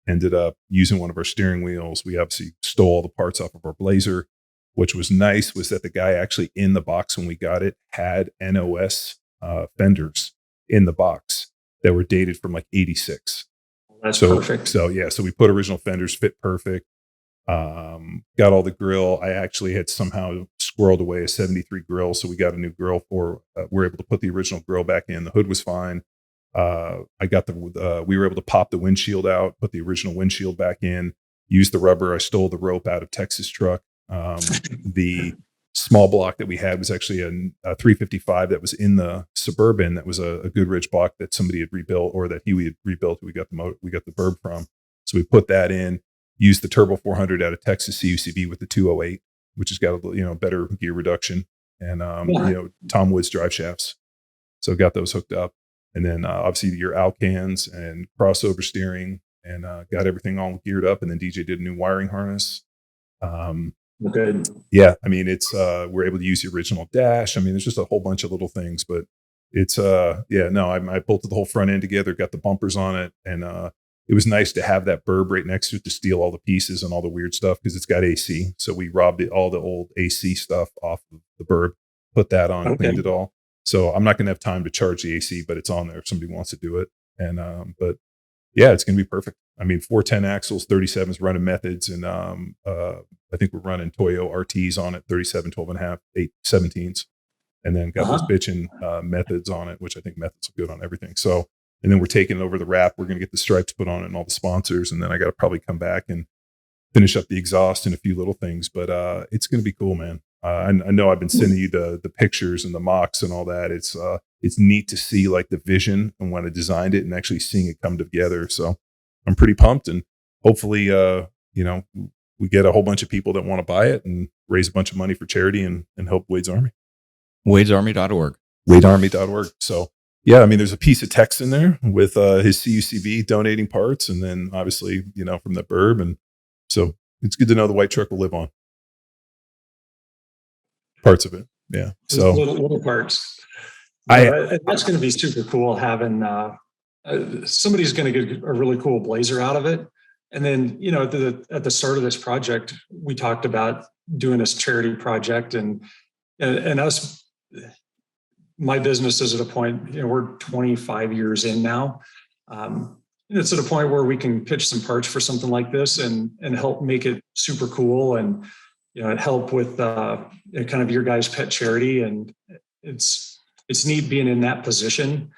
Ended up using one of our steering wheels. We obviously stole all the parts off of our Blazer. Which was nice was that the guy actually in the box when we got it had NOS fenders in the box that were dated from like 86. That's perfect. So yeah, so we put original fenders, fit perfect. Got all the grill. I actually had somehow squirreled away a 73 grill. So we got a new grill we're able to put the original grill back in. The hood was fine. We were able to pop the windshield out, put the original windshield back in, use the rubber. I stole the rope out of Texas truck. The small block that we had was actually a 355 that was in the Suburban. That was a Goodrich block that somebody had rebuilt, or that we had rebuilt. We got the burb from. So we put that in, used the Turbo 400 out of Texas CUCV with the 208, which has got a better gear reduction, and Tom Woods drive shafts. So got those hooked up, and then obviously your Alcans and crossover steering, and got everything all geared up. And then DJ did a new wiring harness. Good. Yeah, I mean, it's we're able to use the original dash. I mean, there's just a whole bunch of little things, but it's I bolted the whole front end together, got the bumpers on it, and it was nice to have that burb right next to it to steal all the pieces and all the weird stuff, because it's got AC. So we robbed all the old AC stuff off of the burb, put that on, cleaned it all. So I'm not going to have time to charge the AC, but it's on there if somebody wants to do it. And but yeah, it's going to be perfect. I mean, 410 axles, 37s running methods, and I think we're running Toyo RTs on it, 37, 12.5, 8, 17s, and then got those bitchin' methods on it, which I think methods are good on everything. So, and then we're taking it over the wrap. We're going to get the stripes put on it and all the sponsors, and then I got to probably come back and finish up the exhaust and a few little things. But it's going to be cool, man. I know I've been sending you the pictures and the mocks and all that. It's neat to see like the vision and when I designed it and actually seeing it come together. So I'm pretty pumped, and hopefully, we get a whole bunch of people that want to buy it and raise a bunch of money for charity and help Wade's Army. Wade'sArmy.org. Wade'sArmy.org. So yeah, I mean, there's a piece of text in there with his CUCV donating parts, and then obviously, from the burb, and so it's good to know the white truck will live on. Parts of it, yeah. So little parts. That's going to be super cool. Having somebody's going to get a really cool Blazer out of it, and then at the start of this project, we talked about doing this charity project, and us. My business is at a point. We're 25 years in now. It's at a point where we can pitch some parts for something like this and help make it super cool, and help with kind of your guys' pet charity. And it's neat being in that position,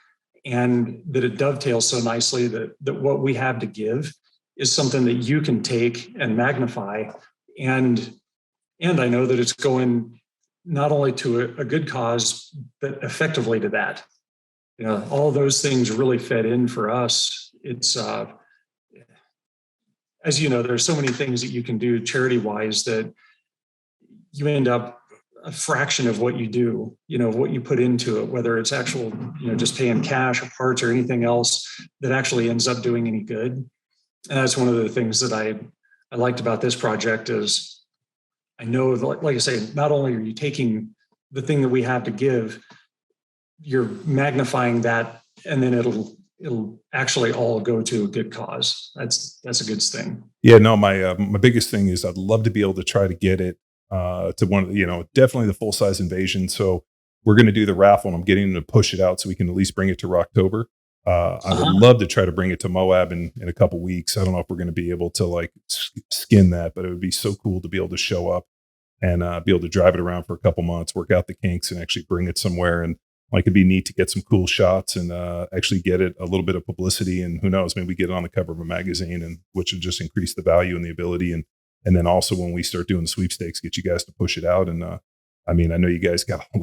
and that it dovetails so nicely that what we have to give is something that you can take and magnify. And I know that it's going not only to a good cause, but effectively to that. All those things really fed in for us. It's, as you know, there's so many things that you can do charity-wise that you end up a fraction of what you do, what you put into it, whether it's actual, just paying cash or parts or anything else that actually ends up doing any good. And that's one of the things that I liked about this project is I know, like I say, not only are you taking the thing that we have to give, you're magnifying that, and then it'll actually all go to a good cause. That's a good thing. Yeah, no, my biggest thing is I'd love to be able to try to get it to one of definitely the full size Invasion. So we're going to do the raffle, and I'm getting them to push it out so we can at least bring it to Rocktober. I would love to try to bring it to Moab in a couple weeks. I don't know if we're going to be able to like skin that, but it would be so cool to be able to show up and be able to drive it around for a couple months, work out the kinks, and actually bring it somewhere. And like, it'd be neat to get some cool shots and actually get it a little bit of publicity. And who knows, maybe we get it on the cover of a magazine, and which would just increase the value and the ability. And then also when we start doing the sweepstakes, get you guys to push it out. And I mean, I know you guys got a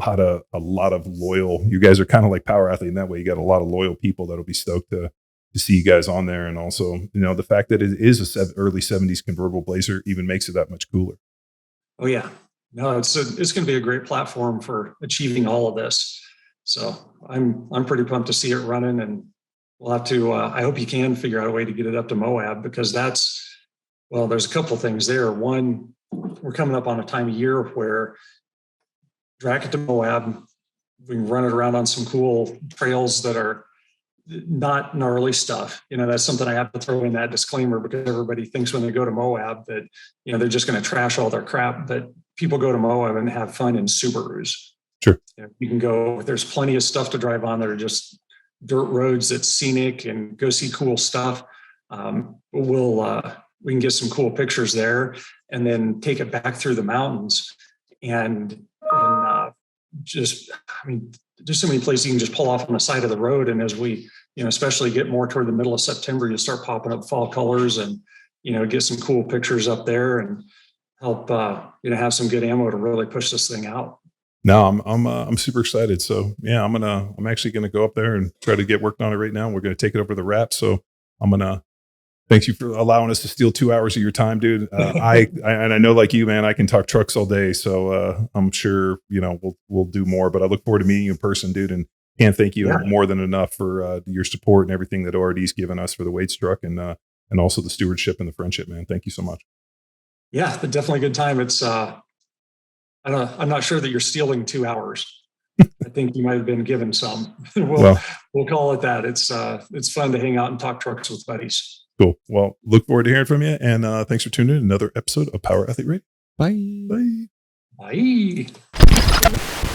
lot of loyal. You guys are kind of like Power Athlete in that way. You got a lot of loyal people that'll be stoked to see you guys on there. And also, the fact that it is a early 70s convertible Blazer even makes it that much cooler. Oh yeah, No, it's going to be a great platform for achieving all of this. So I'm pretty pumped to see it running, and we'll have to. I hope you can figure out a way to get it up to Moab, because there's a couple of things there. One, we're coming up on a time of year where drag it to Moab, we can run it around on some cool trails that are not gnarly stuff. That's something I have to throw in that disclaimer, because everybody thinks when they go to Moab that, they're just going to trash all their crap. But people go to Moab and have fun in Subarus. Sure. You can go, there's plenty of stuff to drive on that are just dirt roads that's scenic, and go see cool stuff. We can get some cool pictures there, and then take it back through the mountains, and there's so many places you can just pull off on the side of the road. And as we, especially get more toward the middle of September, you start popping up fall colors, and, get some cool pictures up there, and help, have some good ammo to really push this thing out. No, I'm super excited. So yeah, I'm actually going to go up there and try to get worked on it right now. We're going to take it over the wrap. So thanks you for allowing us to steal 2 hours of your time, dude. I know, like you, man, I can talk trucks all day. So I'm sure, we'll do more, but I look forward to meeting you in person, dude. And can't thank you more than enough for your support and everything that ORD's given us for the Wade's truck, and also the stewardship and the friendship, man. Thank you so much. Yeah, definitely a good time. It's, I'm not sure that you're stealing 2 hours. I think you might have been given some. We'll call it that. It's fun to hang out and talk trucks with buddies. Cool. Well, look forward to hearing from you. And thanks for tuning in. Another episode of Power Athlete Radio. Bye. Bye. Bye.